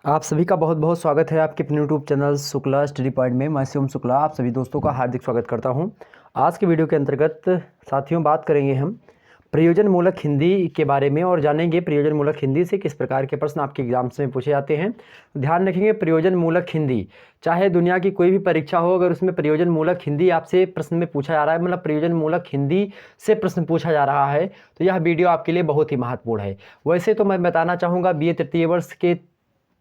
आप सभी का बहुत बहुत स्वागत है आपके अपने YouTube channel Shukla study point में। मैं शिवम शुक्ला आप सभी दोस्तों का हार्दिक स्वागत करता हूं। आज के वीडियो के अंतर्गत साथियों बात करेंगे हम प्रयोजन मूलक हिंदी के बारे में और जानेंगे प्रयोजन मूलक हिंदी से किस प्रकार के प्रश्न आपके एग्जाम्स में पूछे जाते हैं। ध्यान रखेंगे प्रयोजन मूलक हिंदी, चाहे दुनिया की कोई भी परीक्षा हो, अगर उसमें प्रयोजन मूलक हिंदी आपसे प्रश्न में पूछा जा रहा है, मतलब प्रयोजन मूलक हिंदी से प्रश्न पूछा जा रहा है, तो यह वीडियो आपके लिए बहुत ही महत्वपूर्ण है। वैसे तो मैं बताना चाहूँगा BA तृतीय वर्ष के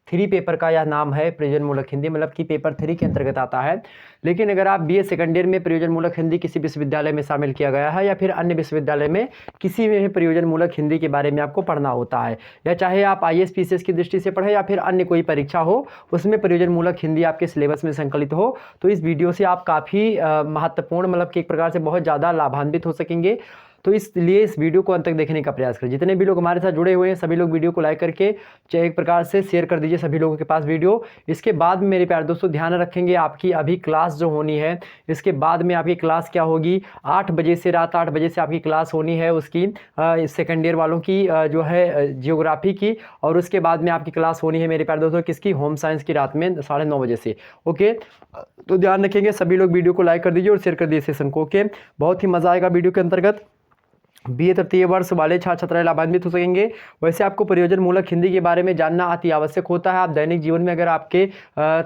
3 पेपर का यह नाम है प्रयोजन मूलक हिंदी, मतलब कि पेपर 3 के अंतर्गत आता है। लेकिन अगर आप BA सेकंड ईयर में प्रयोजन मूलक हिंदी किसी विश्वविद्यालय में शामिल किया गया है या फिर अन्य विश्वविद्यालय में किसी में भी प्रयोजन मूलक हिंदी के बारे में आपको पढ़ना होता है, या चाहे आप IAS PCS की दृष्टि से पढ़ें या फिर अन्य कोई परीक्षा हो उसमें प्रयोजन मूलक हिंदी आपके सिलेबस में संकलित हो, तो इस वीडियो से आप काफ़ी महत्वपूर्ण, मतलब कि एक प्रकार से बहुत ज़्यादा लाभान्वित हो सकेंगे। तो इसलिए इस वीडियो को अंत तक देखने का प्रयास करें। जितने भी लोग हमारे साथ जुड़े हुए हैं सभी लोग वीडियो को लाइक करके चाहे एक प्रकार से शेयर कर दीजिए सभी लोगों के पास वीडियो। इसके बाद में मेरे प्यारे दोस्तों ध्यान रखेंगे आपकी अभी क्लास जो होनी है, इसके बाद में आपकी क्लास क्या होगी, 8 बजे से रात 8 बजे से आपकी क्लास होनी है उसकी सेकेंड ईयर वालों की जो है जियोग्राफी की, और उसके बाद में आपकी क्लास होनी है मेरे प्यारे दोस्तों किसकी, होम साइंस की, रात में 9:30 बजे से। ओके, तो ध्यान रखेंगे सभी लोग वीडियो को लाइक कर दीजिए और शेयर कर दीजिए सेशन को। ओके, बहुत ही मजा आएगा वीडियो के अंतर्गत। BA तृतीय वर्ष वाले छात्र छात्राएं लाभान्वित हो सकेंगे। वैसे आपको प्रयोजन मूलक हिंदी के बारे में जानना अति आवश्यक होता है। आप दैनिक जीवन में अगर आपके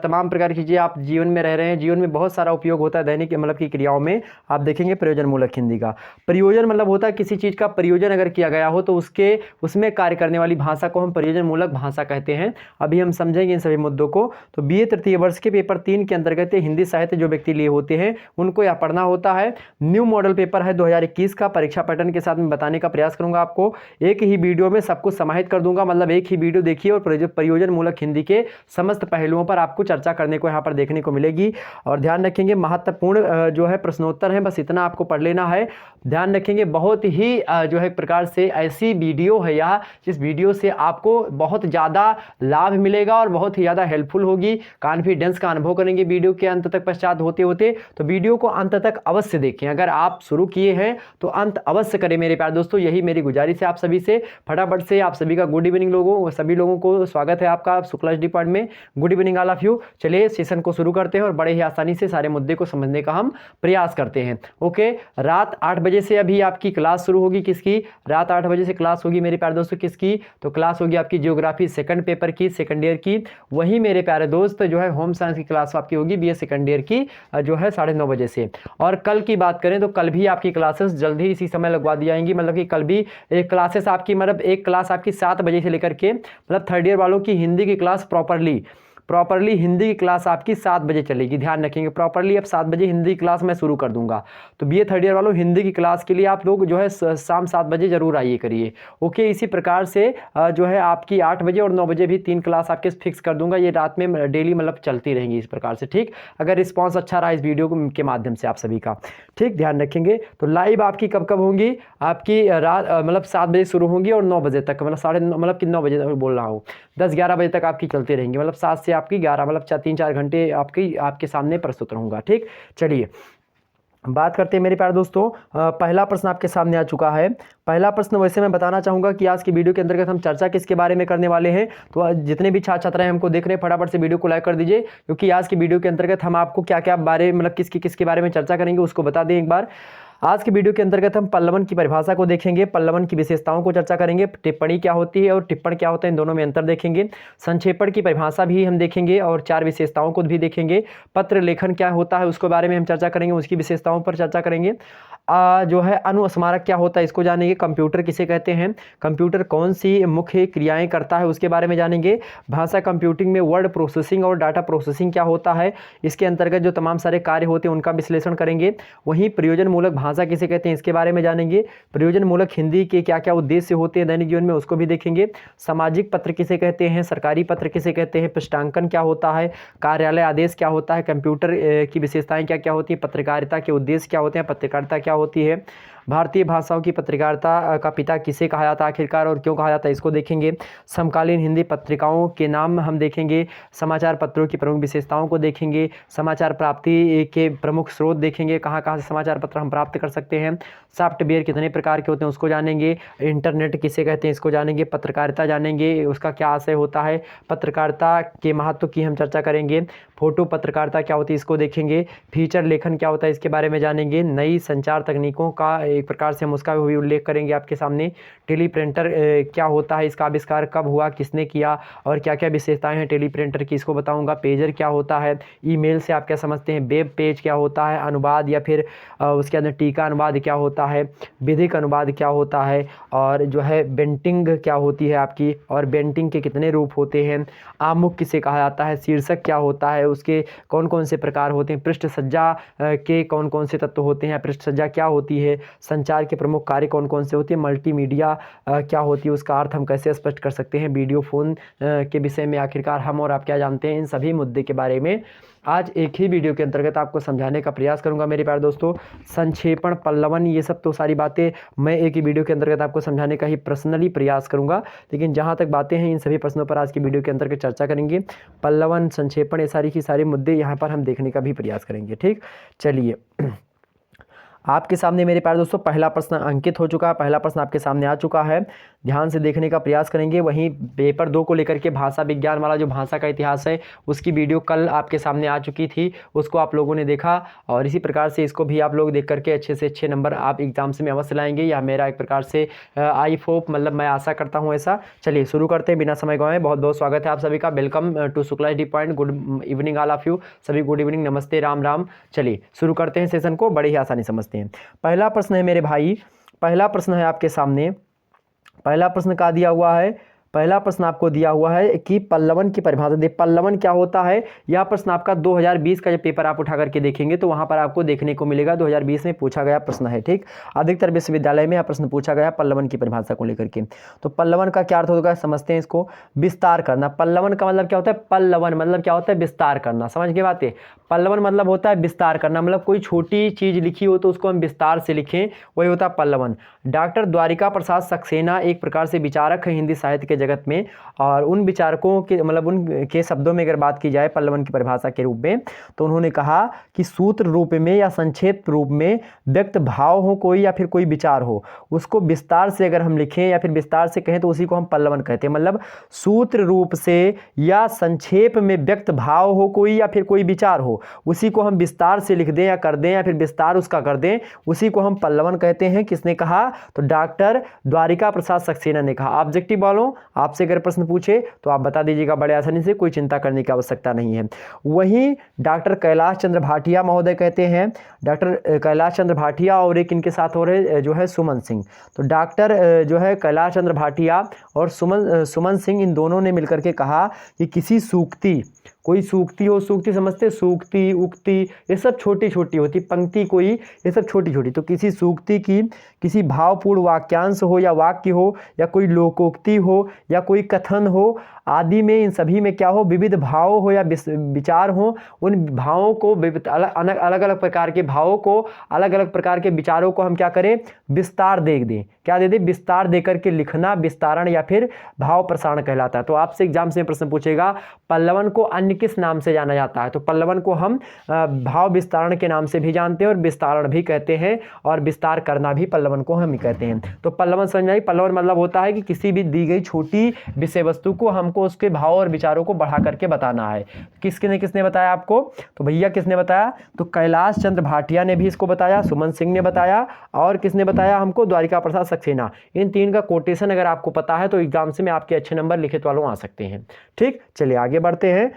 तमाम प्रकार की चीज़ें आप जीवन में रह रहे हैं, जीवन में बहुत सारा उपयोग होता है दैनिक मतलब की क्रियाओं में, आप देखेंगे प्रयोजन मूलक हिंदी का। प्रयोजन मतलब होता है किसी चीज़ का प्रयोजन अगर किया गया हो तो उसमें कार्य करने वाली भाषा को हम प्रयोजन मूलक भाषा कहते हैं। अभी हम समझेंगे इन सभी मुद्दों को। तो BA तृतीय वर्ष के पेपर 3 के अंतर्गत हिंदी साहित्य जो व्यक्ति लिए होते हैं उनको यह पढ़ना होता है। न्यू मॉडल पेपर है 2021 का। परीक्षा पैटर्न के साथ में बताने का प्रयास करूंगा आपको, एक ही वीडियो में सब कुछ समाहित कर दूंगा, मतलब एक ही वीडियो देखिए और प्रयोजन मूलक हिंदी के समस्त पहलुओं पर आपको चर्चा करने को यहाँ पर देखने को मिलेगी। और ध्यान रखेंगे महत्वपूर्ण जो है प्रश्नोत्तर है, बस इतना आपको पढ़ लेना है। ध्यान रखेंगे बहुत ही जो है एक प्रकार से ऐसी वीडियो है यह जिस वीडियो से आपको बहुत ज़्यादा लाभ मिलेगा और बहुत ही ज़्यादा हेल्पफुल होगी। कॉन्फिडेंस का अनुभव करेंगे वीडियो के अंत तक पश्चात होते होते, तो वीडियो को अंत तक अवश्य देखें। अगर आप शुरू किए हैं तो अंत अवश्य करें मेरे प्यारे दोस्तों, यही मेरी गुजारिश है आप सभी से। फटाफट से आप सभी का गुड इवनिंग लोगों, सभी लोगों को स्वागत है आपका शुक्ला स्टडी पॉइंट में। Good evening all of you. चलिए सेशन को शुरू करते हैं और बड़े ही आसानी से सारे मुद्दे को समझने का हम प्रयास करते हैं। ओके, रात 8 बजे से अभी आपकी क्लास शुरू होगी किसकी, रात 8 बजे से क्लास होगी मेरे प्यारे दोस्तों किसकी, तो क्लास होगी आपकी जियोग्राफी सेकंड पेपर की, सेकंड ईयर की। वही मेरे प्यारे दोस्त जो है होम साइंस की क्लास आपकी होगी BA सेकंड ईयर की जो है 9:30 बजे से। और कल की बात करें तो कल भी आपकी क्लासेस जल्द ही इसी समय लगवा दी जाएंगी, मतलब कि कल भी एक क्लासेस आपकी, मतलब एक क्लास आपकी 7 बजे से लेकर के, मतलब थर्ड ईयर वालों की हिंदी की क्लास प्रॉपरली हिंदी की क्लास आपकी 7 बजे चलेगी। ध्यान रखेंगे प्रॉपरली अब 7 बजे हिंदी क्लास मैं शुरू कर दूंगा। तो BA थर्ड ईयर वालों हिंदी की क्लास के लिए आप लोग जो है शाम 7 बजे जरूर आइए करिए। ओके, इसी प्रकार से जो है आपकी 8 बजे और 9 बजे भी 3 क्लास आपके फिक्स कर दूंगा, ये रात में डेली मतलब चलती रहेंगी इस प्रकार से। ठीक, अगर रिस्पॉन्स अच्छा रहा इस वीडियो के माध्यम से आप सभी का, ठीक ध्यान रखेंगे। तो लाइव आपकी कब कब होंगी, आपकी रात मतलब 7 बजे शुरू होंगी और 9 बजे तक, मतलब 9:30 मतलब कि 9 बजे तक बोल रहा हूँ, 10-11 बजे तक आपकी चलती रहेंगी, मतलब 7 से आपकी 11, मतलब 3-4 घंटे आपके सामने प्रस्तुत रहूंगा। ठीक, चलिए बात करते हैं मेरे प्यारे दोस्तों। पहला प्रश्न आपके सामने आ चुका है। पहला प्रश्न वैसे मैं बताना चाहूंगा कि आज की वीडियो के अंतर्गत हम चर्चा किसके बारे में करने वाले हैं। तो जितने भी छात्र छात्राएं हमको देख रहे हैं फटाफट से वीडियो को लाइक कर दीजिए, क्योंकि आज की वीडियो के अंतर्गत हम आपको क्या क्या बारे मतलब किसके बारे में चर्चा करेंगे उसको बता दें एक बार। आज की वीडियो के अंतर्गत हम पल्लवन की परिभाषा को देखेंगे, पल्लवन की विशेषताओं को चर्चा करेंगे, टिप्पणी क्या होती है और टिप्पण क्या होता है, इन दोनों में अंतर देखेंगे। संक्षेपण की परिभाषा भी हम देखेंगे और 4 विशेषताओं को भी देखेंगे। पत्र लेखन क्या होता है उसके बारे में हम चर्चा करेंगे, उसकी विशेषताओं पर चर्चा करेंगे। जो है अनुस्मारक क्या होता है इसको जानेंगे। कंप्यूटर किसे कहते हैं, कंप्यूटर कौन सी मुख्य क्रियाएं करता है उसके बारे में जानेंगे। भाषा कंप्यूटिंग में वर्ड प्रोसेसिंग और डाटा प्रोसेसिंग क्या होता है, इसके अंतर्गत जो तमाम सारे कार्य होते हैं उनका विश्लेषण करेंगे। वहीं प्रयोजन मूलक भाषा किसे कहते हैं इसके बारे में जानेंगे। प्रयोजन मूलक हिंदी के क्या क्या उद्देश्य होते हैं दैनिक जीवन में उसको भी देखेंगे। सामाजिक पत्र किसे कहते हैं, सरकारी पत्र किसे कहते हैं, पृष्ठांकन क्या होता है, कार्यालय आदेश क्या होता है, कंप्यूटर की विशेषताएं क्या क्या होती है, पत्रकारिता के उद्देश्य क्या होते हैं, पत्रकारिता क्या होती है, भारतीय भाषाओं की पत्रकारिता का पिता किसे कहा जाता है आखिरकार और क्यों कहा जाता है, इसको देखेंगे। समकालीन हिंदी पत्रिकाओं के नाम हम देखेंगे, समाचार पत्रों की प्रमुख विशेषताओं को देखेंगे, समाचार प्राप्ति के प्रमुख स्रोत देखेंगे, कहाँ कहाँ से समाचार पत्र हम प्राप्त कर सकते हैं, सॉफ्टवेयर कितने प्रकार के होते हैं उसको जानेंगे, इंटरनेट किसे कहते हैं इसको जानेंगे, पत्रकारिता जानेंगे उसका क्या आशय होता है, पत्रकारिता के महत्व की हम चर्चा करेंगे, फोटो पत्रकारिता क्या होती है इसको देखेंगे, फीचर लेखन क्या होता है इसके बारे में जानेंगे, नई संचार तकनीकों का एक प्रकार से हम उसका भी उल्लेख करेंगे आपके सामने, टेली प्रिंटर क्या होता है, इसका आविष्कार कब हुआ, किसने किया और क्या क्या विशेषताएं हैं टेली प्रिंटर की इसको बताऊंगा, पेजर क्या होता है, ईमेल से आप क्या समझते हैं, वेब पेज क्या होता है, अनुवाद या फिर उसके अंदर टीका अनुवाद क्या होता है, विधिक अनुवाद क्या होता है, और जो है बेंटिंग क्या होती है आपकी, और बेंटिंग के कितने रूप होते हैं, आमुख किसे कहा जाता है, शीर्षक क्या होता है, उसके कौन कौन से प्रकार होते हैं, पृष्ठ सज्जा के कौन कौन से तत्व होते हैं, पृष्ठ सज्जा क्या होती है, संचार के प्रमुख कार्य कौन कौन से होते हैं, मल्टीमीडिया क्या होती है, उसका अर्थ हम कैसे स्पष्ट कर सकते हैं, वीडियो फोन के विषय में आखिरकार हम और आप क्या जानते हैं, इन सभी मुद्दे के बारे में आज एक ही वीडियो के अंतर्गत आपको समझाने का प्रयास करूंगा मेरे प्यारे दोस्तों। संक्षेपण, पल्लवन, ये सब तो सारी बातें मैं एक ही वीडियो के अंतर्गत आपको समझाने का ही पर्सनली प्रयास करूंगा, लेकिन जहां तक बातें हैं इन सभी प्रश्नों पर आज की वीडियो के अंतर्गत चर्चा करेंगे। पल्लवन, संक्षेपण, ये सारी की सारे मुद्दे यहाँ पर हम देखने का भी प्रयास करेंगे। ठीक, चलिए आपके सामने मेरे प्यारे दोस्तों पहला प्रश्न अंकित हो चुका है, पहला प्रश्न आपके सामने आ चुका है, ध्यान से देखने का प्रयास करेंगे। वहीं पेपर 2 को लेकर के भाषा विज्ञान वाला जो भाषा का इतिहास है उसकी वीडियो कल आपके सामने आ चुकी थी, उसको आप लोगों ने देखा और इसी प्रकार से इसको भी आप लोग देख करके अच्छे से अच्छे नंबर आप एग्जाम्स में अवश्य लाएंगे, या मेरा एक प्रकार से आई होप, मतलब मैं आशा करता हूँ ऐसा। चलिए शुरू करते हैं बिना समय गंवाए। बहुत बहुत स्वागत है आप सभी का, welcome to Shukla D point. Good evening all of you, सभी गुड इवनिंग, नमस्ते, राम राम। चलिए शुरू करते हैं सेशन को, बड़ी ही आसानी समझते हैं। पहला प्रश्न है मेरे भाई, पहला प्रश्न है आपके सामने, पहला प्रश्न क्या दिया हुआ है, पहला प्रश्न आपको दिया हुआ है कि पल्लवन की परिभाषा दे। पल्लवन क्या होता है, यह प्रश्न आपका 2020 का जब पेपर आप उठा करके देखेंगे तो वहां पर आपको देखने को मिलेगा, 2020 में पूछा गया प्रश्न है। ठीक, अधिकतर विश्वविद्यालय में यह प्रश्न पूछा गया पल्लवन की परिभाषा को लेकर के। तो पल्लवन का क्या अर्थ होगा समझते हैं इसको, विस्तार करना। पल्लवन का मतलब क्या होता है, पल्लवन मतलब क्या होता है, विस्तार करना। समझ के बात है, पल्लवन मतलब होता है विस्तार करना, मतलब कोई छोटी चीज लिखी हो तो उसको हम विस्तार से लिखें, वही होता है पल्लवन। डॉक्टर द्वारिका प्रसाद सक्सेना एक प्रकार से विचारक है हिंदी साहित्य के जगत में, और उन विचारकों के मतलब उनके शब्दों में अगर बात की जाए पल्लवन की परिभाषा के रूप में, तो उन्होंने कहा कि सूत्र रूप में या संक्षेप रूप में व्यक्त भाव हो कोई या फिर कोई विचार हो, उसको विस्तार से अगर हम लिखें या फिर विस्तार से कहें तो उसी को हम पल्लवन कहते हैं। मतलब सूत्र रूप से या संक्षेप में व्यक्त भाव हो कोई या फिर कोई विचार हो, उसी को हम विस्तार से लिख दें या कर दें या फिर विस्तार उसका कर दें, उसी को हम पल्लवन कहते हैं। किसने कहा, तो डॉक्टर द्वारिका प्रसाद सक्सेना ने कहा। ऑब्जेक्टिव वालों, आपसे अगर प्रश्न पूछे तो आप बता दीजिएगा बड़े आसानी से, कोई चिंता करने की आवश्यकता नहीं है। वहीं डॉक्टर कैलाश चंद्र भाटिया महोदय कहते हैं, डॉक्टर कैलाश चंद्र भाटिया और एक इनके साथ और है जो है सुमन सिंह। तो डॉक्टर जो है कैलाश चंद्र भाटिया और सुमन सिंह, इन दोनों ने मिलकर के कहा कि किसी सूक्ति, कोई सूक्ति हो, सूक्ति समझते, सूक्ति, उक्ति, ये सब छोटी छोटी होती, पंक्ति कोई, ये सब छोटी छोटी, तो किसी सूक्ति की किसी भावपूर्ण वाक्यांश हो या वाक्य हो या कोई लोकोक्ति हो या कोई कथन हो आदि में, इन सभी में क्या हो, विविध भाव हो या विचार हो, उन भावों को अलग अलग प्रकार के भावों को, अलग अलग प्रकार के विचारों को हम क्या करें, विस्तार दे दें। क्या दे दें, विस्तार दे करके लिखना विस्तारण या फिर भाव प्रसारण कहलाता है। तो आपसे एग्जाम से प्रश्न पूछेगा पल्लवन को अन्य किस नाम से जाना जाता है, तो पल्लवन को हम भाव विस्तारण के नाम से भी जानते हैं और विस्तारण भी कहते हैं, और विस्तार करना भी पल्लवन को हम ही कहते हैं। तो पल्लवन समझ आई, पल्लवन मतलब होता है कि किसी भी दी गई छोटी विषय वस्तु को हमको उसके भाव और विचारों को बढ़ा करके बताना है। किसने बताया आपको, तो भैया किसने बताया, तो कैलाश चंद्र भाटिया ने भी इसको बताया, सुमन सिंह ने बताया, और किसने बताया हमको, द्वारिका प्रसाद सक्सेना। इन तीन का कोटेशन अगर आपको पता है तो एग्जाम से में आपके अच्छे नंबर लिखित वालों आ सकते हैं। ठीक, चलिए आगे बढ़ते हैं।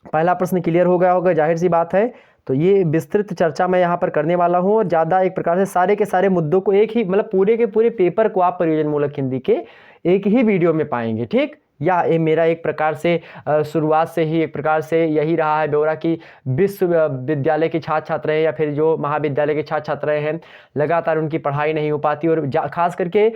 पहला प्रश्न क्लियर हो गया होगा, जाहिर सी बात है। तो ये विस्तृत चर्चा मैं यहाँ पर करने वाला हूँ और ज़्यादा एक प्रकार से सारे के सारे मुद्दों को एक ही, मतलब पूरे के पूरे पेपर को आप प्रयोजन मूलक हिंदी के एक ही वीडियो में पाएंगे। ठीक, या ये मेरा एक प्रकार से शुरुआत से ही एक प्रकार से यही रहा है ब्यौरा कि विश्वविद्यालय के छात्र छात्र हैं या फिर जो महाविद्यालय के छात्र छात्र हैं, लगातार उनकी पढ़ाई नहीं हो पाती, और खास करके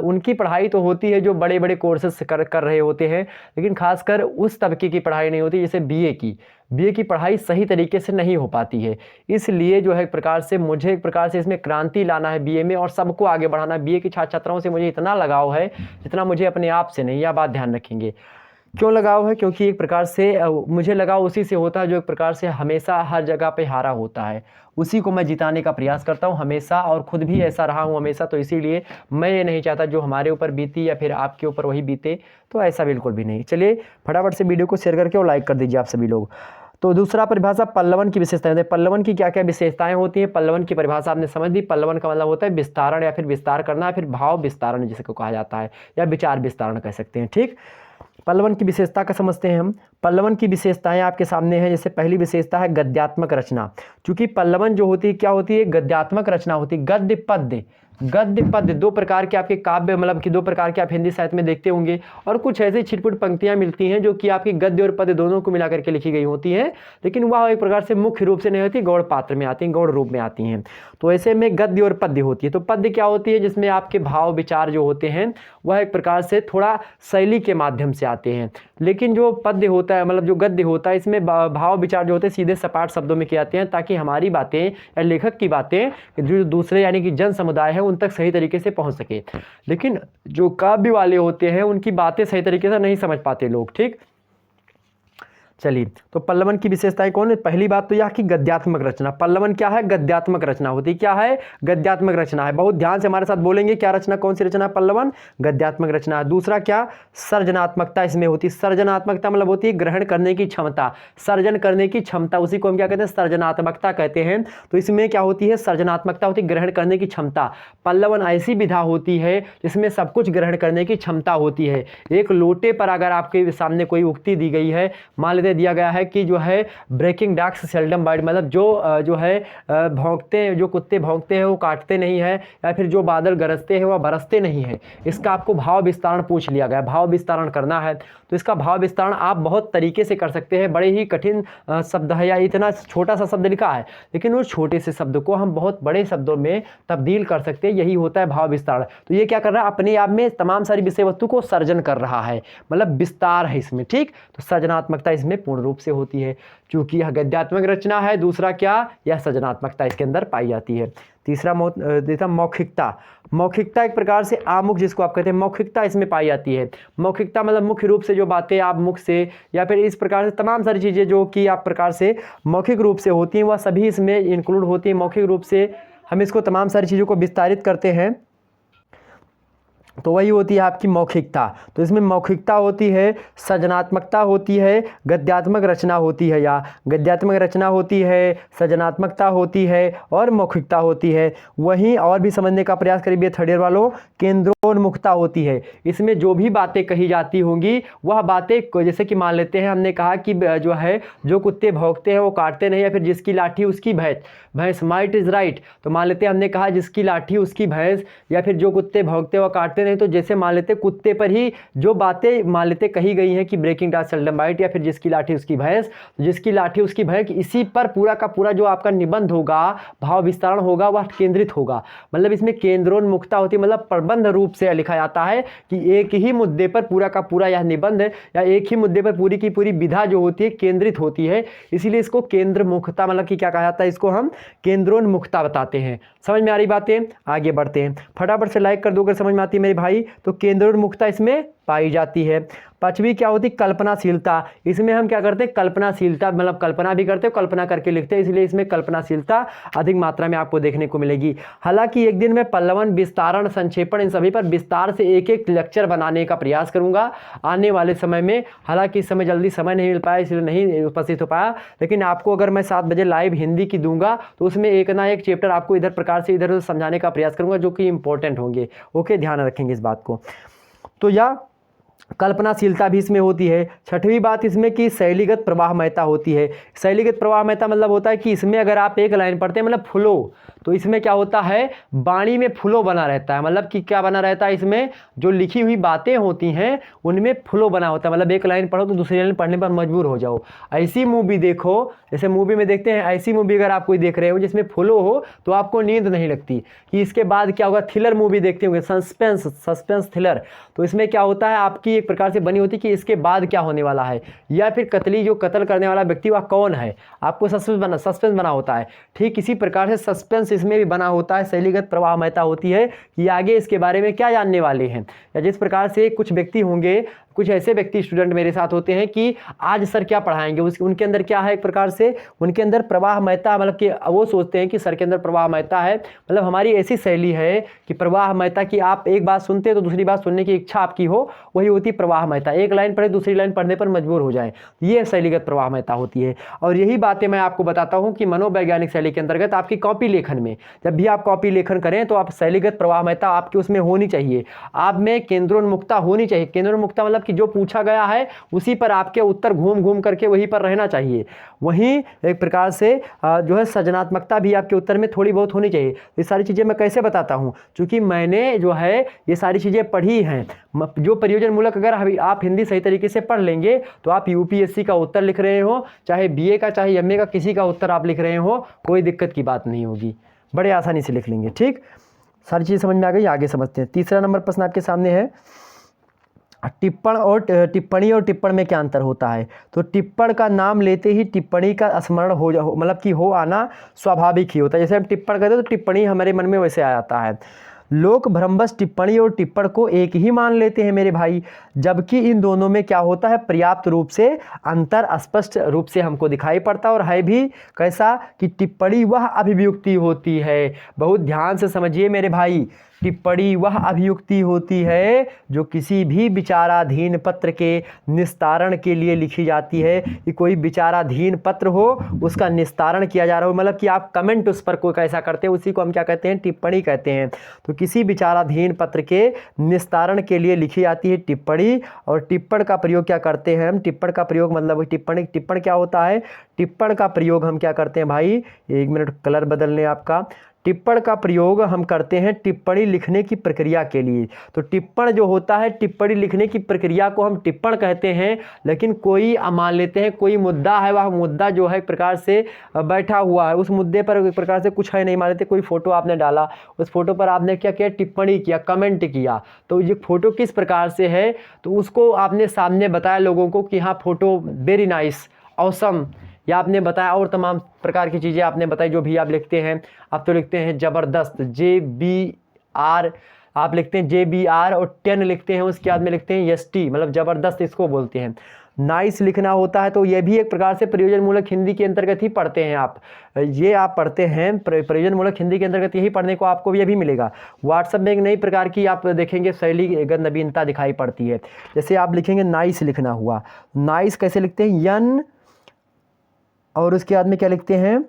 उनकी पढ़ाई तो होती है जो बड़े बड़े कोर्सेस कर रहे होते हैं, लेकिन खासकर उस तबके की पढ़ाई नहीं होती जैसे बीए की। बीए की पढ़ाई सही तरीके से नहीं हो पाती है। इसलिए जो है एक प्रकार से मुझे एक प्रकार से इसमें क्रांति लाना है बीए में, और सबको आगे बढ़ाना है। बीए की छात्र छात्राओं से मुझे इतना लगाव है जितना मुझे अपने आप से नहीं, यह बात ध्यान रखेंगे। क्यों लगाव है? क्योंकि एक प्रकार से मुझे लगाव उसी से होता है जो एक प्रकार से हमेशा हर जगह पे हारा होता है, उसी को मैं जिताने का प्रयास करता हूँ हमेशा, और खुद भी ऐसा रहा हूँ हमेशा। तो इसीलिए मैं ये नहीं चाहता जो हमारे ऊपर बीती या फिर आपके ऊपर वही बीते, तो ऐसा बिल्कुल भी नहीं। चलिए फटाफट से वीडियो को शेयर करके और लाइक कर दीजिए आप सभी लोग। तो दूसरा परिभाषा पल्लवन की विशेषताएं। पल्लवन की क्या क्या विशेषताएं होती हैं? पल्लवन की परिभाषा आपने समझ ली। पल्लवन का मतलब होता है विस्तारण या फिर विस्तार करना, या फिर भाव विस्तारण जिसको कहा जाता है, या विचार विस्तारण कह सकते हैं। ठीक, पल्लवन की विशेषता का समझते हैं हम। पल्लवन की विशेषताएं आपके सामने हैं। जैसे पहली विशेषता है गद्यात्मक रचना। क्योंकि पल्लवन जो होती है क्या होती है? गद्यात्मक रचना होती है। गद्य पद्य, गद्य पद्य दो प्रकार के आपके काव्य, मतलब कि दो प्रकार के आप हिंदी साहित्य में देखते होंगे, और कुछ ऐसी छिटपुट पंक्तियां मिलती हैं जो कि आपकी गद्य और पद्य दोनों को मिलाकर के लिखी गई होती हैं, लेकिन वह एक प्रकार से मुख्य रूप से नहीं होती, गौड़ पात्र में आती हैं, गौड़ रूप में आती हैं। तो ऐसे में गद्य और पद्य होती है। तो पद्य क्या होती है? जिसमें आपके भाव विचार जो होते हैं वह एक प्रकार से थोड़ा शैली के माध्यम से आते हैं, लेकिन जो पद्य होता है, मतलब जो गद्य होता है, इसमें भाव विचार जो होते हैं सीधे सपाट शब्दों में किए जाते हैं, ताकि हमारी बातें या लेखक की बातें जो दूसरे यानी कि जन समुदाय है उन तक सही तरीके से पहुंच सके। लेकिन जो काव्य वाले होते हैं उनकी बातें सही तरीके से नहीं समझ पाते लोग। ठीक, चलिए तो पल्लवन की विशेषताएं कौन है? पहली बात तो यह कि गद्यात्मक रचना। पल्लवन क्या है? गद्यात्मक रचना होती है। क्या है? गद्यात्मक रचना है। बहुत ध्यान से हमारे साथ बोलेंगे, क्या रचना, कौन सी रचना? पल्लवन गद्यात्मक रचना है। दूसरा क्या? सर्जनात्मकता इसमें होती है। सर्जनात्मकता मतलब होती है ग्रहण करने की क्षमता, सर्जन करने की क्षमता, उसी को हम क्या कहते हैं? सर्जनात्मकता कहते हैं। तो इसमें क्या होती है? सर्जनात्मकता होती है, ग्रहण करने की क्षमता। पल्लवन ऐसी विधा होती है जिसमें सब कुछ ग्रहण करने की क्षमता होती है। एक लोटे पर अगर आपके सामने कोई उक्ति दी गई है, मान लेते दिया गया है कि जो है ब्रेकिंग डॉग्स सेल्डम बाइट, मतलब जो है भौंकते, जो कुत्ते भौंकते हैं वो काटते नहीं है, या फिर जो बादल गरजते हैं वह बरसते नहीं है। इसका आपको भाव विस्तारण पूछ लिया गया, भाव विस्तारण करना है। तो इसका भाव विस्तारण आप बहुत तरीके से कर सकते हैं। बड़े ही कठिन शब्द है, या इतना छोटा सा शब्द लिखा है, लेकिन उस छोटे से शब्द को हम बहुत बड़े शब्दों में तब्दील कर सकते हैं। यही होता है भाव विस्तारण। तो ये क्या कर रहा है? अपने आप में तमाम सारी विषय वस्तु को सर्जन कर रहा है, मतलब विस्तार है इसमें। ठीक, तो सृजनात्मकता इसमें पूर्ण रूप से होती है, क्योंकि यह गद्यात्मक रचना है। दूसरा क्या? यह सृजनात्मकता इसके अंदर पाई जाती है। तीसरा मौखिकता। मौखिकता एक प्रकार से आमुख जिसको आप कहते हैं, मौखिकता इसमें पाई जाती है। मौखिकता मतलब मुख्य रूप से जो बातें आप मुख से या फिर इस प्रकार से तमाम सारी चीज़ें जो कि आप प्रकार से मौखिक रूप से होती हैं वह सभी इसमें इंक्लूड होती हैं। मौखिक रूप से हम इसको तमाम सारी चीज़ों को विस्तारित करते हैं, तो वही होती है आपकी मौखिकता। तो इसमें मौखिकता होती है, सृजनात्मकता होती है, गद्यात्मक रचना होती है, या गद्यात्मक रचना होती है, सृजनात्मकता होती है और मौखिकता होती है। वहीं और भी समझने का प्रयास करिए थर्ड ईयर वालों, केंद्रोन्मुखता होती है। इसमें जो भी बातें कही जाती होंगी वह बातें, जैसे कि मान लेते हैं हमने कहा कि जो है जो कुत्ते भौंकते हैं वो काटते नहीं, या फिर जिसकी लाठी उसकी भैंस, माइट इज राइट। तो मान लेते हैं हमने कहा जिसकी लाठी उसकी भैंस, या फिर जो कुत्ते भौंकते हैं वो काटते नहीं। तो जैसे मान लेते कुत्ते पर ही जो बातें मान लेते कही गई हैं कि ब्रेकिंग डॉग्स सेल्डम बाइट, या फिर जिसकी लाठी उसकी भैंस, जिसकी लाठी उसकी भैंस, इसी पर पूरा का पूरा जो आपका निबंध होगा, भाव विस्तारण होगा, वह केंद्रित होगा। मतलब इसमें केंद्रोन्मुखता होती है, मतलब प्रबंध रूप से लिखा जाता है कि एक ही मुद्दे पर पूरा का पूरा यह निबंध या एक ही मुद्दे पर पूरी की पूरी विधा जो होती है केंद्रित होती है। इसीलिए इसको केंद्रमुखता, मतलब कि क्या कहा जाता है, इसको हम केंद्रोन्मुखता बताते हैं। समझ में आ रही बातें? आगे बढ़ते हैं। फटाफट से लाइक कर दो अगर समझ में आती है मेरे भाई। तो केंद्रोन्मुखता इसमें पाई जाती है। पांचवी क्या होती? कल्पनाशीलता। इसमें हम क्या करते हैं? कल्पनाशीलता, मतलब कल्पना भी करते हैं, कल्पना करके लिखते हैं, इसलिए इसमें कल्पनाशीलता अधिक मात्रा में आपको देखने को मिलेगी। हालांकि एक दिन मैं पल्लवन, विस्तारण, संक्षेपण, इन सभी पर विस्तार से एक एक लेक्चर बनाने का प्रयास करूंगा आने वाले समय में। हालांकि इस समय जल्दी समय नहीं मिल पाया, इसलिए नहीं उपस्थित हो पाया, लेकिन आपको अगर मैं 7 बजे लाइव हिंदी की दूंगा तो उसमें एक ना एक चैप्टर आपको इधर प्रकार से इधर समझाने का प्रयास करूंगा जो कि इंपॉर्टेंट होंगे। ओके, ध्यान रखेंगे इस बात को। तो यह कल्पनाशीलता भी इसमें होती है। छठवीं बात इसमें कि शैलीगत प्रवाहमयता होती है। शैलीगत प्रवाहमयता मतलब होता है कि इसमें अगर आप एक लाइन पढ़ते हैं, मतलब फ्लो, तो इसमें क्या होता है? वाणी में फ्लो बना रहता है। मतलब कि क्या बना रहता है? इसमें जो लिखी हुई बातें होती हैं उनमें फ्लो बना होता है। मतलब एक लाइन पढ़ो तो दूसरी लाइन पढ़ने पर मजबूर हो जाओ। ऐसी मूवी देखो, जैसे मूवी में देखते हैं, ऐसी मूवी अगर आप कोई देख रहे हो जिसमें फ्लो हो तो आपको नींद नहीं लगती। कि इसके बाद क्या होगा? थ्रिलर मूवी देखते होंगे, सस्पेंस थ्रिलर, तो इसमें क्या होता है? आपकी की एक प्रकार से बनी होती है कि इसके बाद क्या होने वाला है, या फिर कतली जो कत्ल करने वाला व्यक्ति वह कौन है, आपको सस्पेंस बना होता है। ठीक इसी प्रकार से सस्पेंस इसमें भी बना होता है, शैलीगत प्रवाहमयता होती है कि आगे इसके बारे में क्या जानने वाले हैं। या जिस प्रकार से कुछ व्यक्ति होंगे, कुछ ऐसे व्यक्ति स्टूडेंट मेरे साथ होते हैं कि आज सर क्या पढ़ाएंगे, उनके अंदर क्या है, एक प्रकार से उनके अंदर प्रवाहमयता, मतलब कि वो सोचते हैं कि सर के अंदर प्रवाहमयता है, मतलब हमारी ऐसी शैली है कि प्रवाहमयता की आप एक बात सुनते हैं तो दूसरी बात सुनने की इच्छा आपकी हो, वही होती है प्रवाहमयता। एक लाइन पढ़े दूसरी लाइन पढ़ने पर मजबूर हो जाए, ये शैलीगत प्रवाहमयता होती है। और यही बातें मैं आपको बताता हूँ कि मनोवैज्ञानिक शैली के अंतर्गत आपकी कॉपी लेखन में, जब भी आप कॉपी लेखन करें तो आप शैलीगत प्रवाहमयता आपकी उसमें होनी चाहिए, आप में केंद्रोन्मुखता होनी चाहिए। केंद्रोन्मुखता मतलब कि जो पूछा गया है उसी पर आपके उत्तर घूम घूम करके वहीं पर रहना चाहिए। वहीं एक प्रकार से जो है सृजनात्मकता भी आपके उत्तर में थोड़ी बहुत होनी चाहिए। ये सारी चीज़ें मैं कैसे बताता हूँ, क्योंकि मैंने जो है ये सारी चीज़ें पढ़ी हैं। जो प्रयोजन मूलक अगर आप हिंदी सही तरीके से पढ़ लेंगे तो आप यूपीएससी का उत्तर लिख रहे हो, चाहे बीए का चाहे एमए का, किसी का उत्तर आप लिख रहे हो, कोई दिक्कत की बात नहीं होगी, बड़े आसानी से लिख लेंगे। ठीक, सारी चीज़ समझ में आ गई, आगे समझते हैं। तीसरा नंबर प्रश्न आपके सामने है, टिप्पण और टिप्पणी और टिप्पण में क्या अंतर होता है। तो टिप्पण का नाम लेते ही टिप्पणी का स्मरण हो मतलब कि हो आना स्वाभाविक ही होता है। जैसे हम टिप्पण कहते हैं तो टिप्पणी हमारे मन में वैसे आ जाता है। लोग भ्रमवश टिप्पणी और टिप्पण को एक ही मान लेते हैं मेरे भाई, जबकि इन दोनों में क्या होता है, पर्याप्त रूप से अंतर स्पष्ट रूप से हमको दिखाई पड़ता है। और है भी कैसा कि टिप्पणी वह अभिव्यक्ति होती है, बहुत ध्यान से समझिए मेरे भाई, टिप्पणी वह अभिव्यक्ति होती है जो किसी भी विचाराधीन पत्र के निस्तारण के लिए लिखी जाती है। कि कोई विचाराधीन पत्र हो, उसका निस्तारण किया जा रहा हो, मतलब कि आप कमेंट उस पर कोई कैसा करते हैं, उसी को हम क्या कहते हैं, टिप्पणी कहते हैं। तो किसी विचाराधीन पत्र के निस्तारण के लिए लिखी जाती है टिप्पणी। और टिप्पण का प्रयोग क्या करते हैं हम, टिप्पण का प्रयोग मतलब टिप्पण क्या होता है, टिप्पण का प्रयोग हम क्या करते हैं भाई, एक मिनट कलर बदलने आपका, टिप्पण का प्रयोग हम करते हैं टिप्पणी लिखने की प्रक्रिया के लिए। तो टिप्पण जो होता है, टिप्पणी लिखने की प्रक्रिया को हम टिप्पण कहते हैं। लेकिन कोई मान लेते हैं कोई मुद्दा है, वह मुद्दा जो है एक प्रकार से बैठा हुआ है, उस मुद्दे पर एक प्रकार से कुछ है नहीं, मान लेते कोई फोटो आपने डाला, उस फोटो पर आपने क्या किया, टिप्पणी किया, कमेंट किया। तो ये फोटो किस प्रकार से है, तो उसको आपने सामने बताया लोगों को कि हाँ फोटो वेरी नाइस, ऑसम, या आपने बताया और तमाम प्रकार की चीज़ें आपने बताई जो भी आप लिखते हैं। आप तो लिखते हैं ज़बरदस्त, JBR, आप लिखते हैं JBR और 10 लिखते हैं, उसके बाद में लिखते हैं ST, मतलब ज़बरदस्त इसको बोलते हैं। नाइस लिखना होता है, तो ये भी एक प्रकार से प्रयोजन मूलक हिंदी के अंतर्गत ही पढ़ते हैं आप, ये आप पढ़ते हैं प्रयोजन मूलक हिंदी के अंतर्गत, यही पढ़ने को आपको ये भी मिलेगा। व्हाट्सएप में एक नई प्रकार की आप देखेंगे शैलीगत नवीनता दिखाई पड़ती है। जैसे आप लिखेंगे नाइस लिखना हुआ, नाइस कैसे लिखते हैं, यन, और उसके बाद में क्या लिखते हैं,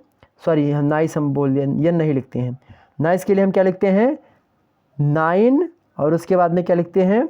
सॉरी नाइस हम बोल दिए, यन नहीं लिखते हैं, नाइस के लिए हम क्या लिखते हैं, 9, और उसके बाद में क्या लिखते हैं,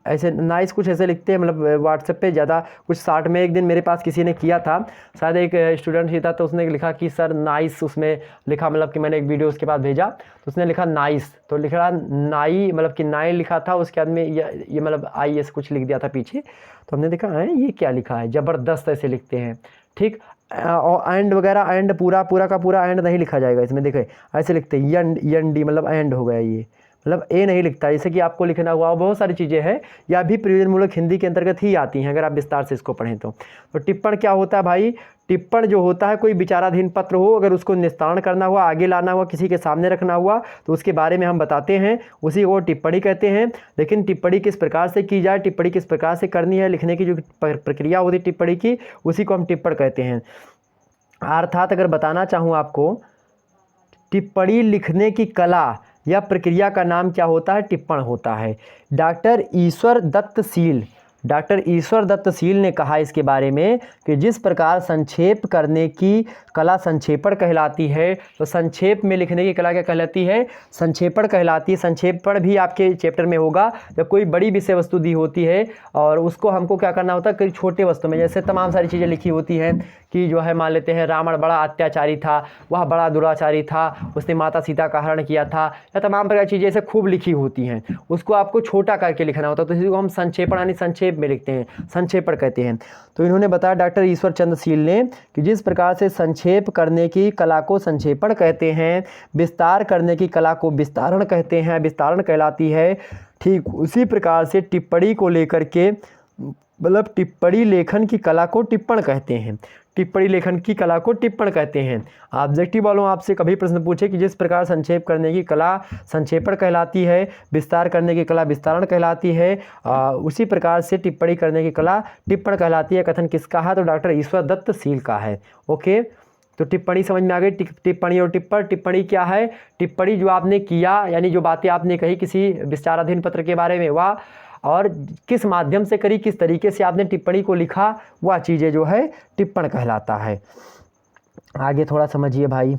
ऐसे नाइस कुछ ऐसे लिखते हैं, मतलब व्हाट्सएप पे ज़्यादा कुछ 60 में एक दिन मेरे पास किसी ने किया था, शायद एक स्टूडेंट ही था, तो उसने लिखा कि सर नाइस, उसमें लिखा मतलब कि मैंने एक वीडियो उसके बाद भेजा तो उसने लिखा नाइस, तो लिख रहा नाई, मतलब कि 9 लिखा था, उसके बाद में ये मतलब IS कुछ लिख दिया था पीछे, तो हमने देखा है ये क्या लिखा है, ज़बरदस्त ऐसे लिखते हैं। ठीक, और एंड वगैरह, एंड पूरा का पूरा एंड नहीं लिखा जाएगा इसमें, देखें ऐसे लिखते हैं YND, मतलब एंड हो गया ये, मतलब ए नहीं लिखता, जैसे कि आपको लिखना हुआ, बहुत सारी चीज़ें हैं, या भी प्रयोजन मूलक हिंदी के अंतर्गत ही आती हैं अगर आप विस्तार से इसको पढ़ें तो। टिप्पण क्या होता है भाई, टिप्पण जो होता है कोई विचाराधीन पत्र हो, अगर उसको निस्तारण करना हुआ, आगे लाना हुआ, किसी के सामने रखना हुआ, तो उसके बारे में हम बताते हैं, उसी को टिप्पणी कहते हैं। लेकिन टिप्पणी किस प्रकार से की जाए, टिप्पणी किस प्रकार से करनी है, लिखने की जो प्रक्रिया होती है टिप्पणी की, उसी को हम टिप्पण कहते हैं। अर्थात अगर बताना चाहूँ आपको, टिप्पणी लिखने की कला या प्रक्रिया का नाम क्या होता है, टिप्पण होता है। डॉक्टर ईश्वर दत्त सील ने कहा इसके बारे में कि जिस प्रकार संक्षेप करने की कला संक्षेपण कहलाती है, तो संक्षेप में लिखने की कला क्या कहलाती है, संक्षेपण कहलाती है। संक्षेपण भी आपके चैप्टर में होगा, जब कोई बड़ी विषय वस्तु दी होती है और उसको हमको क्या करना होता है, कई छोटे वस्तु में, जैसे तमाम सारी चीज़ें लिखी होती हैं कि जो है मान लेते हैं रावण बड़ा अत्याचारी था, वह बड़ा दुराचारी था, उसने माता सीता का हरण किया था, या तमाम प्रकार की चीज़ें ऐसे खूब लिखी होती हैं, उसको आपको छोटा करके लिखना होता है, तो इसी को हम संक्षेपण यानी संक्षेप में लिखते हैं, संक्षेपण कहते हैं। तो इन्होंने बताया डॉक्टर ईश्वर चंद्र शील ने कि जिस प्रकार से संक्षेप करने की कला को संक्षेपण कहते हैं, विस्तार करने की कला को विस्तारण कहते हैं, विस्तारण कहलाती है, ठीक उसी प्रकार से टिप्पणी को लेकर के मतलब टिप्पणी लेखन की कला को टिप्पण कहते हैं, टिप्पणी लेखन की कला को टिप्पण कहते हैं। ऑब्जेक्टिव वालों आपसे कभी प्रश्न पूछे कि जिस प्रकार संक्षेप करने की कला संक्षेपण कहलाती है, विस्तार करने की कला विस्तारण कहलाती है, उसी प्रकार से टिप्पणी करने की कला टिप्पण कहलाती है, कथन किसका है? तो डॉक्टर ईश्वर दत्त शील का है। ओके, तो टिप्पणी समझ में आ गई। टिप्पणी और टिप्पण। टिप्पणी क्या है? टिप्पणी जो आपने किया यानी जो बातें आपने कही किसी विचाराधीन पत्र के बारे में, वह और किस माध्यम से करी, किस तरीके से आपने टिप्पणी को लिखा, वह चीज़ें जो है टिप्पण कहलाता है। आगे थोड़ा समझिए भाई,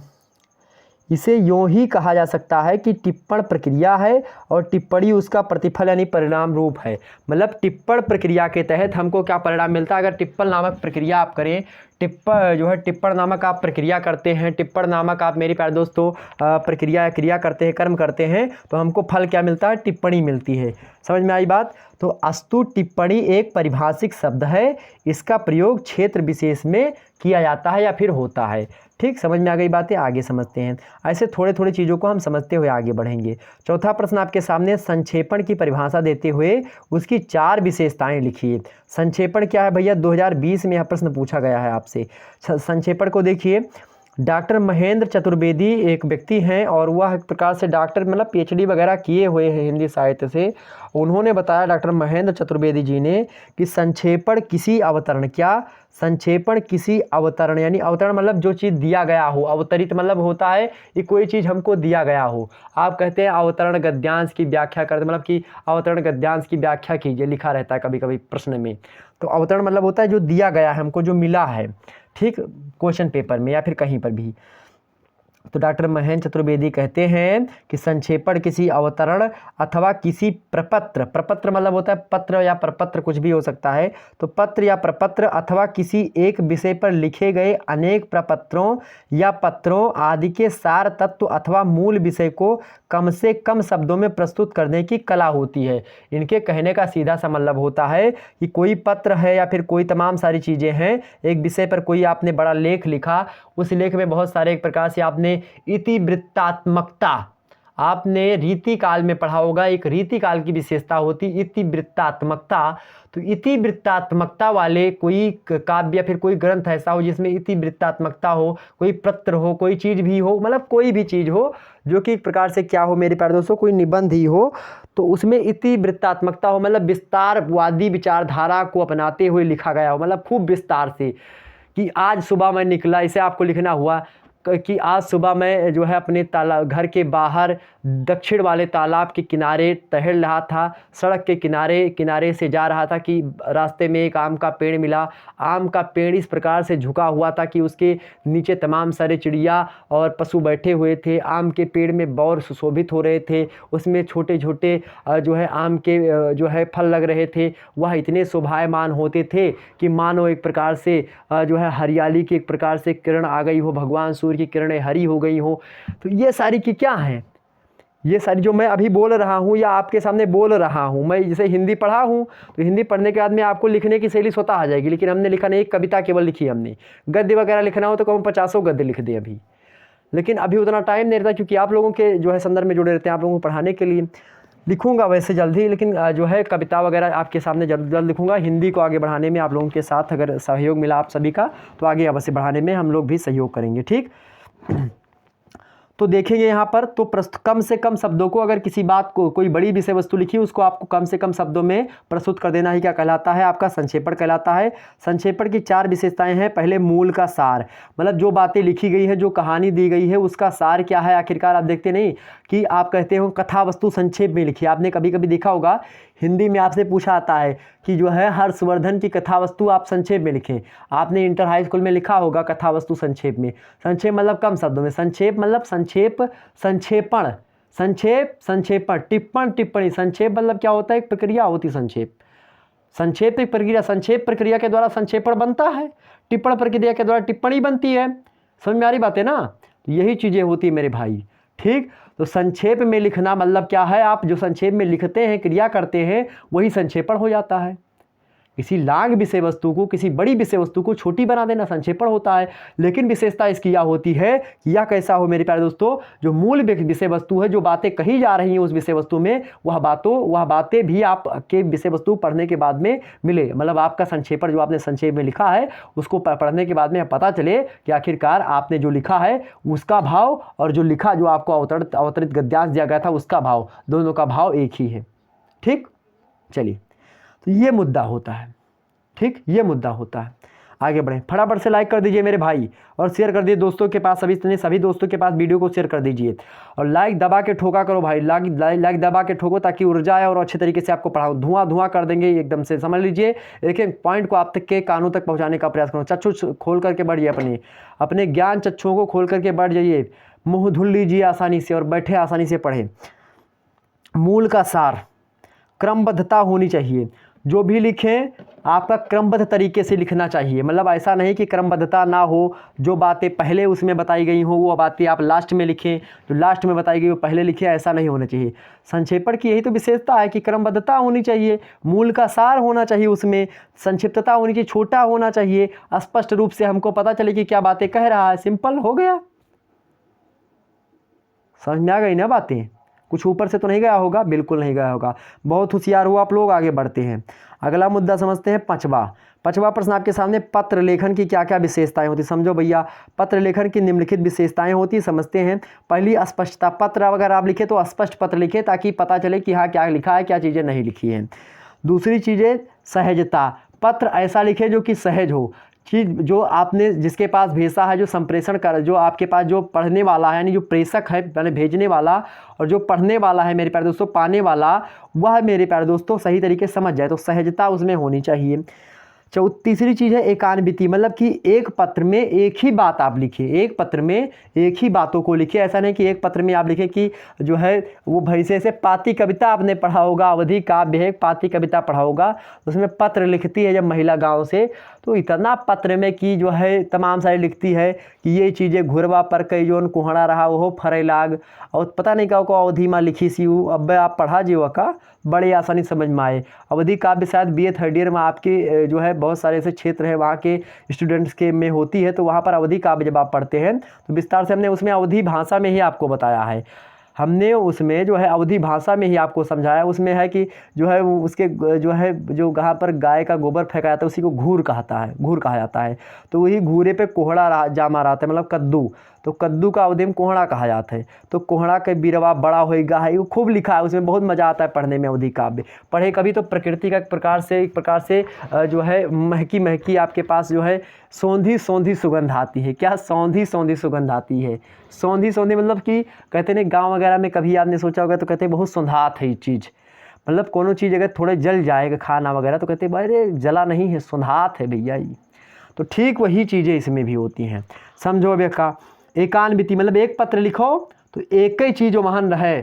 इसे यूँ ही कहा जा सकता है कि टिप्पण प्रक्रिया है और टिप्पणी उसका प्रतिफल यानी परिणाम रूप है। मतलब टिप्पण प्रक्रिया के तहत हमको क्या परिणाम मिलता है? अगर टिप्पण नामक प्रक्रिया आप करें, टिप्पण नामक आप प्रक्रिया करते हैं, टिप्पण नामक आप मेरे प्यारे दोस्तों प्रक्रिया क्रिया करते हैं, कर्म करते हैं, तो हमको फल क्या मिलता है? टिप्पणी मिलती है। समझ में आई बात? तो अस्तु टिप्पणी एक परिभाषिक शब्द है, इसका प्रयोग क्षेत्र विशेष में किया जाता है या फिर होता है। ठीक, समझ में आ गई बातें? आगे समझते हैं। ऐसे थोड़े थोड़े चीज़ों को हम समझते हुए आगे बढ़ेंगे। चौथा प्रश्न आपके सामने, संक्षेपण की परिभाषा देते हुए उसकी 4 विशेषताएं लिखिए। संक्षेपण क्या है भैया? 2020 में यह प्रश्न पूछा गया है आपसे। संक्षेपण को देखिए, डॉक्टर महेंद्र चतुर्वेदी एक व्यक्ति हैं और वह एक प्रकार से डॉक्टर मतलब पीएचडी वगैरह किए हुए हैं हिंदी साहित्य से। उन्होंने बताया डॉक्टर महेंद्र चतुर्वेदी जी ने कि संक्षेपण किसी अवतरण, क्या? संक्षेपण किसी अवतरण यानी अवतरण मतलब जो चीज़ दिया गया हो, अवतरित मतलब होता है कि कोई चीज़ हमको दिया गया हो। आप कहते हैं अवतरण गद्यांश की व्याख्या करते, मतलब कि अवतरण गद्यांश की व्याख्या कीजिए, लिखा रहता है कभी कभी प्रश्न में। तो अवतरण मतलब होता है जो दिया गया है हमको, जो मिला है, ठीक, क्वेश्चन पेपर में या फिर कहीं पर भी। तो डॉक्टर महेंद्र चतुर्वेदी कहते हैं कि संक्षेपण किसी अवतरण अथवा किसी प्रपत्र, प्रपत्र मतलब होता है पत्र या प्रपत्र, कुछ भी हो सकता है, तो पत्र या प्रपत्र अथवा किसी एक विषय पर लिखे गए अनेक प्रपत्रों या पत्रों आदि के सार तत्व अथवा मूल विषय को कम से कम शब्दों में प्रस्तुत करने की कला होती है। इनके कहने का सीधा सा मतलब होता है कि कोई पत्र है या फिर कोई तमाम सारी चीज़ें हैं, एक विषय पर कोई आपने बड़ा लेख लिखा, उस लेख में बहुत सारे एक प्रकार से आपने इतिवृत्तात्मकता, आपने रीतिकाल में पढ़ा होगा, एक रीतिकाल की विशेषता होती इतिवृत्तात्मकता। तो इतिवृत्तात्मकता वाले कोई काव्य या फिर कोई ग्रंथ ऐसा हो जिसमें इतिवृत्तात्मकता हो, कोई पत्र हो, कोई चीज़ भी हो, मतलब कोई भी चीज़ हो जो कि एक प्रकार से क्या हो मेरे प्यारे दोस्तों, कोई निबंध ही हो, तो उसमें इतिवृत्तात्मकता हो, मतलब विस्तारवादी विचारधारा को अपनाते हुए लिखा गया हो, मतलब खूब विस्तार से कि आज सुबह मैं निकला, इसे आपको लिखना हुआ कि आज सुबह मैं जो है अपने तालाब, घर के बाहर दक्षिण वाले तालाब के किनारे टहल रहा था, सड़क के किनारे से जा रहा था कि रास्ते में एक आम का पेड़ मिला। आम का पेड़ इस प्रकार से झुका हुआ था कि उसके नीचे तमाम सारे चिड़िया और पशु बैठे हुए थे। आम के पेड़ में बौर सुशोभित हो रहे थे, उसमें छोटे छोटे जो है आम के जो है फल लग रहे थे, वह इतने शोभायमान होते थे कि मानो एक प्रकार से जो है हरियाली की एक प्रकार से किरण आ गई हो, भगवान सूर्य की किरणें हरी हो गई हो। तो ये सारी की क्या हैं? ये सारी जो मैं अभी बोल रहा हूँ या आपके सामने बोल रहा हूँ, मैं जैसे हिंदी पढ़ा हूँ तो हिंदी पढ़ने के बाद में आपको लिखने की शैली स्वतः आ जाएगी, लेकिन हमने लिखा नहीं, एक कविता केवल लिखी हमने। गद्य वगैरह लिखना हो तो कम 50 गद्य लिख दें अभी, लेकिन अभी उतना टाइम नहीं रहता क्योंकि आप लोगों के जो है संदर्भ में जुड़े रहते हैं, आप लोगों को पढ़ाने के लिए। लिखूंगा वैसे जल्दी, लेकिन जो है कविता वगैरह आपके सामने जल्द लिखूंगा। हिंदी को आगे बढ़ाने में आप लोगों के साथ अगर सहयोग मिला आप सभी का तो आगे अवश्य बढ़ाने में हम लोग भी सहयोग करेंगे, ठीक। तो देखेंगे यहाँ पर, तो कम से कम शब्दों को, अगर किसी बात को कोई बड़ी विषय वस्तु लिखी उसको आपको कम से कम शब्दों में प्रस्तुत कर देना ही क्या कहलाता है? आपका संक्षेपण कहलाता है। संक्षेपण की 4 विशेषताएं हैं। पहले मूल का सार, मतलब जो बातें लिखी गई है, जो कहानी दी गई है उसका सार क्या है आखिरकार। आप देखते नहीं कि आप कहते हो कथा वस्तु संक्षेप में लिखी, आपने कभी कभी देखा होगा हिंदी में आपसे पूछा आता है कि जो है हर्षवर्धन की कथा वस्तु आप संक्षेप में लिखें। आपने इंटर हाई स्कूल में लिखा होगा कथा वस्तु संक्षेप में। संक्षेप मतलब कम शब्दों में, संक्षेप मतलब संक्षेप, संक्षेपण, संक्षेप, संक्षेपण, टिप्पण, टिप्पणी। संक्षेप मतलब क्या होता है? एक प्रक्रिया होती संक्षेप। संक्षेप प्रक्रिया, संक्षेप प्रक्रिया के द्वारा संक्षेपण बनता है, टिप्पण प्रक्रिया के द्वारा टिप्पणी बनती है। समझ में आ रही बात है ना? यही चीज़ें होती है मेरे भाई। ठीक, तो संक्षेप में लिखना मतलब क्या है, आप जो संक्षेप में लिखते हैं, क्रिया करते हैं, वही संक्षेपण हो जाता है। किसी लाग विषय वस्तु को, किसी बड़ी विषय वस्तु को छोटी बना देना संक्षेपण होता है। लेकिन विशेषता इसकी यह होती है कि यह कैसा हो मेरे प्यारे दोस्तों, जो मूल विषय वस्तु है, जो बातें कही जा रही हैं उस विषय वस्तु में, वह बातें भी आपके विषय वस्तु पढ़ने के बाद में मिले। मतलब आपका संक्षेपण जो आपने संक्षेप में लिखा है उसको पढ़ने के बाद में पता चले कि आखिरकार आपने जो लिखा है उसका भाव और जो लिखा, जो आपको अवतरित गद्यांश दिया गया था उसका भाव, दोनों का भाव एक ही है। ठीक, चलिए, तो ये मुद्दा होता है। ठीक, ये मुद्दा होता है। आगे बढ़ें, फटाफट से लाइक कर दीजिए मेरे भाई और शेयर कर दीजिए दोस्तों के पास, सभी दोस्तों के पास वीडियो को शेयर कर दीजिए और लाइक दबा के ठोका करो भाई, लाइक दबा के ठोको ताकि ऊर्जा आए और अच्छे तरीके से आपको पढ़ाओ। धुआं कर देंगे एकदम से, समझ लीजिए। लेकिन पॉइंट को आप तक के कानों तक पहुँचाने का प्रयास करो। चक्षु खोल करके बढ़ जाइए, अपने ज्ञान चक्षुओं को खोल करके बढ़ जाइए, मुँह धुल लीजिए आसानी से और बैठे आसानी से पढ़ें। मूल का सार, क्रमबद्धता होनी चाहिए। जो भी लिखें आपका क्रमबद्ध तरीके से लिखना चाहिए। मतलब ऐसा नहीं कि क्रमबद्धता ना हो, जो बातें पहले उसमें बताई गई हो वो बातें आप लास्ट में लिखें, जो लास्ट में बताई गई वो पहले लिखें, ऐसा नहीं होना चाहिए। संक्षेपण की यही तो विशेषता है कि क्रमबद्धता होनी चाहिए, मूल का सार होना चाहिए, उसमें संक्षिप्तता होनी चाहिए, छोटा होना चाहिए, स्पष्ट रूप से हमको पता चले कि क्या बातें कह रहा है। सिंपल हो गया, समझ में आ गई ना बातें? कुछ ऊपर से तो नहीं गया होगा, बिल्कुल नहीं गया होगा। बहुत होशियार हो आप लोग। आगे बढ़ते हैं, अगला मुद्दा समझते हैं। पांचवा प्रश्न आपके सामने, पत्र लेखन की क्या क्या विशेषताएं होती? समझो भैया, पत्र लेखन की निम्नलिखित विशेषताएं होती, समझते हैं। पहली, स्पष्टता। पत्र अगर आप लिखे तो स्पष्ट पत्र लिखे ताकि पता चले कि हाँ क्या लिखा है, क्या चीज़ें नहीं लिखी हैं। दूसरी चीज़ें, सहजता। पत्र ऐसा लिखे जो कि सहज हो, चीज़ जो आपने जिसके पास भेजा है, जो संप्रेषण कर, जो आपके पास जो पढ़ने वाला है, यानी जो प्रेषक है यानी भेजने वाला, और जो पढ़ने वाला है मेरे प्यारे दोस्तों, पाने वाला, वह मेरे प्यारे दोस्तों सही तरीके से समझ जाए, तो सहजता उसमें होनी चाहिए। तीसरी चीज़ है एकान्विति, मतलब कि एक पत्र में एक ही बात आप लिखिए, एक पत्र में एक ही बातों को लिखिए। ऐसा नहीं कि एक पत्र में आप लिखें कि जो है वो भैसे से पाती कविता आपने पढ़ा होगा, अवधि काव्य है, पाती कविता पढ़ा होगा, उसमें पत्र लिखती है जब महिला गांव से, तो इतना पत्र में कि जो है तमाम सारी लिखती है कि ये चीज़ें घुरवा पर कई जोन कुहड़ा रहा वो फरे लाग, और पता नहीं क्या को अवधि माँ लिखी सी। अब आप पढ़ा जीवा का बड़े आसानी समझ में आए। अवधि काव्य शायद BA थर्ड ईयर में आपके जो है बहुत सारे ऐसे क्षेत्र हैं वहाँ के स्टूडेंट्स के में होती है, तो वहाँ पर अवधि काव्य जब आप पढ़ते हैं तो विस्तार से हमने उसमें अवधि भाषा में ही आपको बताया है। हमने उसमें जो है अवधि भाषा में ही आपको समझाया। उसमें है कि जो है उसके जो है जो जहाँ पर गाय का गोबर फेंका जाता है उसी को घूर कहा जाता है। तो वही घूरे पे कोहड़ा जामा रहता है, मतलब कद्दू, तो कद्दू का अवधि में कोहड़ा कहा जाता है। तो कोहड़ा के बिरवा बड़ा होएगा है, वो खूब लिखा है, उसमें बहुत मज़ा आता है पढ़ने में। अवधि काव्य पढ़े कभी तो प्रकृति का एक प्रकार से जो है महकी आपके पास जो है सौंधी सुगंध आती है। क्या सौंधी सुगंध आती है? सौंधी मतलब कि कहते हैं गाँव वगैरह में कभी आपने सोचा होगा तो कहते हैं बहुत सौंधात है ये चीज़। मतलब कोनो चीज़ अगर थोड़े जल जाएगा खाना वगैरह तो कहते हैं अरे जला नहीं है, सौंधात है भैया ये। तो ठीक वही चीज़ें इसमें भी होती हैं। समझो अब का एकान्विति, मतलब एक पत्र लिखो तो एक ही चीज़ वहाँ रहे,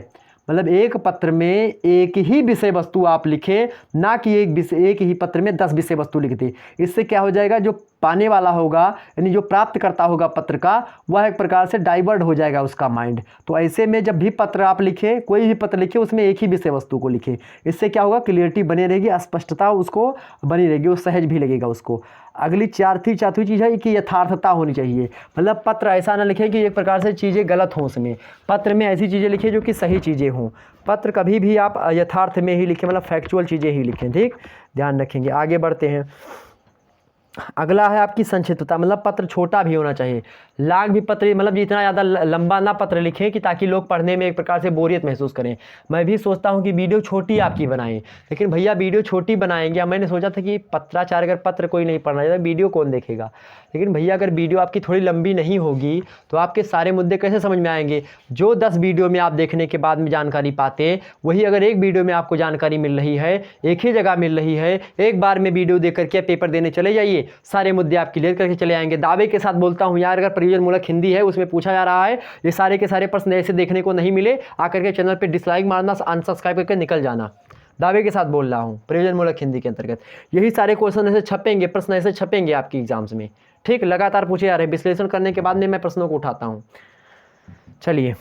मतलब एक पत्र में एक ही विषय वस्तु आप लिखें, ना कि एक ही पत्र में 10 विषय वस्तु लिख दें। इससे क्या हो जाएगा, जो पाने वाला होगा यानी जो प्राप्त करता होगा पत्र का, वह एक प्रकार से डाइवर्ट हो जाएगा उसका माइंड। तो ऐसे में जब भी पत्र आप लिखें, कोई भी पत्र लिखें, उसमें एक ही विषय वस्तु को लिखें। इससे क्या होगा, क्लियरिटी बनी रहेगी, स्पष्टता उसको बनी रहेगी, वो सहज भी लगेगा उसको। अगली चौथी चीज़ है कि यथार्थता होनी चाहिए। मतलब पत्र ऐसा ना लिखें कि एक प्रकार से चीज़ें गलत हों उसमें। पत्र में ऐसी चीज़ें लिखें जो कि सही चीज़ें हों। पत्र कभी भी आप यथार्थ में ही लिखें, मतलब फैक्चुअल चीज़ें ही लिखें। ठीक, ध्यान रखेंगे। आगे बढ़ते हैं। अगला है आपकी संक्षिप्तता, मतलब पत्र छोटा भी होना चाहिए। लाग भी पत्र, मतलब जितना ज़्यादा लंबा ना पत्र लिखें कि ताकि लोग पढ़ने में एक प्रकार से बोरियत महसूस करें। मैं भी सोचता हूं कि वीडियो छोटी आपकी बनाएं, लेकिन भैया वीडियो छोटी बनाएंगे। मैंने सोचा था कि पत्राचार अगर पत्र कोई नहीं पढ़ना चाहता वीडियो कौन देखेगा, लेकिन भैया अगर वीडियो आपकी थोड़ी लंबी नहीं होगी तो आपके सारे मुद्दे कैसे समझ में आएंगे। जो 10 वीडियो में आप देखने के बाद में जानकारी पाते हैं, वही अगर एक वीडियो में आपको जानकारी मिल रही है, एक ही जगह मिल रही है, एक बार में वीडियो देख करके पेपर देने चले जाइए, सारे मुद्दे आप क्लियर करके चले आएंगे। दावे के साथ बोलता हूं यार, अगर प्रयोजन मूलक हिंदी है उसमें पूछा जा रहा है ये सारे के सारे प्रश्न ऐसे देखने को नहीं मिले, आकर के चैनल पे डिसलाइक मारना, अनसब्सक्राइब करके निकल जाना। दावे के साथ बोल रहा हूँ, प्रयोजनमूलक हिंदी के अंतर्गत यही सारे क्वेश्चन ऐसे छपेंगे, प्रश्न ऐसे छपेंगे आपके एग्जाम्स में, ठीक, लगातार पूछे जा रहे हैं। विश्लेषण करने के बाद में मैं प्रश्नों को उठाता हूँ। चलिए,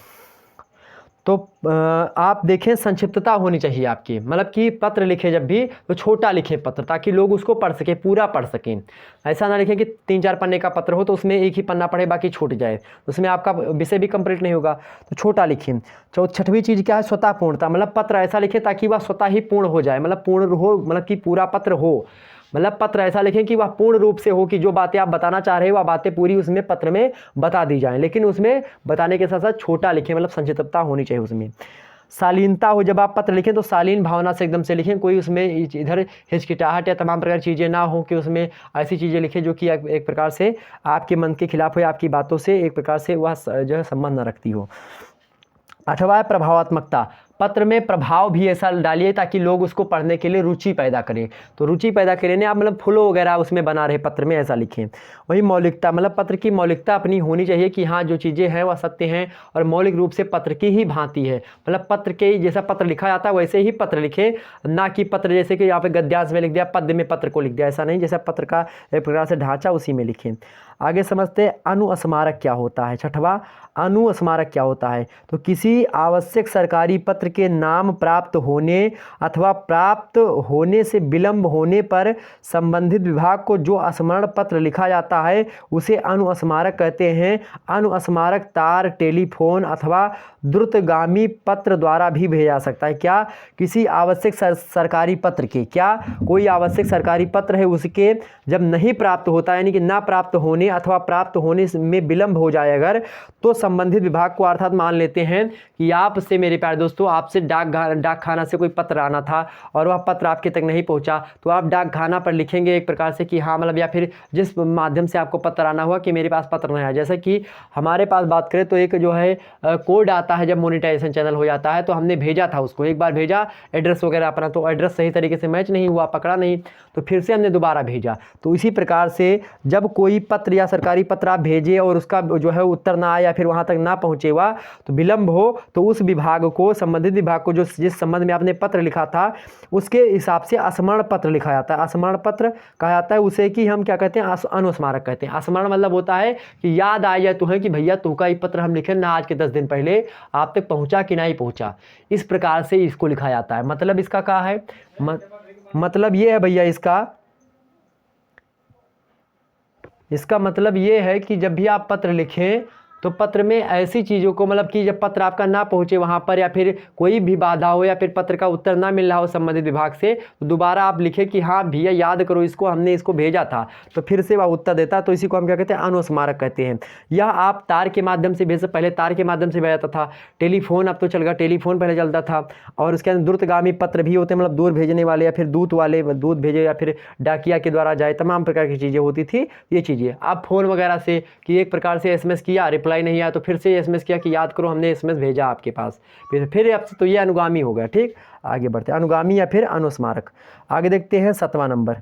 तो आप देखें, संक्षिप्तता होनी चाहिए आपकी, मतलब कि पत्र लिखे जब भी तो छोटा लिखें पत्र, ताकि लोग उसको पढ़ सकें, पूरा पढ़ सकें। ऐसा ना लिखें कि 3-4 पन्ने का पत्र हो तो उसमें एक ही पन्ना पढ़े बाकी छूट जाए, उसमें आपका विषय भी कंप्लीट नहीं होगा। तो छोटा लिखें। छठवीं चीज़ क्या है, स्वतः पूर्णता, मतलब पत्र ऐसा लिखें ताकि वह स्वतः ही पूर्ण हो जाए, मतलब पूर्ण हो, मतलब कि पूरा पत्र हो, मतलब पत्र ऐसा लिखें कि वह पूर्ण रूप से हो, कि जो बातें आप बताना चाह रहे हैं वह बातें पूरी उसमें पत्र में बता दी जाएं, लेकिन उसमें बताने के साथ साथ छोटा लिखें, मतलब संक्षिप्तता होनी चाहिए उसमें। शालीनता हो, जब आप पत्र लिखें तो शालीन भावना से एकदम से लिखें, कोई उसमें इधर हिचकिटाहट या तमाम प्रकार की चीज़ें ना हो, कि उसमें ऐसी चीज़ें लिखें जो कि एक प्रकार से आपके मन के खिलाफ हो, आपकी बातों से एक प्रकार से वह जो है संबंध न रखती हो। 8वां है प्रभावात्मकता, पत्र में प्रभाव भी ऐसा डालिए ताकि लोग उसको पढ़ने के लिए रुचि पैदा करें। तो रुचि पैदा करें ना आप, मतलब फ्लो वगैरह उसमें बना रहे पत्र में, ऐसा लिखें। वही मौलिकता, मतलब पत्र की मौलिकता अपनी होनी चाहिए कि हाँ जो चीज़ें हैं वह सत्य हैं और मौलिक रूप से पत्र की ही भांति है, मतलब पत्र के जैसा पत्र लिखा जाता है वैसे ही पत्र लिखें, ना कि पत्र जैसे कि यहाँ पे गद्यांश में लिख दिया, पद्य में पत्र को लिख दिया, ऐसा नहीं, जैसा पत्र का एक प्रकार से ढांचा उसी में लिखें। आगे समझते हैं अनुस्मारक क्या होता है। 6वां, अनुस्मारक क्या होता है, तो किसी आवश्यक सरकारी पत्र के नाम प्राप्त होने अथवा प्राप्त होने से विलंब होने पर संबंधित विभाग को जो स्मरण पत्र लिखा जाता है उसे अनुस्मारक कहते हैं। अनुस्मारक तार, टेलीफोन अथवा द्रुतगामी पत्र द्वारा भी भेजा जा सकता है। क्या, किसी आवश्यक सरकारी पत्र के, क्या कोई आवश्यक सरकारी पत्र है उसके जब नहीं प्राप्त होता, यानी कि ना प्राप्त होने अथवा प्राप्त होने में विलंब हो जाए अगर, तो संबंधित विभाग को, अर्थात मान लेते हैं कि आपसे, मेरे प्यारे दोस्तों, आपसे डाक खाना से कोई पत्र आना था और वह पत्र आपके तक नहीं पहुंचा, तो आप डाक खाना पर लिखेंगे एक प्रकार से कि हाँ, मतलब या फिर जिस माध्यम से आपको पत्र आना हुआ कि मेरे पास पत्र नहीं आया। जैसे कि हमारे पास बात करें तो एक जो है कोड आता है जब मोनेटाइजेशन चैनल हो जाता है, तो हमने भेजा था उसको, एक बार भेजा एड्रेस वगैरह अपना, तो एड्रेस सही तरीके से मैच नहीं हुआ, पकड़ा नहीं, तो फिर से हमने दोबारा भेजा। तो इसी प्रकार से जब कोई पत्र या सरकारी पत्र आप भेजे और उसका जो है उत्तर ना आया या फिर वहाँ तक ना पहुँचे हुआ, तो विलंब हो, तो उस विभाग को, संबंधित विभाग को, जो जिस संबंध में आपने पत्र लिखा था उसके हिसाब से स्मरण पत्र लिखा जाता है। स्मरण पत्र कहा जाता है उसे कि हम क्या कहते हैं, अनुस्मारक कहते हैं। स्मरण मतलब होता है कि याद आ जाए तुम्हें कि भैया तुमका ये पत्र हम लिखे ना आज के 10 दिन पहले, आप तक पहुँचा कि नहीं पहुँचा, इस प्रकार से इसको लिखा जाता है। मतलब इसका क्या है, मतलब ये है भैया, इसका मतलब ये है कि जब भी आप पत्र लिखें तो पत्र में ऐसी चीज़ों को, मतलब कि जब पत्र आपका ना पहुँचे वहाँ पर, या फिर कोई भी बाधा हो, या फिर पत्र का उत्तर ना मिल रहा हो संबंधित विभाग से, तो दोबारा आप लिखें कि हाँ भैया याद करो इसको, हमने इसको भेजा था, तो फिर से वह उत्तर देता है। तो इसी को हम क्या कहते हैं, अनुस्मारक कहते हैं। यह आप तार के माध्यम से भेज, पहले तार के माध्यम से भेजा जाता था, टेलीफोन अब तो चल गया, टेलीफोन पहले चलता था, और उसके अंदर द्रुतगामी पत्र भी होते हैं, मतलब दूर भेजने वाले, या फिर दूत वाले दूध भेजे, या फिर डाकिया के द्वारा जाए, तमाम प्रकार की चीज़ें होती थी। ये चीज़ें आप फोन वगैरह से कि एक प्रकार से SMS किया, रिप्लाई नहीं आया तो फिर से SMS किया कि याद करो हमने SMS भेजा आपके पास, फिर आपसे, तो ये अनुगामी हो गया। ठीक, आगे बढ़ते हैं, अनुगामी या फिर अनुस्मारक। आगे देखते हैं 7वां नंबर,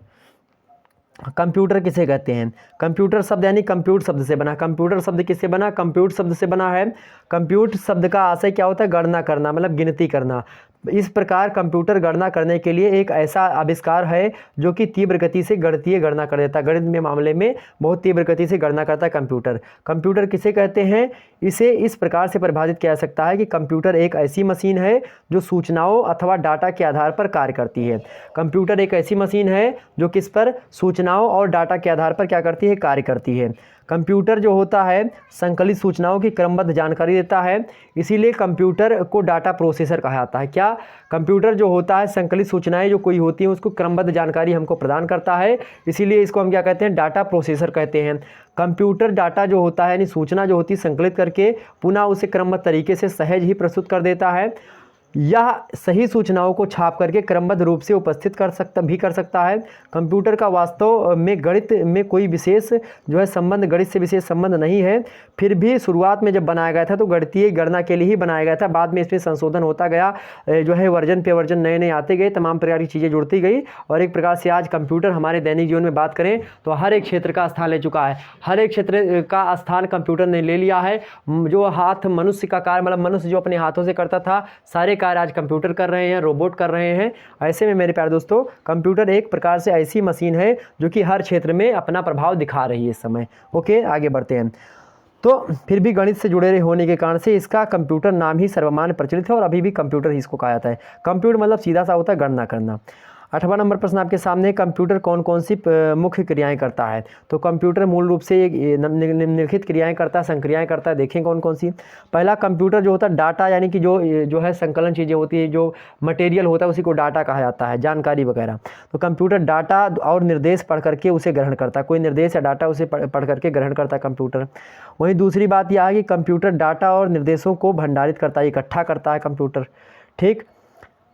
कंप्यूटर किसे कहते हैं। कंप्यूटर शब्द यानी कंप्यूट शब्द से बना। कंप्यूटर शब्द किससे बना, कंप्यूट शब्द से बना है। कंप्यूट शब्द का आशय क्या होता है, गणना करना, मतलब गिनती करना। इस प्रकार कंप्यूटर गणना करने के लिए एक ऐसा आविष्कार है जो कि तीव्र गति से गणितीय गणना कर देता है। गणित में मामले में बहुत तीव्र गति से गणना करता है कंप्यूटर। कंप्यूटर किसे कहते हैं, इसे इस प्रकार से परिभाषित किया जा सकता है कि कंप्यूटर एक ऐसी मशीन है जो सूचनाओं अथवा डाटा के आधार पर कार्य करती है। कंप्यूटर एक ऐसी मशीन है जो किस पर, सूचनाओं और डाटा के आधार पर क्या करती है, कार्य करती है। कंप्यूटर जो होता है संकलित सूचनाओं की क्रमबद्ध जानकारी देता है, इसीलिए कंप्यूटर को डाटा प्रोसेसर कहा जाता है। क्या, कंप्यूटर जो होता है संकलित सूचनाएं जो कोई होती हैं उसको क्रमबद्ध जानकारी हमको प्रदान करता है, इसीलिए इसको हम क्या कहते हैं, डाटा प्रोसेसर कहते हैं। कंप्यूटर डाटा जो होता है यानी सूचना जो होती है संकलित करके पुनः उसे क्रमबद्ध तरीके से सहज ही प्रस्तुत कर देता है। यह सही सूचनाओं को छाप करके क्रमबद्ध रूप से उपस्थित कर सकता है। कंप्यूटर का वास्तव में गणित में कोई विशेष जो है संबंध, गणित से विशेष संबंध नहीं है, फिर भी शुरुआत में जब बनाया गया था तो गणितीय गणना के लिए ही बनाया गया था। बाद में इसमें संशोधन होता गया, जो है वर्जन पे वर्जन नए नए आते गए, तमाम प्रकार की चीज़ें जुड़ती गई, और एक प्रकार से आज कंप्यूटर हमारे दैनिक जीवन में बात करें तो हर एक क्षेत्र का स्थान ले चुका है। हर एक क्षेत्र का स्थान कंप्यूटर ने ले लिया है। जो हाथ मनुष्य का कार्य, मतलब मनुष्य जो अपने हाथों से करता था, सारे कार्य आज कंप्यूटर कर रहे हैं, रोबोट कर रहे हैं। ऐसे में मेरे प्यारे दोस्तों, कंप्यूटर एक प्रकार से ऐसी मशीन है जो कि हर क्षेत्र में अपना प्रभाव दिखा रही है इस समय। ओके, आगे बढ़ते हैं। तो फिर भी गणित से जुड़े होने के कारण से इसका कंप्यूटर नाम ही सर्वमान्य प्रचलित है और अभी भी कंप्यूटर ही इसको कहा जाता है। कंप्यूटर मतलब सीधा सा होता है गणना करना। 8वां नंबर प्रश्न आपके सामने, कंप्यूटर कौन कौन सी मुख्य क्रियाएं करता है? तो कंप्यूटर मूल रूप से निम्नलिखित क्रियाएं करता है, संक्रियाएं करता है। देखें कौन कौन सी। पहला, कंप्यूटर जो होता है डाटा, यानी कि जो है संकलन चीज़ें होती है, जो मटेरियल होता है उसी को डाटा कहा जाता है, जानकारी वगैरह। तो कंप्यूटर डाटा और निर्देश पढ़ करके उसे ग्रहण करता है, कोई निर्देश या डाटा उसे पढ़ करके ग्रहण करता है कंप्यूटर। वहीं दूसरी बात यह है कि कंप्यूटर डाटा और निर्देशों को भंडारित करता है, इकट्ठा करता है कंप्यूटर। ठीक।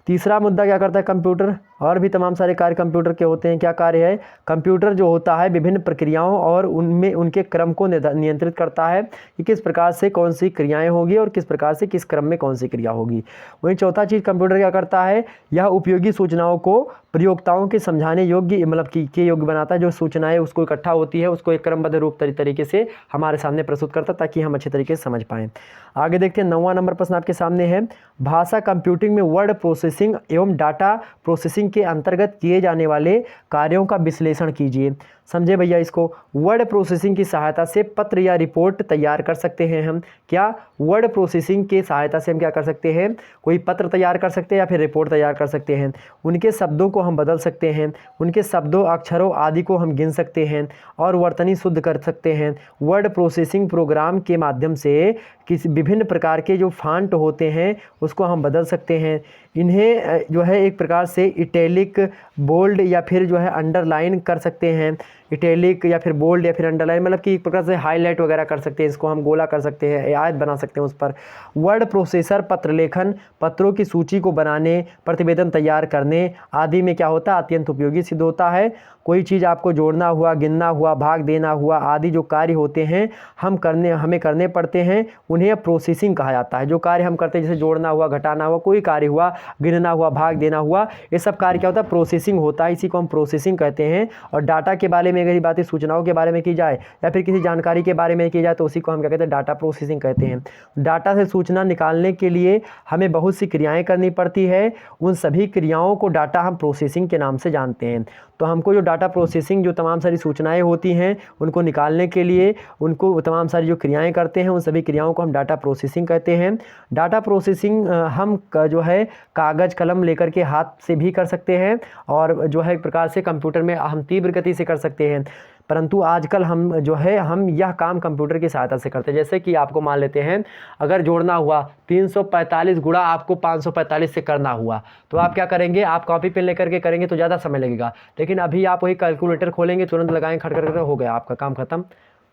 तीसरा मुद्दा, क्या करता है कंप्यूटर? और भी तमाम सारे कार्य कंप्यूटर के होते हैं। क्या कार्य है? कंप्यूटर जो होता है विभिन्न प्रक्रियाओं और उनमें उनके क्रम को नियंत्रित करता है कि किस प्रकार से कौन सी क्रियाएं होगी और किस प्रकार से किस क्रम में कौन सी क्रिया होगी। वहीं चौथा चीज़ कंप्यूटर क्या करता है? यह उपयोगी सूचनाओं को प्रयोक्ताओं के समझाने योग्य, मतलब के योग्य बनाता है। जो सूचनाएं उसको इकट्ठा होती है उसको एक क्रमबद्ध रूप तरीके से हमारे सामने प्रस्तुत करता है ताकि हम अच्छे तरीके से समझ पाएँ। आगे देखते हैं, 9वां नंबर प्रश्न आपके सामने है, भाषा कंप्यूटिंग में वर्ड प्रोसेसिंग एवं डाटा प्रोसेसिंग के अंतर्गत किए जाने वाले कार्यों का विश्लेषण कीजिए। समझे भैया इसको? वर्ड प्रोसेसिंग की सहायता से पत्र या रिपोर्ट तैयार कर सकते हैं हम। क्या? वर्ड प्रोसेसिंग की सहायता से हम क्या कर सकते हैं? कोई पत्र तैयार कर सकते हैं या फिर रिपोर्ट तैयार कर सकते हैं। उनके शब्दों को हम बदल सकते हैं, उनके शब्दों, अक्षरों आदि को हम गिन सकते हैं और वर्तनी शुद्ध कर सकते हैं। वर्ड प्रोसेसिंग प्रोग्राम के माध्यम से किसी विभिन्न प्रकार के जो फॉन्ट होते हैं उसको हम बदल सकते हैं। इन्हें जो है एक प्रकार से इटैलिक, बोल्ड या फिर जो है अंडरलाइन कर सकते हैं। इटैलिक या फिर बोल्ड या फिर अंडरलाइन, मतलब कि एक प्रकार से हाईलाइट वगैरह कर सकते हैं, इसको हम गोला कर सकते हैं, आयत बना सकते हैं उस पर। वर्ड प्रोसेसर पत्र लेखन, पत्रों की सूची को बनाने, प्रतिवेदन तैयार करने आदि में क्या होता है? अत्यंत उपयोगी सिद्ध होता है। कोई चीज़ आपको जोड़ना हुआ, गिनना हुआ, भाग देना हुआ आदि जो कार्य होते हैं हमें करने पड़ते हैं, उन्हें प्रोसेसिंग कहा जाता है। जो कार्य हम करते हैं जैसे जोड़ना हुआ, घटाना हुआ, कोई कार्य हुआ, गिनना हुआ, भाग देना हुआ, ये सब कार्य क्या होता है? प्रोसेसिंग होता है, इसी को हम प्रोसेसिंग कहते हैं। और डाटा के बारे में अगर बातें सूचनाओं के बारे में की जाए या फिर किसी जानकारी के बारे में की जाए तो उसी को हम क्या कहते हैं? डाटा प्रोसेसिंग कहते हैं। डाटा से सूचना निकालने के लिए हमें बहुत सी क्रियाएं करनी पड़ती है, उन सभी क्रियाओं को डाटा हम प्रोसेसिंग के नाम से जानते हैं। तो हमको जो डाटा प्रोसेसिंग, जो तमाम सारी सूचनाएं होती हैं उनको निकालने के लिए उनको तमाम सारी जो क्रियाएं करते हैं उन सभी क्रियाओं को हम डाटा प्रोसेसिंग कहते हैं। डाटा प्रोसेसिंग हम जो है कागज़ कलम लेकर के हाथ से भी कर सकते हैं और जो है एक प्रकार से कंप्यूटर में हम तीव्र गति से कर सकते हैं, परंतु आजकल हम जो है हम यह काम कंप्यूटर की सहायता से करते हैं। जैसे कि आपको मान लेते हैं अगर जोड़ना हुआ 345 गुणा आपको 545 से करना हुआ तो आप क्या करेंगे? आप कॉपी पेन लेकर के करेंगे तो ज़्यादा समय लगेगा, लेकिन अभी आप वही कैलकुलेटर खोलेंगे, तुरंत लगाएंगे, खट खट हो गया, आपका काम खत्म,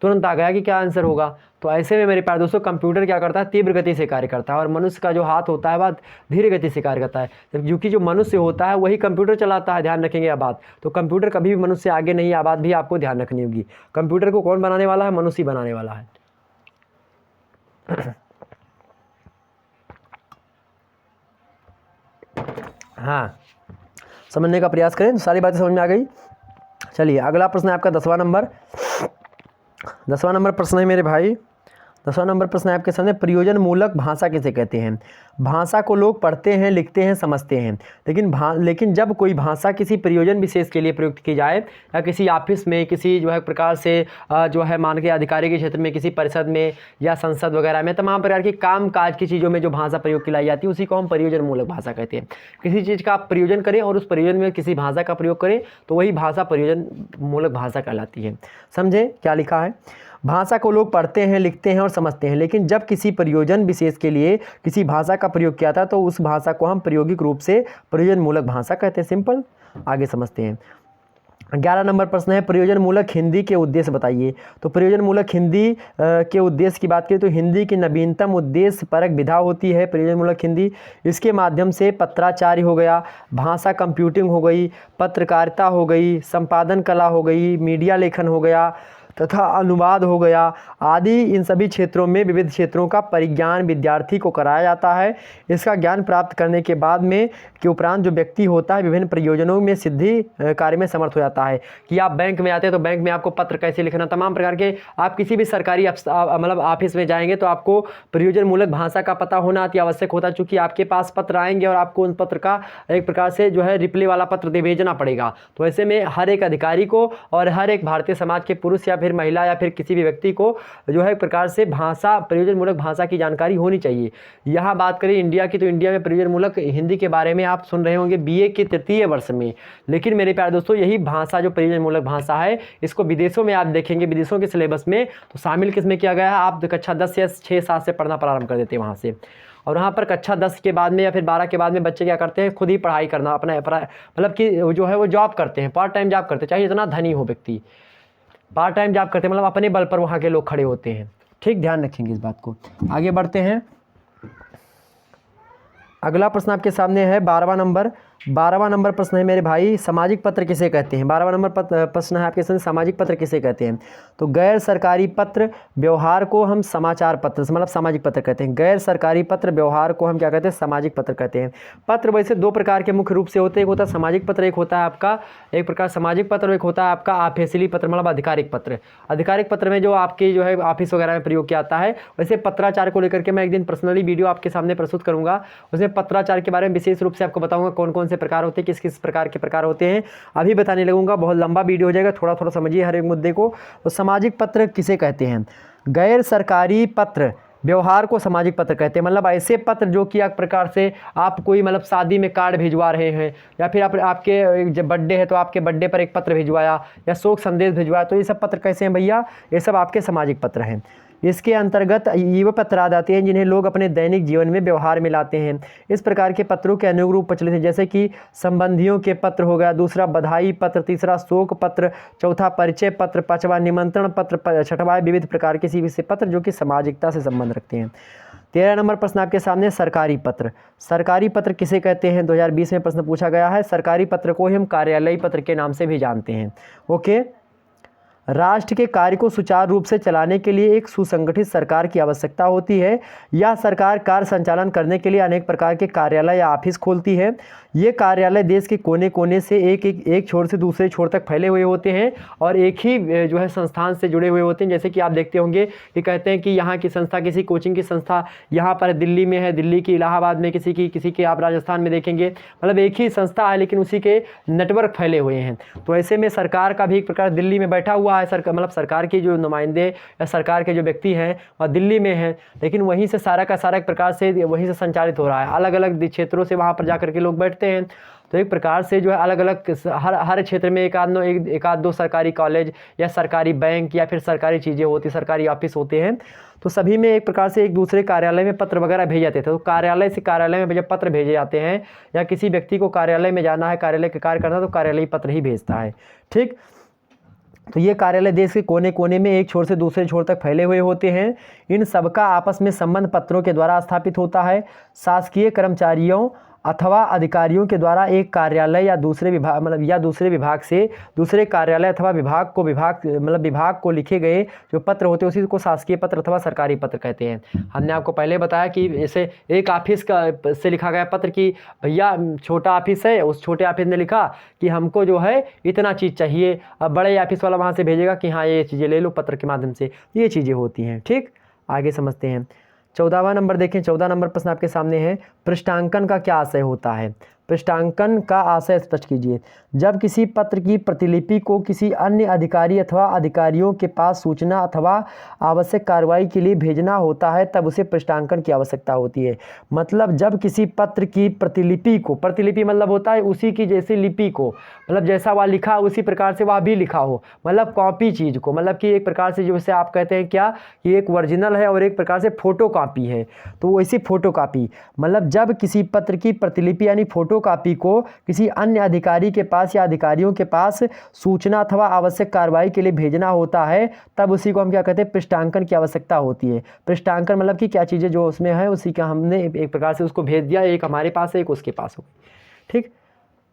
तुरंत आ गया कि क्या आंसर होगा। तो ऐसे में मेरे प्यारे दोस्तों कंप्यूटर क्या करता है? तीव्र गति से कार्य करता है और मनुष्य का जो हाथ होता है वह धीरे गति से कार्य करता है, क्योंकि जो मनुष्य होता है वही कंप्यूटर चलाता है। ध्यान रखेंगे यह बात। तो कंप्यूटर कभी भी मनुष्य से आगे नहीं, यह बात भी आपको ध्यान रखनी होगी। कंप्यूटर को कौन बनाने वाला है? मनुष्य बनाने वाला है। हाँ, समझने का प्रयास करें, सारी बातें समझ में आ गई। चलिए अगला प्रश्न है आपका 10वां नंबर। 10वां नंबर प्रश्न है मेरे भाई, 10वां नंबर प्रश्न है आपके सामने, प्रयोजन मूलक भाषा किसे कहते हैं? भाषा को लोग पढ़ते हैं, लिखते हैं, समझते हैं, लेकिन जब कोई भाषा किसी प्रयोजन विशेष के लिए प्रयुक्त की जाए या किसी ऑफिस में, किसी जो है प्रकार से जो है मान के अधिकारी के क्षेत्र में, किसी परिषद में या संसद वगैरह में, तमाम प्रकार की काम काज की चीज़ों में जो भाषा प्रयोग की लाई जाती है उसी को हम प्रयोजन मूलक भाषा कहते हैं। किसी चीज़ का आप प्रयोजन करें और उस प्रयोजन में किसी भाषा का प्रयोग करें तो वही भाषा प्रयोजन मूलक भाषा कहलाती है। समझे क्या लिखा है? भाषा को लोग पढ़ते हैं, लिखते हैं और समझते हैं, लेकिन जब किसी प्रयोजन विशेष के लिए किसी भाषा का प्रयोग किया था तो उस भाषा को हम प्रायोगिक रूप से प्रयोजन मूलक भाषा कहते हैं। सिंपल, आगे समझते हैं। 11 नंबर प्रश्न है, प्रयोजन मूलक हिंदी के उद्देश्य बताइए। तो प्रयोजन मूलक हिंदी के उद्देश्य की बात करें तो हिंदी की नवीनतम उद्देश्य परक विधा होती है प्रयोजन मूलक हिंदी। इसके माध्यम से पत्राचार्य हो गया, भाषा कंप्यूटिंग हो गई, पत्रकारिता हो गई, संपादन कला हो गई, मीडिया लेखन हो गया, तथा अनुवाद हो गया आदि, इन सभी क्षेत्रों में विविध क्षेत्रों का परिज्ञान विद्यार्थी को कराया जाता है। इसका ज्ञान प्राप्त करने के बाद में के उपरांत जो व्यक्ति होता है विभिन्न प्रयोजनों में सिद्धि कार्य में समर्थ हो जाता है। कि आप बैंक में आते हैं तो बैंक में आपको पत्र कैसे लिखना, तमाम प्रकार के, आप किसी भी सरकारी मतलब ऑफिस में जाएंगे तो आपको प्रयोजन मूलक भाषा का पता होना अति आवश्यक होता है, चूँकि आपके पास पत्र आएंगे और आपको उन पत्र का एक प्रकार से जो है रिप्लाई वाला पत्र दे भेजना पड़ेगा। तो ऐसे में हर एक अधिकारी को और हर एक भारतीय समाज के पुरुष या फिर महिला या फिर किसी भी व्यक्ति को जो है एक प्रकार से भाषा, प्रयोजन मूलक भाषा की जानकारी होनी चाहिए। यहाँ बात करें इंडिया की, तो इंडिया में प्रयोजन मूलक हिंदी के बारे में आप सुन रहे होंगे बीए के तृतीय वर्ष में। लेकिन मेरे प्यारे दोस्तों, यही भाषा जो प्रयोजन मूलक भाषा है, इसको विदेशों में आप देखेंगे, विदेशों के सिलेबस में तो शामिल किसमें किया गया है, आप कक्षा 10 या 6-7 से पढ़ना प्रारंभ कर देते हैं वहाँ से। और वहाँ पर कक्षा 10 के बाद में या फिर 12 के बाद में बच्चे क्या करते हैं, खुद ही पढ़ाई करना, अपना मतलब कि जो है वो जॉब करते हैं, पार्ट टाइम जॉब करते हैं, चाहे जितना धनी हो व्यक्ति, पार्ट टाइम जॉब करते हैं, मतलब अपने बल पर वहाँ के लोग खड़े होते हैं। ठीक, ध्यान रखेंगे इस बात को। आगे बढ़ते हैं। अगला प्रश्न आपके सामने है 12वां नंबर प्रश्न है मेरे भाई, सामाजिक पत्र किसे कहते हैं। 12वां नंबर प्रश्न है आपके सामने, सामाजिक पत्र किसे कहते हैं। तो गैर सरकारी पत्र व्यवहार को हम समाचार पत्र मतलब सामाजिक पत्र कहते हैं। गैर सरकारी पत्र व्यवहार को हम क्या कहते हैं, सामाजिक पत्र कहते हैं। पत्र वैसे दो प्रकार के मुख्य रूप से होते हैं, एक होता है सामाजिक पत्र, एक होता है आपका एक प्रकार सामाजिक पत्र, एक होता है आपका ऑफिशियली पत्र मतलब आधिकारिक पत्र। आधिकारिक पत्र में जो आपकी जो है ऑफिस वगैरह में प्रयोग किया जाता है। वैसे पत्राचार को लेकर के मैं एक दिन पर्सनली वीडियो आपके सामने प्रस्तुत करूँगा, उसमें पत्राचार के बारे में विशेष रूप से आपको बताऊँगा कौन कौन से प्रकार होते हैं, किस किस प्रकार के प्रकार होते हैं, अभी बताने लगूंगा। बहुत लंबा वीडियो हो जाएगा, थोड़ा थोड़ा समझिए हर एक मुद्दे को। तो सामाजिक पत्र किसे कहते हैं, गैर सरकारी पत्र व्यवहार को सामाजिक पत्र कहते हैं। मतलब ऐसे पत्र जो कि एक प्रकार से आप कोई मतलब शादी में कार्ड भिजवा रहे हैं, या फिर आपके जब बर्थडे है तो आपके बर्थडे पर एक पत्र भिजवाया, या शोक संदेश भिजवाया, तो ये सब पत्र कैसे हैं भैया, ये सब आपके सामाजिक पत्र हैं। इसके अंतर्गत ये पत्र आ जाते हैं जिन्हें लोग अपने दैनिक जीवन में व्यवहार में लाते हैं। इस प्रकार के पत्रों के अनेक रूप प्रचलित हैं, जैसे कि संबंधियों के पत्र हो गया, दूसरा बधाई पत्र, तीसरा शोक पत्र, चौथा परिचय पत्र, पांचवा निमंत्रण पत्र, छठवां विविध प्रकार के सीवी से पत्र जो कि सामाजिकता से संबंध रखते हैं। 13 नंबर प्रश्न आपके सामने, सरकारी पत्र। सरकारी पत्र किसे कहते हैं, 2020 में प्रश्न पूछा गया है। सरकारी पत्र को हम कार्यालयी पत्र के नाम से भी जानते हैं। ओके, राष्ट्र के कार्य को सुचारू रूप से चलाने के लिए एक सुसंगठित सरकार की आवश्यकता होती है। यह सरकार कार्य संचालन करने के लिए अनेक प्रकार के कार्यालय या ऑफिस खोलती है। ये कार्यालय देश के कोने कोने से एक छोर से दूसरे छोर तक फैले हुए होते हैं और एक ही जो है संस्थान से जुड़े हुए होते हैं। जैसे कि आप देखते होंगे कि कहते हैं कि यहाँ की संस्था, किसी कोचिंग की संस्था यहाँ पर दिल्ली में है, दिल्ली की इलाहाबाद में, किसी के आप राजस्थान में देखेंगे, मतलब एक ही संस्था है लेकिन उसी के नेटवर्क फैले हुए हैं। तो ऐसे में सरकार का भी एक प्रकार दिल्ली में बैठा हुआ है, मतलब सरकार के जो नुमाइंदे या सरकार के जो व्यक्ति हैं वह दिल्ली में हैं, लेकिन वहीं से सारा का सारा एक प्रकार से वहीं से संचालित हो रहा है। अलग अलग क्षेत्रों से वहाँ पर जाकर के लोग बैठते हैं। तो एक प्रकार से जो है अलग अलग हर क्षेत्र में एक आध दो सरकारी कॉलेज या सरकारी बैंक या फिर सरकारी चीज़ें होती, सरकारी ऑफिस होते हैं। तो सभी में एक प्रकार से एक दूसरे कार्यालय में पत्र वगैरह भेजे जाते थे। तो कार्यालय से कार्यालय में जब पत्र भेजे जाते हैं या किसी व्यक्ति को कार्यालय में जाना है, कार्यालय का कार्य करना, तो कार्यालय पत्र ही भेजता है। ठीक, तो ये कार्यालय देश के कोने कोने में एक छोर से दूसरे छोर तक फैले हुए होते हैं। इन सबका आपस में संबंध पत्रों के द्वारा स्थापित होता है। शासकीय कर्मचारियों अथवा अधिकारियों के द्वारा एक कार्यालय या दूसरे विभाग से दूसरे कार्यालय अथवा विभाग को लिखे गए जो पत्र होते हैं उसी को शासकीय पत्र अथवा सरकारी पत्र कहते हैं। हमने आपको पहले बताया कि जैसे एक ऑफिस का से लिखा गया पत्र कि भैया छोटा ऑफिस है, उस छोटे ऑफिस ने लिखा कि हमको जो है इतना चीज़ चाहिए, अब बड़े ऑफिस वाला वहाँ से भेजेगा कि हाँ ये चीज़ें ले लो पत्र के माध्यम से, ये चीज़ें होती हैं। ठीक, आगे समझते हैं। 14वां नंबर देखें, 14 नंबर प्रश्न आपके सामने है, पृष्ठांकन का क्या आशय होता है। पृष्ठांकन का आशय स्पष्ट कीजिए। जब किसी पत्र की प्रतिलिपि को किसी अन्य अधिकारी अथवा अधिकारियों के पास सूचना अथवा आवश्यक कार्रवाई के लिए भेजना होता है तब उसे पृष्ठांकन की आवश्यकता होती है। मतलब जब किसी पत्र की प्रतिलिपि को, प्रतिलिपि मतलब होता है उसी की जैसी लिपि को, मतलब जैसा वह लिखा उसी प्रकार से वह भी लिखा हो, मतलब कॉपी चीज़ को, मतलब कि एक प्रकार से जैसे आप कहते हैं क्या कि एक ओरिजिनल है और एक प्रकार से फोटो कॉपी है, तो वैसी फोटो कॉपी, मतलब जब किसी पत्र की प्रतिलिपि यानी फोटो कॉपी को किसी अन्य अधिकारी के पास या अधिकारियों के पास सूचना अथवा आवश्यक कार्रवाई के लिए भेजना होता है तब उसी को हम क्या कहते हैं, पृष्ठांकन की आवश्यकता होती है। पृष्ठांकन मतलब कि क्या चीज़ें जो उसमें है उसी का हमने एक प्रकार से उसको भेज दिया, एक हमारे पास है एक उसके पास हो। ठीक,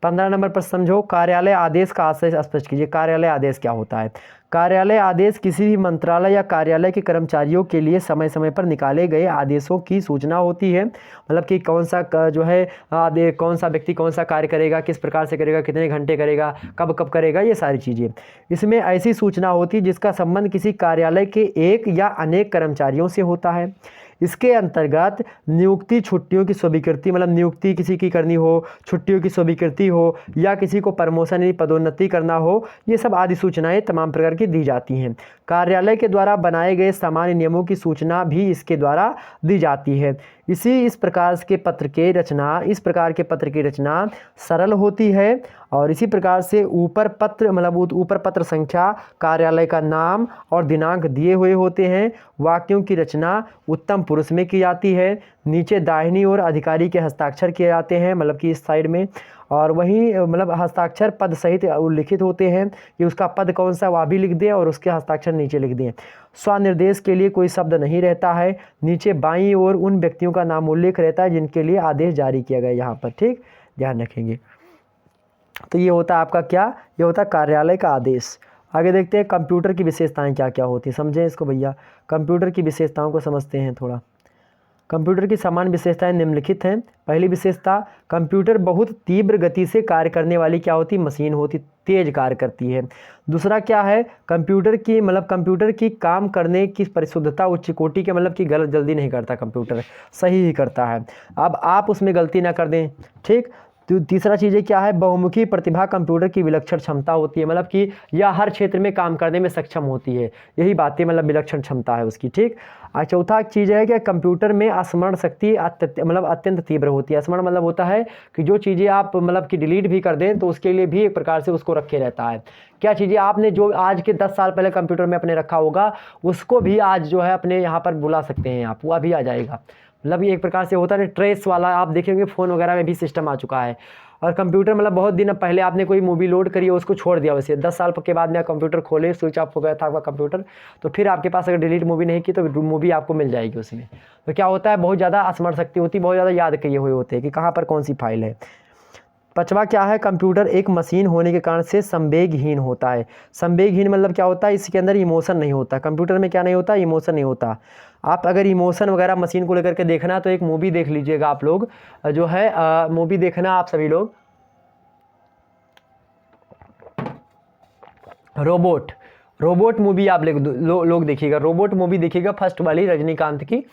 15 नंबर पर समझो, कार्यालय आदेश का आशय स्पष्ट कीजिए। कार्यालय आदेश क्या होता है? कार्यालय आदेश किसी भी मंत्रालय या कार्यालय के कर्मचारियों के लिए समय समय पर निकाले गए आदेशों की सूचना होती है। मतलब कि कौन सा जो है आदेश, कौन सा व्यक्ति कौन सा कार्य करेगा, किस प्रकार से करेगा, कितने घंटे करेगा, कब कब करेगा, ये सारी चीज़ें। इसमें ऐसी सूचना होती है जिसका संबंध किसी कार्यालय के एक या अनेक कर्मचारियों से होता है। इसके अंतर्गत नियुक्ति, छुट्टियों की स्वीकृति, मतलब नियुक्ति किसी की करनी हो, छुट्टियों की स्वीकृति हो, या किसी को प्रमोशन यानी पदोन्नति करना हो, ये सब आदि सूचनाएं तमाम प्रकार की दी जाती हैं। कार्यालय के द्वारा बनाए गए सामान्य नियमों की सूचना भी इसके द्वारा दी जाती है। इस प्रकार के पत्र की रचना सरल होती है और इसी प्रकार से ऊपर पत्र संख्या, कार्यालय का नाम और दिनांक दिए हुए होते हैं। वाक्यों की रचना उत्तम पुरुष में की जाती है। नीचे दाहिनी ओर अधिकारी के हस्ताक्षर किए जाते हैं, मतलब कि इस साइड में, और वहीं हस्ताक्षर पद सहित उल्लिखित होते हैं कि उसका पद कौन सा वह भी लिख दें और उसके हस्ताक्षर नीचे लिख दें। स्वनिर्देश के लिए कोई शब्द नहीं रहता है। नीचे बाईं ओर उन व्यक्तियों का नाम उल्लेख रहता है जिनके लिए आदेश जारी किया गया, यहाँ पर, ठीक, ध्यान रखेंगे। तो ये होता है आपका क्या, ये होता है कार्यालय का आदेश। आगे देखते हैं कंप्यूटर की विशेषताएं क्या क्या होती हैं, समझें इसको भैया। कंप्यूटर की विशेषताओं को समझते हैं थोड़ा। कंप्यूटर की सामान्य विशेषताएं निम्नलिखित हैं। पहली विशेषता, कंप्यूटर बहुत तीव्र गति से कार्य करने वाली क्या होती, मशीन होती, तेज कार्य करती है। दूसरा क्या है, कंप्यूटर की काम करने की परिशुद्धता उच्च कोटि के, मतलब कि गलत जल्दी नहीं करता, कंप्यूटर सही ही करता है। अब आप उसमें गलती ना कर दें, ठीक। तो तीसरा चीज़ क्या है, बहुमुखी प्रतिभा कंप्यूटर की विलक्षण क्षमता होती है, मतलब कि यह हर क्षेत्र में काम करने में सक्षम होती है, यही बातें विलक्षण क्षमता है उसकी, ठीक। और चौथा चीज़ है कि कंप्यूटर में स्मरण शक्ति अत्यंत तीव्र होती है। स्मरण होता है कि जो चीज़ें आप कि डिलीट भी कर दें तो उसके लिए भी एक प्रकार से उसको रखे रहता है। क्या चीज़ें आपने जो आज के 10 साल पहले कंप्यूटर में अपने रखा होगा उसको भी आज जो है अपने यहाँ पर बुला सकते हैं आप, वह भी आ जाएगा। ये एक प्रकार से होता है ट्रेस वाला, आप देखेंगे फ़ोन वगैरह में भी सिस्टम आ चुका है। और कंप्यूटर बहुत दिन पहले आपने कोई मूवी लोड करी है, उसको छोड़ दिया, वैसे 10 साल के बाद में कंप्यूटर खोले, स्विच ऑफ हो गया था आपका कंप्यूटर, तो फिर आपके पास अगर डिलीट मूवी नहीं की तो मूवी आपको मिल जाएगी उसमें। तो क्या होता है, बहुत ज़्यादा स्मरण शक्ति होती है, बहुत ज़्यादा याद किए हुए होते हैं कि कहाँ पर कौन सी फाइल है। पांचवा क्या है, कंप्यूटर एक मशीन होने के कारण से संवेगहीन होता है। संवेगहीन क्या होता है, इसके अंदर इमोशन नहीं होता। कंप्यूटर में क्या नहीं होता, इमोशन नहीं होता। आप अगर इमोशन वगैरह मशीन को लेकर के देखना तो एक मूवी देख लीजिएगा आप लोग, जो है मूवी देखना आप सभी लोग, रोबोट मूवी आप लोग देखिएगा। रोबोट मूवी देखिएगा, फर्स्ट वाली रजनीकांत की।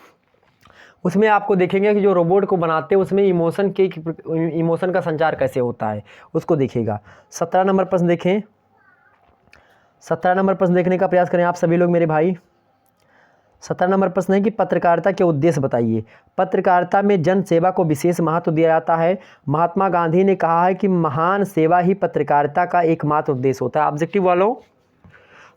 उसमें आपको देखेंगे कि जो रोबोट को बनाते हैं उसमें इमोशन का संचार कैसे होता है, उसको देखिएगा। 17 नंबर प्रश्न देखें। 17 नंबर प्रश्न देखने का प्रयास करें आप सभी लोग मेरे भाई। 17 नंबर प्रश्न है कि पत्रकारिता के उद्देश्य बताइए। पत्रकारिता में जन सेवा को विशेष महत्व दिया जाता है। महात्मा गांधी ने कहा है कि महान सेवा ही पत्रकारिता का एकमात्र उद्देश्य होता है। ऑब्जेक्टिव वालों,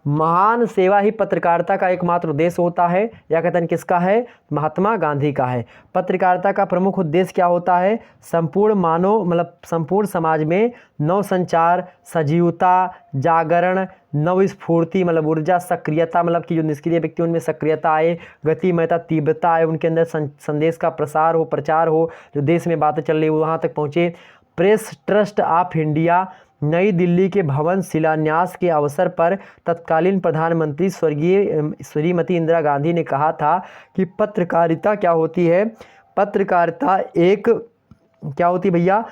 महान सेवा ही पत्रकारिता का एकमात्र उद्देश्य होता है। यह कथन किसका है, महात्मा गांधी का है। पत्रकारिता का प्रमुख उद्देश्य क्या होता है, संपूर्ण समाज में नव संचार, सजीवता, जागरण, नव स्फूर्ति ऊर्जा, सक्रियता, कि जो निष्क्रिय व्यक्ति उनमें सक्रियता आए, गतिमयता, तीव्रता आए, उनके अंदर संदेश का प्रसार हो, प्रचार हो, जो देश में बातें चल रही हो वहाँ तक पहुँचे। प्रेस ट्रस्ट ऑफ इंडिया नई दिल्ली के भवन शिलान्यास के अवसर पर तत्कालीन प्रधानमंत्री स्वर्गीय श्रीमती इंदिरा गांधी ने कहा था कि पत्रकारिता क्या होती है, पत्रकारिता एक क्या होती भैया,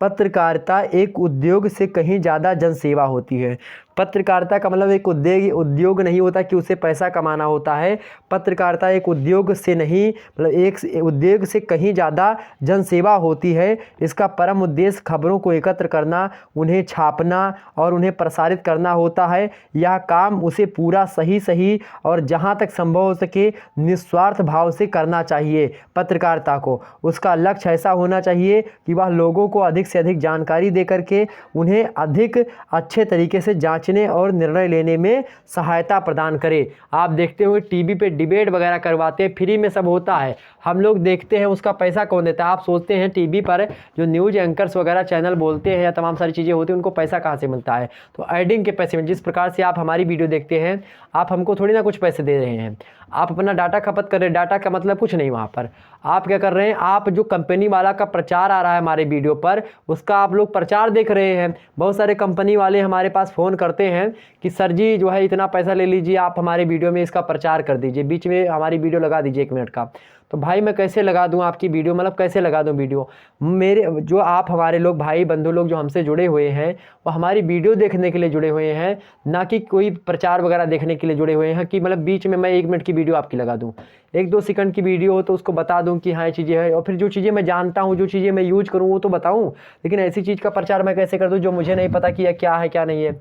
पत्रकारिता एक उद्योग से कहीं ज़्यादा जनसेवा होती है। पत्रकारिता का एक उद्योग नहीं होता कि उसे पैसा कमाना होता है। पत्रकारिता एक उद्योग से नहीं, एक उद्योग से कहीं ज़्यादा जनसेवा होती है। इसका परम उद्देश्य खबरों को एकत्र करना, उन्हें छापना और उन्हें प्रसारित करना होता है। यह काम उसे पूरा सही और जहाँ तक संभव हो सके निस्वार्थ भाव से करना चाहिए। पत्रकारिता को उसका लक्ष्य ऐसा होना चाहिए कि वह लोगों को अधिक से अधिक जानकारी दे करके उन्हें अधिक अच्छे तरीके से जांचने और निर्णय लेने में सहायता प्रदान करे। आप देखते हो टीवी पे डिबेट वगैरह करवाते हैं, फ्री में सब होता है, हम लोग देखते हैं, उसका पैसा कौन देता है? आप सोचते हैं टीवी पर जो न्यूज़ एंकर्स वगैरह चैनल बोलते हैं या तमाम सारी चीज़ें होती हैं, उनको पैसा कहाँ से मिलता है? तो एडिंग के पैसे में। जिस प्रकार से आप हमारी वीडियो देखते हैं, आप हमको थोड़ी ना कुछ पैसे दे रहे हैं, आप अपना डाटा खपत कर रहे हैं। डाटा का मतलब कुछ नहीं, वहाँ पर आप क्या कर रहे हैं, आप जो कंपनी वाला का प्रचार आ रहा है हमारे वीडियो पर, उसका आप लोग प्रचार देख रहे हैं। बहुत सारे कंपनी वाले हमारे पास फ़ोन करते हैं कि सर जी जो है इतना पैसा ले लीजिए, आप हमारे वीडियो में इसका प्रचार कर दीजिए, बीच में हमारी वीडियो लगा दीजिए 1 मिनट का। तो भाई मैं कैसे लगा दूं आपकी वीडियो, मतलब कैसे लगा दूं वीडियो? मेरे जो आप हमारे लोग भाई बंधु लोग जो हमसे जुड़े हुए हैं, वो हमारी वीडियो देखने के लिए जुड़े हुए हैं, ना कि कोई प्रचार वगैरह देखने के लिए जुड़े हुए हैं कि मतलब बीच में मैं 1 मिनट की वीडियो आपकी लगा दूं। 1-2 सेकंड की वीडियो हो तो उसको बता दूं कि हाँ ये चीज़ें हैं, और फिर जो चीज़ें मैं जानता हूँ, जो चीज़ें मैं यूज करूँ वो तो बताऊँ। लेकिन ऐसी चीज़ का प्रचार मैं कैसे कर दूँ जो मुझे नहीं पता कि यह क्या है क्या नहीं है?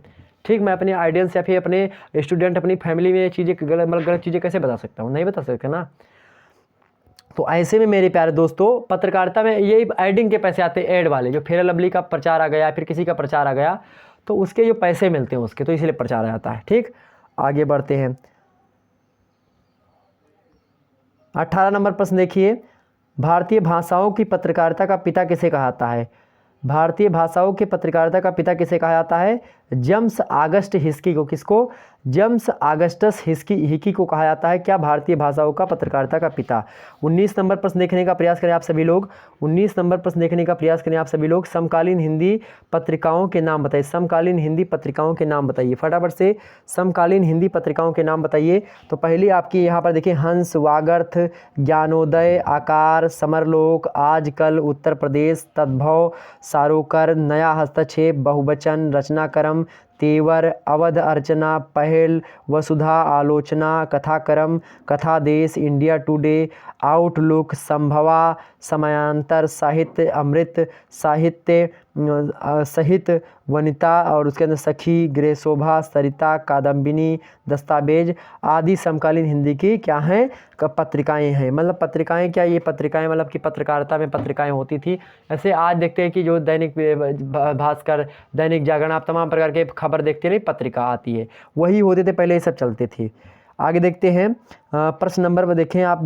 ठीक, मैं अपने ऑडियंस या फिर अपने स्टूडेंट, अपनी फैमिली में ये चीज़ें गलत चीज़ें कैसे बता सकता हूँ? नहीं बता सकता ना। तो ऐसे में मेरे प्यारे दोस्तों, पत्रकारिता में यही एडिंग के पैसे आते हैं, ऐड वाले, जो फेयर लवली का प्रचार आ गया, फिर किसी का प्रचार आ गया, तो उसके जो पैसे मिलते हैं उसके, तो इसलिए प्रचार आ जाता है। ठीक, आगे बढ़ते हैं। 18 नंबर प्रश्न देखिए, भारतीय भाषाओं की पत्रकारिता का पिता किसे कहा जाता है? भारतीय भाषाओं की पत्रकारिता का पिता किसे कहा जाता है? जेम्स ऑगस्ट हिस्की को। किसको? जेम्स ऑगस्टस हिस्की को कहा जाता है क्या? भारतीय भाषाओं का पत्रकारिता का पिता। 19 नंबर प्रश्न देखने का प्रयास करें आप सभी लोग। 19 नंबर प्रश्न देखने का प्रयास करें आप सभी लोग। समकालीन हिंदी पत्रिकाओं के नाम बताइए। समकालीन हिंदी पत्रिकाओं के नाम बताइए, फटाफट से समकालीन हिंदी पत्रिकाओं के नाम बताइए। तो पहली आपकी यहाँ पर देखिए, हंस, वागर्थ, ज्ञानोदय, आकार, समरलोक, आजकल, उत्तर प्रदेश, तद्भव, सारोकर, नया हस्तक्षेप, बहुवचन, रचनाक्रम, तेवर, अवध अर्चना, पहल, वसुधा, आलोचना, कथाक्रम, कथादेश, इंडिया टुडे, आउटलुक, संभवा, समयांतर, साहित्य, अमृत, साहित्य, सहित, वनिता, और उसके अंदर सखी, गृह शोभा, सरिता, कादम्बिनी, दस्तावेज आदि समकालीन हिंदी की क्या हैं? पत्रिकाएं हैं। मतलब पत्रिकाएं क्या, ये पत्रिकाएं मतलब कि पत्रकारिता में पत्रिकाएं होती थी। ऐसे आज देखते हैं कि जो दैनिक भास्कर, दैनिक जागरण, आप तमाम प्रकार के खबर देखते नहीं, पत्रिका आती है, वही होते थे पहले, ये सब चलते थे। आगे देखते हैं प्रश्न नंबर में, देखें आप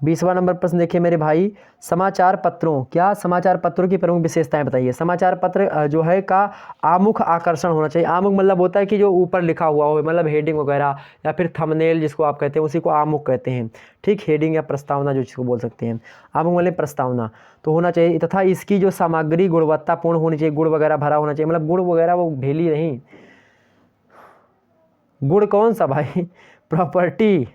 20वां नंबर प्रश्न देखिए मेरे भाई, समाचार पत्रों, क्या समाचार पत्रों की प्रमुख विशेषताएं बताइए। समाचार पत्र जो है का आमुख आकर्षण होना चाहिए। आमुख मतलब होता है कि जो ऊपर लिखा हुआ हो, मतलब हेडिंग वगैरह या फिर थंबनेल जिसको आप कहते हैं, उसी को आमुख कहते हैं। ठीक, हेडिंग या प्रस्तावना जो जिसको बोल सकते हैं, आमुख मतलब प्रस्तावना तो होना चाहिए। तथा इसकी जो सामग्री गुणवत्तापूर्ण होनी चाहिए, गुण वगैरह भरा होना चाहिए। मतलब गुण वगैरह वो भेली नहीं, गुण कौन सा भाई, प्रॉपर्टी।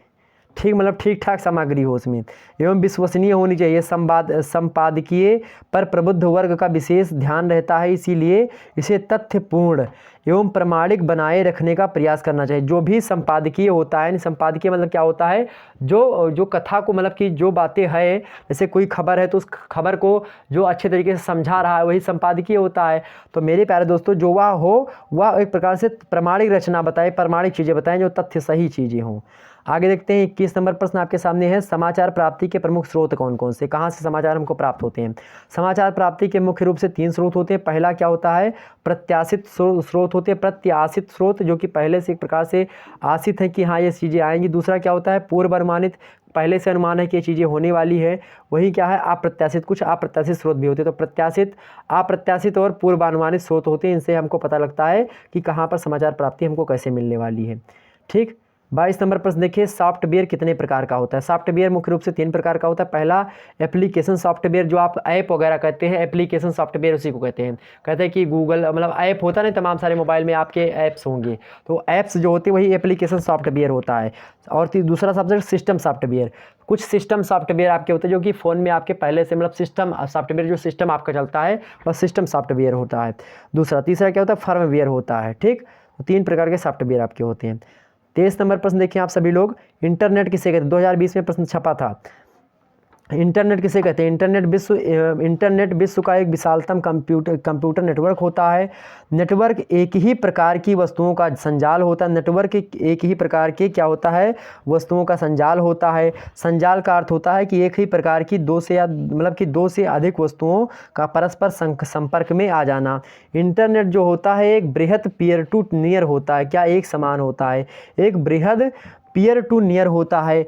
ठीक, मतलब ठीक ठाक सामग्री हो उसमें, एवं विश्वसनीय होनी चाहिए। संपादकीय पर प्रबुद्ध वर्ग का विशेष ध्यान रहता है, इसीलिए इसे तथ्यपूर्ण एवं प्रमाणिक बनाए रखने का प्रयास करना चाहिए। जो भी संपादकीय होता है, संपादकीय मतलब क्या होता है, जो कथा को, मतलब कि जो बातें हैं, जैसे कोई खबर है तो उस खबर को जो अच्छे तरीके से समझा रहा है, वही संपादकीय होता है। तो मेरे प्यारे दोस्तों, जो वह हो वह एक प्रकार से प्रमाणिक रचना बताए, प्रमाणिक चीज़ें बताएं, जो तथ्य सही चीज़ें हों। आगे देखते हैं 21 नंबर प्रश्न आपके सामने है, समाचार प्राप्ति के प्रमुख स्रोत कौन कौन से, कहाँ से समाचार हमको प्राप्त होते हैं। समाचार प्राप्ति के मुख्य रूप से 3 स्रोत होते हैं। पहला क्या होता है, प्रत्याशित स्रोत होते हैं, प्रत्याशित स्रोत जो कि पहले से एक प्रकार से आशित है कि हाँ ये चीज़ें आएंगी। दूसरा क्या होता है, पूर्व अनुमानित, पहले से अनुमान है कि ये चीज़ें होने वाली है। वही क्या है, अप्रत्याशित, कुछ अप्रत्याशित स्रोत भी होते हैं। तो प्रत्याशित, अप्रत्याशित और पूर्वानुमानित स्रोत होते हैं। इनसे हमको पता लगता है कि कहाँ पर समाचार प्राप्ति हमको कैसे मिलने वाली है। ठीक, 22 नंबर प्रश्न देखिए, सॉफ्टवेयर कितने प्रकार का होता है। सॉफ्टवेयर मुख्य रूप से 3 प्रकार का होता है। पहला एप्लीकेशन सॉफ्टवेयर, जो आप ऐप वगैरह कहते हैं, एप्लीकेशन सॉफ्टवेयर उसी को कहते हैं। कहते हैं कि गूगल, मतलब ऐप होता है ना, तमाम सारे मोबाइल में आपके ऐप्स होंगे, तो ऐप्स जो होते हैं वही एप्लीकेशन सॉफ्टवेयर होता है। और दूसरा सब्जेक्ट सिस्टम सॉफ्टवेयर, कुछ सिस्टम सॉफ्टवेयर आपके होते हैं जो कि फ़ोन में आपके पहले से, मतलब सिस्टम सॉफ्टवेयर जो सिस्टम आपका चलता है वह सिस्टम सॉफ्टवेयर होता है। तीसरा क्या होता है, फर्मवेयर होता है। ठीक, 3 प्रकार के सॉफ्टवेयर आपके होते हैं। 23 नंबर प्रश्न देखिए आप सभी लोग, इंटरनेट किसे कहते हैं। 2020 में प्रश्न छपा था, इंटरनेट किसे कहते हैं। इंटरनेट विश्व का एक विशालतम कंप्यूटर नेटवर्क होता है। नेटवर्क एक ही प्रकार की वस्तुओं का संजाल होता है। नेटवर्क एक ही प्रकार के क्या होता है, वस्तुओं का संजाल होता है। संजाल का अर्थ होता है कि एक ही प्रकार की दो से अधिक वस्तुओं का परस्पर संपर्क में आ जाना। इंटरनेट जो होता है एक बृहद पीयर टू नियर होता है। क्या एक समान होता है, एक बृहद पीयर टू नियर होता है।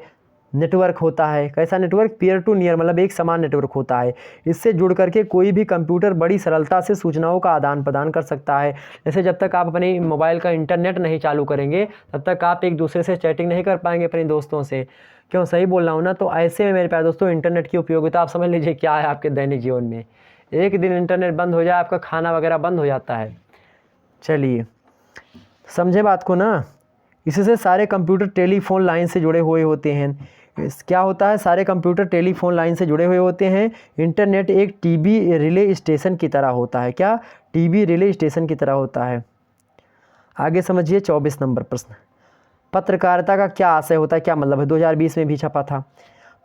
नेटवर्क होता है। कैसा नेटवर्क? पीयर टू नियर, मतलब एक समान नेटवर्क होता है। इससे जुड़ करके कोई भी कंप्यूटर बड़ी सरलता से सूचनाओं का आदान प्रदान कर सकता है। जैसे जब तक आप अपने मोबाइल का इंटरनेट नहीं चालू करेंगे तब तक आप एक दूसरे से चैटिंग नहीं कर पाएंगे अपने दोस्तों से। क्यों? सही बोल रहा हूँ ना? तो ऐसे में मेरे प्यारे दोस्तों इंटरनेट की उपयोगिता आप समझ लीजिए क्या है आपके दैनिक जीवन में। एक दिन इंटरनेट बंद हो जाए, आपका खाना वगैरह बंद हो जाता है। चलिए समझे बात को ना। इससे सारे कंप्यूटर टेलीफोन लाइन से जुड़े हुए होते हैं। क्या होता है? सारे कंप्यूटर टेलीफोन लाइन से जुड़े हुए होते हैं। इंटरनेट एक टीवी रिले स्टेशन की तरह होता है। क्या? टीवी रिले स्टेशन की तरह होता है। आगे समझिए 24 नंबर प्रश्न। पत्रकारिता का क्या आशय होता है? क्या मतलब है? 2020 में भी छपा था।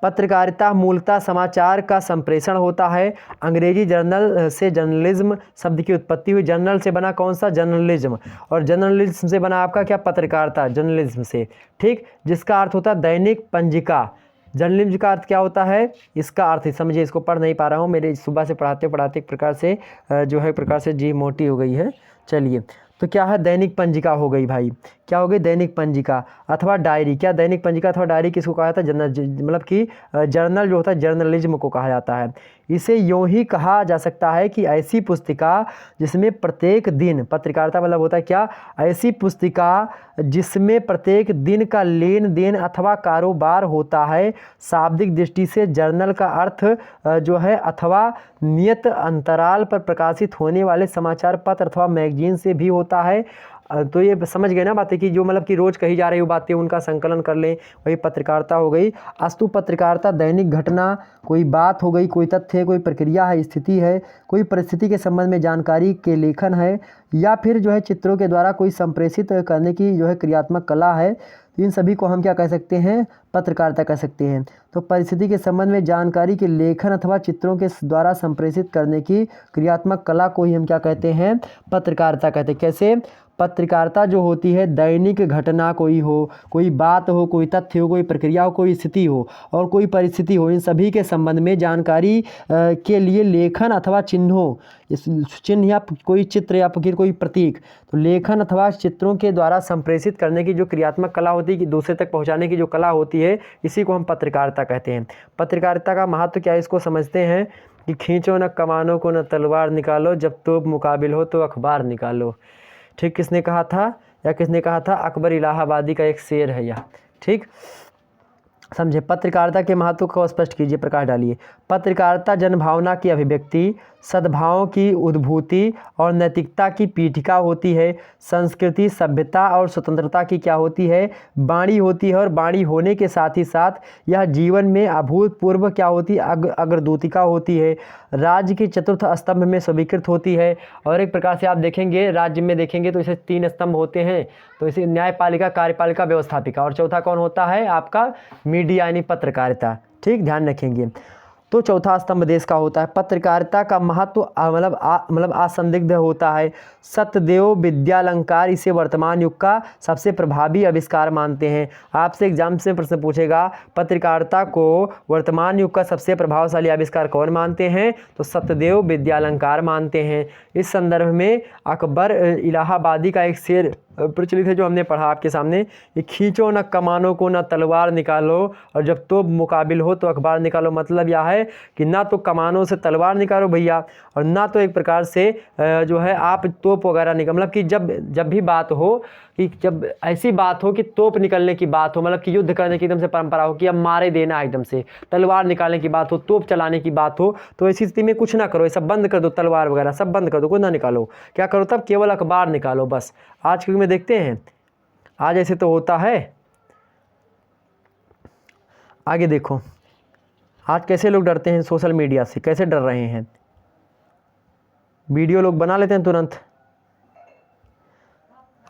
पत्रकारिता मूलतः समाचार का संप्रेषण होता है। अंग्रेजी जर्नल से जर्नलिज्म शब्द की उत्पत्ति हुई। जर्नल से बना कौन सा? जर्नलिज्म। और जर्नलिज्म से बना आपका क्या? पत्रकारिता, जर्नलिज्म से। ठीक, जिसका अर्थ होता है दैनिक पंजिका। जर्नलिज्म का अर्थ क्या होता है? इसका अर्थ समझिए। इसको पढ़ नहीं पा रहा हूँ, मेरे सुबह से पढ़ाते पढ़ाते एक प्रकार से जो है प्रकार से जी मोटी हो गई है। चलिए, तो क्या है? दैनिक पंजिका हो गई भाई। क्या हो गई? दैनिक पंजिका अथवा डायरी। क्या? दैनिक पंजिका अथवा डायरी किसको कहा जाता है? मतलब कि जर्नल जो होता है जर्नलिज्म को कहा जाता है। इसे यूँ ही कहा जा सकता है कि ऐसी पुस्तिका जिसमें प्रत्येक दिन, पत्रकारिता मतलब होता है क्या? ऐसी पुस्तिका जिसमें प्रत्येक दिन का लेन देन अथवा कारोबार होता है। शाब्दिक दृष्टि से जर्नल का अर्थ जो है अथवा नियत अंतराल पर प्रकाशित होने वाले समाचार पत्र अथवा मैगजीन से भी होता है। तो ये समझ गए ना बातें कि जो मतलब कि रोज़ कही जा रही बातें उनका संकलन कर लें, वही पत्रकारिता हो गई। अस्तु पत्रकारिता दैनिक घटना, कोई बात हो गई, कोई तथ्य है, कोई प्रक्रिया है, स्थिति है, कोई परिस्थिति के संबंध में जानकारी के लेखन है, या फिर जो है चित्रों के द्वारा कोई संप्रेषित करने की जो है क्रियात्मक कला है। इन सभी को हम क्या कह सकते हैं? पत्रकारिता कह सकते हैं। तो परिस्थिति के संबंध में जानकारी के लेखन अथवा चित्रों के द्वारा संप्रेषित करने की क्रियात्मक कला को ही हम क्या कहते हैं? पत्रकारिता कहते हैं। कैसे? पत्रकारिता जो होती है दैनिक घटना कोई हो, कोई बात हो, कोई तथ्य हो, कोई प्रक्रिया हो, कोई स्थिति हो और कोई परिस्थिति हो, इन सभी के संबंध में जानकारी के लिए लेखन अथवा चिन्हों, इस चिन्ह या कोई चित्र या फिर कोई प्रतीक, तो लेखन अथवा चित्रों के द्वारा संप्रेषित करने की जो क्रियात्मक कला होती है कि दूसरे तक पहुंचाने की जो कला होती है, इसी को हम पत्रकारिता कहते हैं। पत्रकारिता का महत्व क्या है इसको समझते हैं कि खींचो न कमानों को न तलवार निकालो, जब तोप मुकाबिल हो तो अखबार निकालो। ठीक, किसने कहा था? या किसने कहा था? अकबर इलाहाबादी का एक शेर है यह। ठीक, समझे। पत्रकारिता के महत्व को स्पष्ट कीजिए, प्रकाश डालिए। पत्रकारिता जनभावना की अभिव्यक्ति, सद्भाव की उद्भूति और नैतिकता की पीठिका होती है। संस्कृति, सभ्यता और स्वतंत्रता की क्या होती है? वाणी होती है। और वाणी होने के साथ ही साथ यह जीवन में अभूतपूर्व क्या होती है? अग्रदूतिका होती है। राज्य की चतुर्थ स्तंभ में स्वीकृत होती है। और एक प्रकार से आप देखेंगे राज्य में देखेंगे तो इसे 3 स्तंभ होते हैं। तो इसे न्यायपालिका, कार्यपालिका, व्यवस्थापिका, और चौथा कौन होता है? आपका मीडिया यानी पत्रकारिता। ठीक, ध्यान रखेंगे। तो चौथा स्तंभ देश का होता है। पत्रकारिता का महत्व मतलब असंदिग्ध होता है। सत्यदेव विद्यालंकार इसे वर्तमान युग का सबसे प्रभावी आविष्कार मानते हैं। आपसे एग्जाम से प्रश्न पूछेगा पत्रकारिता को वर्तमान युग का सबसे प्रभावशाली आविष्कार कौन मानते हैं? तो सत्यदेव विद्यालंकार मानते हैं। इस संदर्भ में अकबर इलाहाबादी का एक शेर प्रचलित है जो हमने पढ़ा आपके सामने, ये खींचो न कमानों को न तलवार निकालो, और जब तो मुकाबिल हो तो अखबार निकालो। मतलब यह है कि ना तो कमानों से तलवार निकालो भैया, और ना तो एक प्रकार से जो है आप तोप वगैरह निकाल, मतलब कि जब भी बात हो कि जब ऐसी बात हो कि तोप निकलने की बात हो, मतलब कि युद्ध करने की एकदम से परंपरा हो कि अब मारे देना एकदम से, तलवार निकालने की बात हो, तोप चलाने की बात हो, तो ऐसी स्थिति में कुछ ना करो, ये सब बंद कर दो, तलवार वगैरह सब बंद कर दो, कुछ ना निकालो। क्या करो तब? केवल अखबार निकालो बस। आज के युग में देखते हैं आज ऐसे तो होता है। आगे देखो आज कैसे लोग डरते हैं सोशल मीडिया से, कैसे डर रहे हैं। वीडियो लोग बना लेते हैं तुरंत।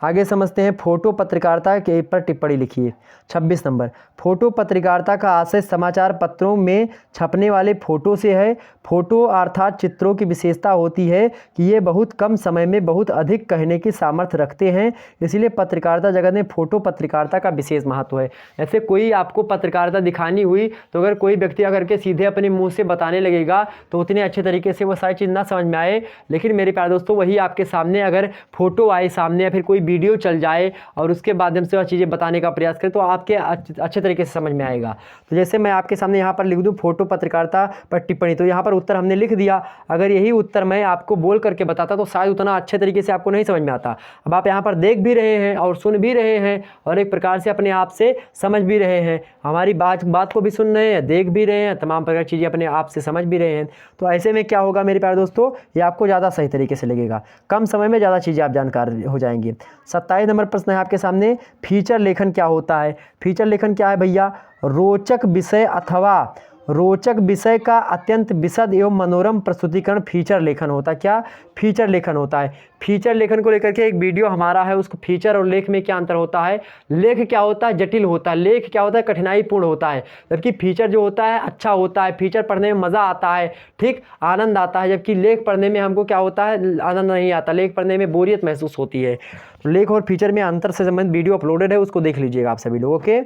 आगे समझते हैं। फोटो पत्रकारिता के पर टिप्पणी लिखिए। 26 नंबर। फोटो पत्रकारिता का आशय समाचार पत्रों में छपने वाले फोटो से है। फोटो अर्थात चित्रों की विशेषता होती है कि ये बहुत कम समय में बहुत अधिक कहने की सामर्थ्य रखते हैं, इसलिए पत्रकारिता जगत में फोटो पत्रकारिता का विशेष महत्व है। ऐसे कोई आपको पत्रकारिता दिखानी हुई तो अगर कोई व्यक्ति अगर के सीधे अपने मुंह से बताने लगेगा तो उतने अच्छे तरीके से वो सारी चीज़ ना समझ में आए, लेकिन मेरे प्यारे दोस्तों वही आपके सामने अगर फोटो आए सामने या फिर कोई वीडियो चल जाए और उसके माध्यम से वह चीज़ें बताने का प्रयास करें तो आपके अच्छे तरीके से समझ में आएगा। तो जैसे मैं आपके सामने यहाँ पर लिख दूँ फोटो पत्रकारिता पर टिप्पणी, तो यहाँ पर उत्तर हमने लिख दिया। अगर यही उत्तर मैं आपको बोल करके बताता तो शायद उतना अच्छे तरीके से आपको नहीं समझ में आता। अब आप यहाँ पर देख भी रहे हैं और सुन भी रहे हैं और एक प्रकार से अपने आप से समझ भी रहे हैं, हमारी बात को भी सुन रहे हैं, देख भी रहे हैं, तमाम प्रकार की चीज़ें अपने आप से समझ भी रहे हैं। तो ऐसे में क्या होगा मेरे प्यारे दोस्तों, ये आपको ज़्यादा सही तरीके से लगेगा, कम समय में ज़्यादा चीज़ें आप जानकार हो जाएंगे। 27 नंबर प्रश्न है आपके सामने, फीचर लेखन क्या होता है। फीचर लेखन क्या है भैया, रोचक विषय अथवा रोचक विषय का अत्यंत विशद एवं मनोरम प्रस्तुतिकरण फीचर लेखन होता है। क्या फीचर लेखन होता है। फीचर लेखन को लेकर के एक वीडियो हमारा है, उसको फीचर और लेख में क्या अंतर होता है। लेख क्या होता है, जटिल होता है, लेख क्या होता है, कठिनाईपूर्ण होता है, जबकि फीचर जो होता है अच्छा होता है, फीचर पढ़ने में मज़ा आता है, ठीक, आनंद आता है, जबकि लेख पढ़ने में हमको क्या होता है, आनंद नहीं आता, लेख पढ़ने में बोरियत महसूस होती है। लेख और फीचर में अंतर से संबंधित वीडियो अपलोडेड है, उसको देख लीजिएगा आप सभी लोग। ओके,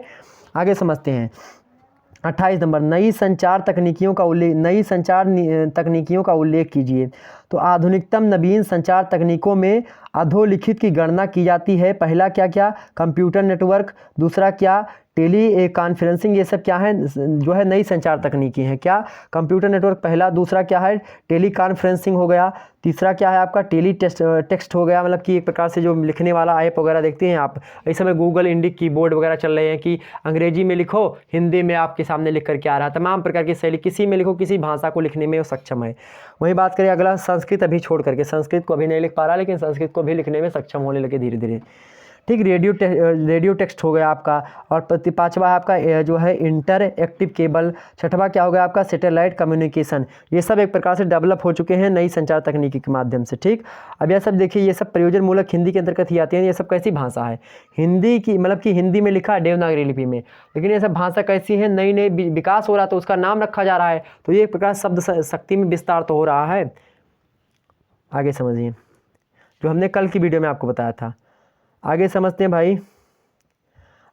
आगे समझते हैं। 28 नंबर, नई संचार तकनीकियों का उल्लेख कीजिए। तो आधुनिकतम नवीन संचार तकनीकों में अधोलिखित की गणना की जाती है। पहला क्या, कंप्यूटर नेटवर्क, दूसरा क्या, टेली कॉन्फ्रेंसिंग, ये सब क्या है, जो है नई संचार तकनीकी हैं। क्या, कंप्यूटर नेटवर्क पहला, दूसरा क्या है, टेली कॉन्फ्रेंसिंग हो गया, तीसरा क्या है आपका, टेली टेक्स्ट हो गया, मतलब कि एक प्रकार से जो लिखने वाला ऐप वगैरह देखते हैं आप, इस समय गूगल इंडिक कीबोर्ड वगैरह चल रहे हैं कि अंग्रेजी में लिखो, हिंदी में आपके सामने लिख करके आ रहा है, तमाम प्रकार की शैली, किसी में लिखो, किसी भाषा को लिखने में वो सक्षम है। वहीं बात करें अगला, संस्कृत अभी छोड़ करके, संस्कृत को अभी नहीं लिख पा रहा, लेकिन संस्कृत को भी लिखने में सक्षम होने लगे धीरे धीरे, ठीक। रेडियो टेक्स्ट हो गया आपका, और पांचवा है आपका जो है इंटरएक्टिव केबल, छठवा क्या हो गया आपका, सैटेलाइट कम्युनिकेशन। ये सब एक प्रकार से डेवलप हो चुके हैं नई संचार तकनीकी के माध्यम से, ठीक। अब यह सब देखिए, ये सब प्रयोजन मूलक हिंदी के अंतर्गत ही आते हैं। ये सब कैसी भाषा है, हिंदी की, मतलब कि हिंदी में लिखा है देवनागरी लिपि में, लेकिन ये सब भाषा कैसी है, नई नई विकास हो रहा है तो उसका नाम रखा जा रहा है, तो ये एक प्रकार शब्द शक्ति में विस्तार तो हो रहा है। आगे समझिए, जो हमने कल की वीडियो में आपको बताया था। आगे समझते हैं भाई।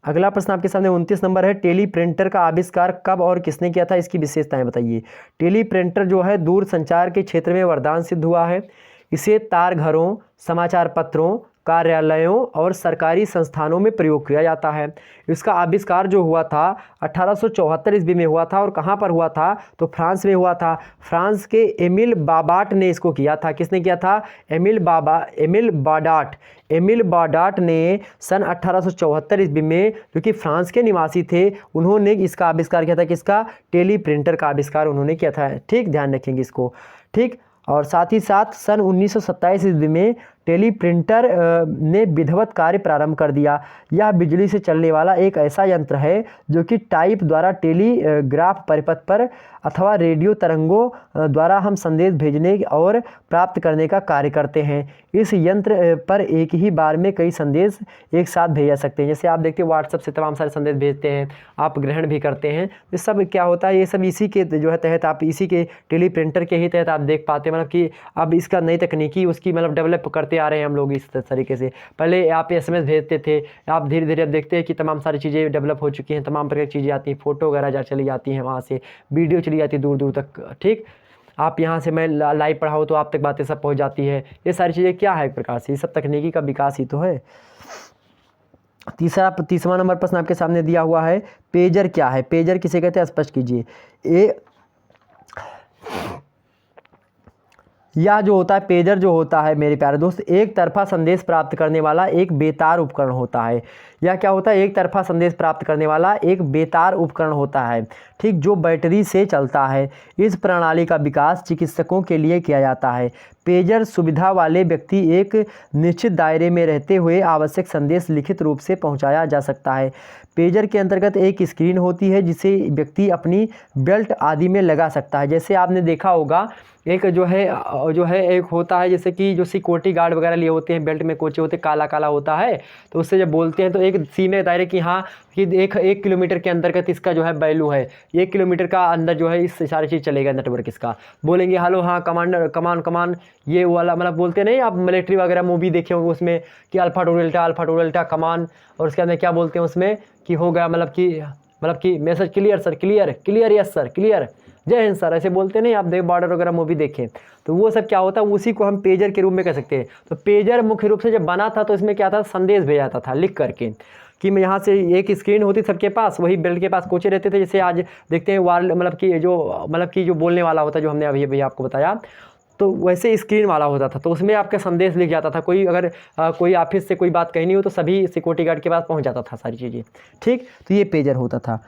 अगला प्रश्न आपके सामने 29 नंबर है, टेली प्रिंटर का आविष्कार कब और किसने किया था, इसकी विशेषताएं बताइए। टेली प्रिंटर जो है दूर संचार के क्षेत्र में वरदान सिद्ध हुआ है। इसे तार घरों, समाचार पत्रों, कार्यालयों और सरकारी संस्थानों में प्रयोग किया जाता है। इसका आविष्कार जो हुआ था 1874 ईस्वी में हुआ था, और कहाँ पर हुआ था, तो फ्रांस में हुआ था। फ्रांस के एमिल बाडाट ने इसको किया था। किसने किया था, एमिल बाडाट ने सन 1874 ईस्वी में, जो कि फ्रांस के निवासी थे, उन्होंने इसका आविष्कार किया था। किसका, टेली प्रिंटर का आविष्कार उन्होंने किया था, ठीक, ध्यान रखेंगे इसको, ठीक। और साथ ही साथ सन 1927 ईस्वी में टेली प्रिंटर ने विधिवत कार्य प्रारंभ कर दिया। यह बिजली से चलने वाला एक ऐसा यंत्र है जो कि टाइप द्वारा टेलीग्राफ परिपथ पर अथवा रेडियो तरंगों द्वारा हम संदेश भेजने और प्राप्त करने का कार्य करते हैं। इस यंत्र पर एक ही बार में कई संदेश एक साथ भेज सकते हैं। जैसे आप देखते हैं व्हाट्सएप से तमाम सारे संदेश भेजते हैं, आप ग्रहण भी करते हैं, ये सब क्या होता है, ये सब इसी के जो है तहत, आप इसी के टेली प्रिंटर के ही तहत आप देख पाते हैं। मतलब कि अब इसका नई तकनीकी उसकी मतलब डेवलप करते आ रहे हैं हम लोग इस तरीके से। पहले आप SMS भेजते थे, आप धीरे धीरे अब देखते हैं कि तमाम सारी चीज़ें डेवलप हो चुकी हैं, तमाम प्रकार की चीज़ें आती हैं, फोटो वगैरह चली जाती हैं, वहाँ से वीडियो चली जाती है दूर दूर तक, ठीक। आप यहाँ से मैं लाइव पढ़ाऊँ तो आप तक बातें सब पहुँच जाती है। ये सारी चीज़ें क्या है, एक प्रकार से ये सब तकनीकी का विकास ही तो है। तीसरा नंबर प्रश्न आपके सामने दिया हुआ है, पेजर क्या है, पेजर किसे कहते हैं, स्पष्ट कीजिए। यह जो होता है, पेजर जो होता है मेरे प्यारे दोस्त, एक तरफा संदेश प्राप्त करने वाला एक बेतार उपकरण होता है। यह क्या होता है, एक तरफा संदेश प्राप्त करने वाला एक बेतार उपकरण होता है, ठीक, जो बैटरी से चलता है। इस प्रणाली का विकास चिकित्सकों के लिए किया जाता है। पेजर सुविधा वाले व्यक्ति एक निश्चित दायरे में रहते हुए आवश्यक संदेश लिखित रूप से पहुंचाया जा सकता है। पेजर के अंतर्गत एक स्क्रीन होती है जिसे व्यक्ति अपनी बेल्ट आदि में लगा सकता है। जैसे आपने देखा होगा, एक जो है एक होता है, जैसे कि जो सिक्योरिटी गार्ड वगैरह लिए होते हैं, बेल्ट में कोचे होते, काला काला होता है, तो उससे जब बोलते हैं तो एक सीने दायरे की, हाँ, कि एक किलोमीटर के अंतर्गत इसका जो है वैल्यू है, 1 किलोमीटर का अंदर जो है इस सारी चीज़ चलेगा नेटवर्क इसका। बोलेंगे हेलो, हाँ कमांडर, कमान, ये वाला, मतलब बोलते नहीं आप मिलिट्री वगैरह मूवी देखे होंगे उसमें कि अल्फा टू डेल्टा कमान, और उसके अंदर क्या बोलते हैं उसमें कि हो गया, मतलब कि message clear sir, clear yes sir, clear, जय हिंद सर ऐसे बोलते नहीं, आप देख बॉर्डर वगैरह मूवी देखें तो वो सब क्या होता है, उसी को हम पेजर के रूप में कह सकते हैं। तो पेजर मुख्य रूप से जब बना था तो इसमें क्या था, संदेश भेजा जाता था लिख करके, कि मैं यहाँ से एक स्क्रीन होती सबके पास, वही बेल्ट के पास कोचे रहते थे, जैसे आज देखते हैं वार मतलब कि जो बोलने वाला होता है, जो हमने अभी आपको बताया, तो वैसे स्क्रीन वाला होता था। तो उसमें आपका संदेश लिख जाता था, कोई अगर कोई ऑफिस से कोई बात कहनी हो तो सभी सिक्योरिटी गार्ड के पास पहुंच जाता था सारी चीज़ें, ठीक। तो ये पेजर होता था।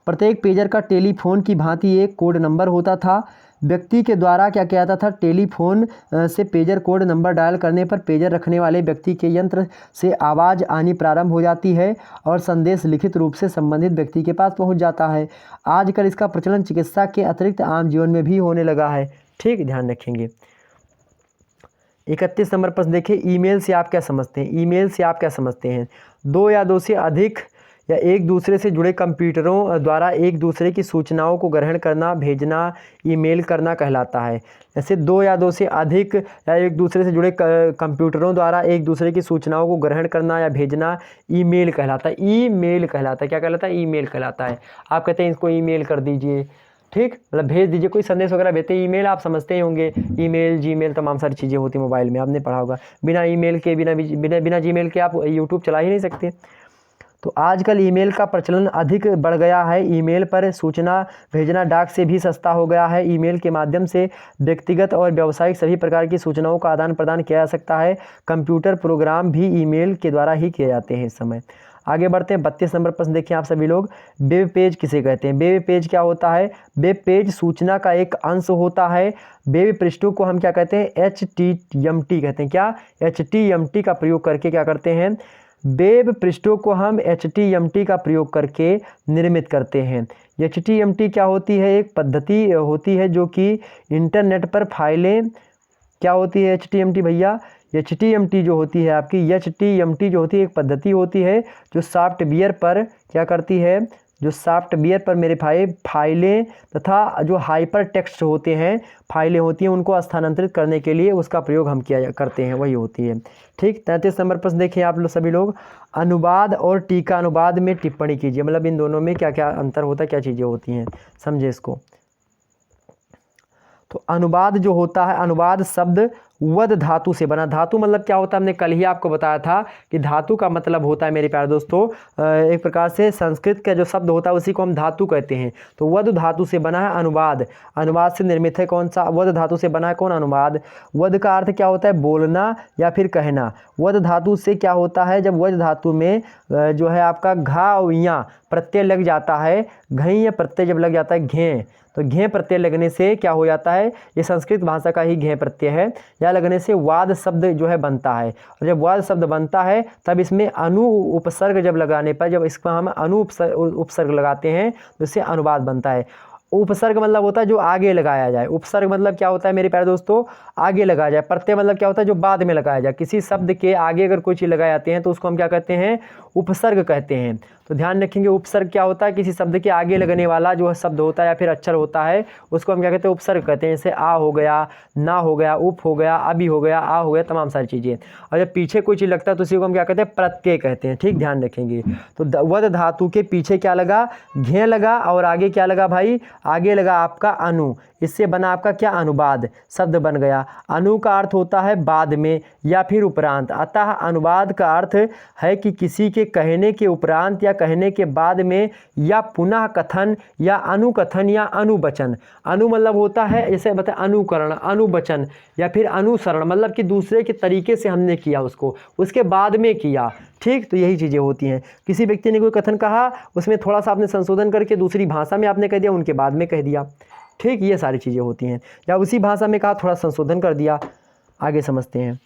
प्रत्येक पेजर का टेलीफोन की भांति एक कोड नंबर होता था। व्यक्ति के द्वारा क्या किया जाता था, टेलीफोन से पेजर कोड नंबर डायल करने पर पेजर रखने वाले व्यक्ति के यंत्र से आवाज़ आनी प्रारंभ हो जाती है और संदेश लिखित रूप से संबंधित व्यक्ति के पास पहुंच जाता है। आजकल इसका प्रचलन चिकित्सा के अतिरिक्त आम जीवन में भी होने लगा है, ठीक, ध्यान रखेंगे। 31 नंबर प्रश्न देखिए, ईमेल से आप क्या समझते हैं। ईमेल से आप क्या समझते हैं, दो या दो से अधिक या एक दूसरे से जुड़े कंप्यूटरों द्वारा एक दूसरे की सूचनाओं को ग्रहण करना, भेजना, ईमेल करना कहलाता है। जैसे दो या दो से अधिक या एक दूसरे से जुड़े कंप्यूटरों द्वारा एक दूसरे की सूचनाओं को ग्रहण करना या भेजना ईमेल कहलाता है। ईमेल कहलाता है, क्या कहलाता है, ईमेल कहलाता है। आप कहते हैं इसको ईमेल कर दीजिए, ठीक, मतलब भेज दीजिए, कोई संदेश वगैरह भेजते हैं, ईमेल आप समझते ही होंगे, ईमेल, जीमेल, तमाम सारी चीज़ें होती हैं मोबाइल में, आपने पढ़ा होगा। बिना ईमेल के, बिना जीमेल के आप यूट्यूब चला ही नहीं सकते। तो आजकल ईमेल का प्रचलन अधिक बढ़ गया है। ईमेल पर सूचना भेजना डाक से भी सस्ता हो गया है। ईमेल के माध्यम से व्यक्तिगत और व्यावसायिक सभी प्रकार की सूचनाओं का आदान प्रदान किया जा सकता है। कंप्यूटर प्रोग्राम भी ईमेल के द्वारा ही किए जाते हैं इस समय। आगे बढ़ते हैं, 32 नंबर प्रश्न देखिए आप सभी लोग, वेब पेज किसे कहते हैं। वेब पेज क्या होता है, वेब पेज सूचना का एक अंश होता है। वेब पृष्ठों को हम क्या कहते हैं, HTML कहते हैं। क्या, HTML का प्रयोग करके क्या करते हैं, वेब पृष्ठों को हम HTML का प्रयोग करके निर्मित करते हैं। HTML क्या होती है, एक पद्धति होती है जो कि इंटरनेट पर फाइलें, क्या होती है HTML भैया, HTML जो होती है आपकी, HTML जो होती है एक पद्धति होती है जो सॉफ्टवेयर पर क्या करती है, जो सॉफ्टवेयर पर मेरे भाई फाइलें तथा जो हाइपर टेक्स्ट होते हैं, फाइलें होती हैं, उनको स्थानांतरित करने के लिए उसका प्रयोग हम करते हैं, वही होती है, ठीक। 33 नंबर प्रश्न देखिए आप लोग सभी लोग, अनुवाद और टीका अनुवाद में टिप्पणी कीजिए। मतलब इन दोनों में क्या क्या अंतर होता है, क्या चीज़ें होती हैं, समझे इसको। तो अनुवाद जो होता है, अनुवाद शब्द वद धातु से बना। धातु मतलब क्या होता है, हमने कल ही आपको बताया था कि धातु का मतलब होता है मेरे प्यारे दोस्तों, एक प्रकार से संस्कृत का जो शब्द होता है उसी को हम धातु कहते हैं। तो वद धातु से बना है अनुवाद। अनुवाद से निर्मित है कौन सा, वद धातु से बना है कौन, अनुवाद। वद का अर्थ क्या होता है, बोलना या फिर कहना। वद धातु से क्या होता है, जब वद धातु में जो है आपका घा या प्रत्यय लग जाता है, घई या प्रत्यय जब लग जाता है, घें, तो घें प्रत्यय लगने से क्या हो जाता है, ये संस्कृत भाषा का ही घें प्रत्यय है, या लगने से वाद शब्द जो है बनता है। और जब वाद शब्द बनता है तब इसमें अनु उपसर्ग जब लगाने पर, जब इसका हम अनु उपसर्ग लगाते हैं तो इससे अनुवाद बनता है। उपसर्ग मतलब होता है जो आगे लगाया जाए। उपसर्ग मतलब क्या होता है मेरे प्यारे दोस्तों, आगे लगाया जाए। प्रत्यय मतलब क्या होता है, जो बाद में लगाया जाए। किसी शब्द के आगे अगर कोई चीज़ लगाए जाते हैं तो उसको हम क्या कहते हैं, उपसर्ग कहते हैं। तो ध्यान रखेंगे, उपसर्ग क्या होता है, किसी शब्द के आगे लगने वाला जो शब्द होता है या फिर अक्षर होता है उसको हम क्या कहते हैं, उपसर्ग कहते हैं। जैसे आ हो गया, ना हो गया, उप हो गया, अभी हो गया, आ हो गया, तमाम सारी चीज़ें। और जब पीछे कोई चीज़ लगता है तो उसी को हम क्या कहते हैं, प्रत्यय कहते हैं, ठीक, ध्यान रखेंगे। तो वद धातु के पीछे क्या लगा, घें लगा, और आगे क्या लगा भाई, आगे लगा आपका अनु, इससे बना आपका क्या, अनुवाद शब्द बन गया। अनु का अर्थ होता है बाद में या फिर उपरांत, अतः अनुवाद का अर्थ है कि किसी के कहने के उपरांत या कहने के बाद में, या पुनः कथन या अनुकथन या अनुवचन। अनु मतलब होता है जैसे बताए अनुकरण, अनुवचन या फिर अनुसरण, मतलब कि दूसरे के तरीके से हमने किया उसको, उसके बाद में किया, ठीक। तो यही चीज़ें होती हैं। किसी व्यक्ति ने कोई कथन कहा, उसमें थोड़ा सा आपने संशोधन करके दूसरी भाषा में आपने कह दिया, उनके बाद में कह दिया, ठीक, ये सारी चीज़ें होती हैं। या उसी भाषा में कहा, थोड़ा संशोधन कर दिया। आगे समझते हैं।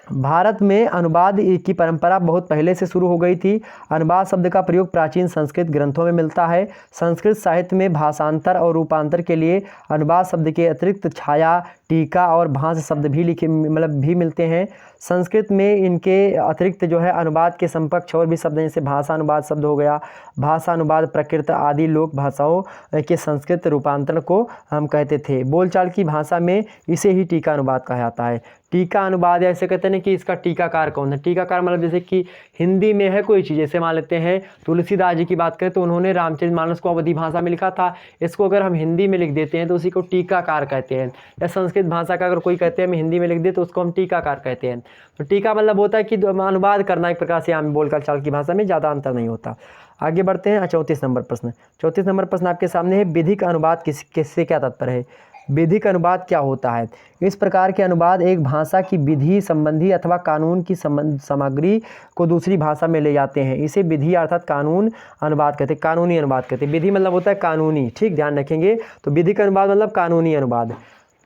भारत में अनुवाद की परंपरा बहुत पहले से शुरू हो गई थी। अनुवाद शब्द का प्रयोग प्राचीन संस्कृत ग्रंथों में मिलता है। संस्कृत साहित्य में भाषांतर और रूपांतर के लिए अनुवाद शब्द के अतिरिक्त छाया, टीका और भांस शब्द भी मिलते हैं। संस्कृत में इनके अतिरिक्त जो है अनुवाद के समकक्ष और भी शब्द हैं, जैसे भाषा अनुवाद शब्द हो गया। भाषा अनुवाद प्रकृत आदि लोक भाषाओं के संस्कृत रूपांतरण को हम कहते थे। बोलचाल की भाषा में इसे ही टीका अनुवाद कहा जाता है। टीका अनुवाद, ऐसे कहते हैं कि इसका टीकाकार कौन है। टीकाकार मतलब जैसे कि हिंदी में है कोई चीज़, जैसे मान लेते हैं तुलसीदास जी की बात करें तो उन्होंने रामचरितमानस को अवधी भाषा में लिखा था, इसको अगर हम हिंदी में लिख देते हैं तो उसी को टीकाकार कहते हैं। या संस्कृत भाषा का अगर कोई कहते हैं हम हिंदी में लिख दे तो उसको हम टीकाकार कहते हैं। तो टीका मतलब होता है कि अनुवाद करना एक प्रकार से आम बोलचाल चाल की भाषा में, ज़्यादा अंतर नहीं होता। आगे बढ़ते हैं। 34 नंबर प्रश्न। 34 नंबर प्रश्न आपके सामने है, विधिक अनुवाद किससे क्या तात्पर्य है। विधिक अनुवाद क्या होता है। इस प्रकार के अनुवाद एक भाषा की विधि संबंधी अथवा कानून की सामग्री को दूसरी भाषा में ले जाते हैं, इसे विधि अर्थात कानून अनुवाद कहते हैं, कानूनी अनुवाद कहते हैं। विधि मतलब होता है कानूनी, ठीक, ध्यान रखेंगे। तो विधिक अनुवाद मतलब कानूनी अनुवाद,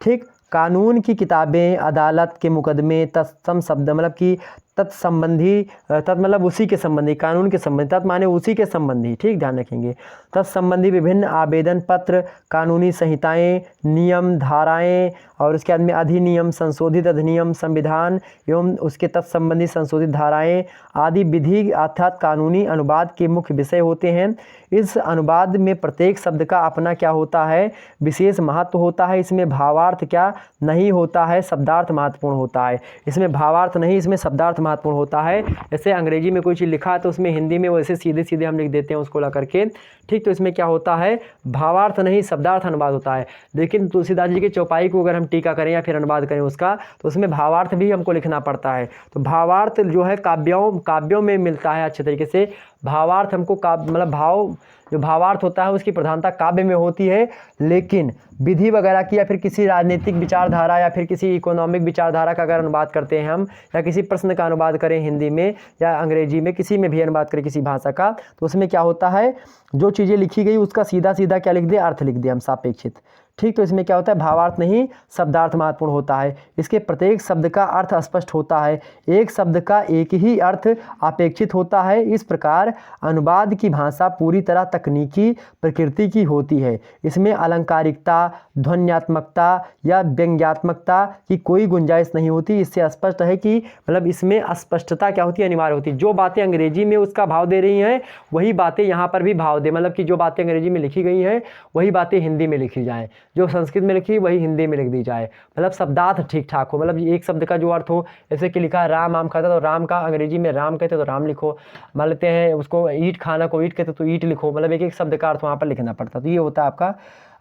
ठीक। कानून की किताबें, अदालत के मुकदमे, तत्सम शब्द मतलब कि तत्संबंधी, तत् मतलब उसी के संबंधी, कानून के संबंधी, तत् माने उसी के संबंधी, ठीक, ध्यान रखेंगे। तत्संबंधी विभिन्न आवेदन पत्र, कानूनी संहिताएं, नियम, धाराएं और उसके बाद में अधिनियम, संशोधित अधिनियम, संविधान एवं उसके तत्संबंधी संशोधित धाराएं आदि विधि अर्थात कानूनी अनुवाद के मुख्य विषय होते हैं। इस अनुवाद में प्रत्येक शब्द का अपना क्या होता है, विशेष महत्व होता है। इसमें भावार्थ क्या नहीं होता है, शब्दार्थ महत्वपूर्ण होता है। इसमें भावार्थ नहीं, इसमें शब्दार्थ महत्वपूर्ण होता है। जैसे अंग्रेजी में कोई चीज़ लिखा है तो उसमें हिंदी में वैसे सीधे सीधे हम लिख देते हैं उसको ला करके, ठीक। तो इसमें क्या होता है, भावार्थ नहीं शब्दार्थ अनुवाद होता है। लेकिन तुलसीदास जी की चौपाई को अगर हम टीका करें या फिर अनुवाद करें उसका, तो उसमें भावार्थ भी हमको लिखना पड़ता है। तो भावार्थ जो है काव्यों में मिलता है अच्छे तरीके से। भावार्थ हमको मतलब जो भावार्थ होता है उसकी प्रधानता काव्य में होती है। लेकिन विधि वगैरह की या फिर किसी राजनीतिक विचारधारा या फिर किसी इकोनॉमिक विचारधारा का अगर अनुवाद करते हैं हम, या किसी प्रश्न का अनुवाद करें हिंदी में या अंग्रेजी में, किसी में भी अनुवाद करें किसी भाषा का, तो उसमें क्या होता है, जो चीज़ें लिखी गई उसका सीधा सीधा क्या लिख दे, अर्थ लिख दे हम, सापेक्षित, ठीक। तो इसमें क्या होता है, भावार्थ नहीं शब्दार्थ महत्वपूर्ण होता है। इसके प्रत्येक शब्द का अर्थ स्पष्ट होता है, एक शब्द का एक ही अर्थ अपेक्षित होता है। इस प्रकार अनुवाद की भाषा पूरी तरह तकनीकी प्रकृति की होती है। इसमें अलंकारिकता, ध्वन्यात्मकता या व्यंग्यात्मकता की कोई गुंजाइश नहीं होती। इससे स्पष्ट है कि मतलब इसमें अस्पष्टता क्या होती है, अनिवार्य होती है। जो बातें अंग्रेजी में उसका भाव दे रही हैं वही बातें यहाँ पर भी भाव दे, मतलब कि जो बातें अंग्रेजी में लिखी गई हैं वही बातें हिंदी में लिखी जाएँ, जो संस्कृत में लिखी वही हिंदी में लिख दी जाए। मतलब शब्दार्थ ठीक ठाक हो, मतलब एक शब्द का जो अर्थ हो, जैसे कि लिखा है राम आम खाता तो राम का अंग्रेजी में राम कहते तो राम लिखो। मान लेते हैं उसको ईट खाना को ईट कहते तो ईट लिखो। मतलब एक एक शब्द का अर्थ वहाँ पर लिखना पड़ता। तो ये होता है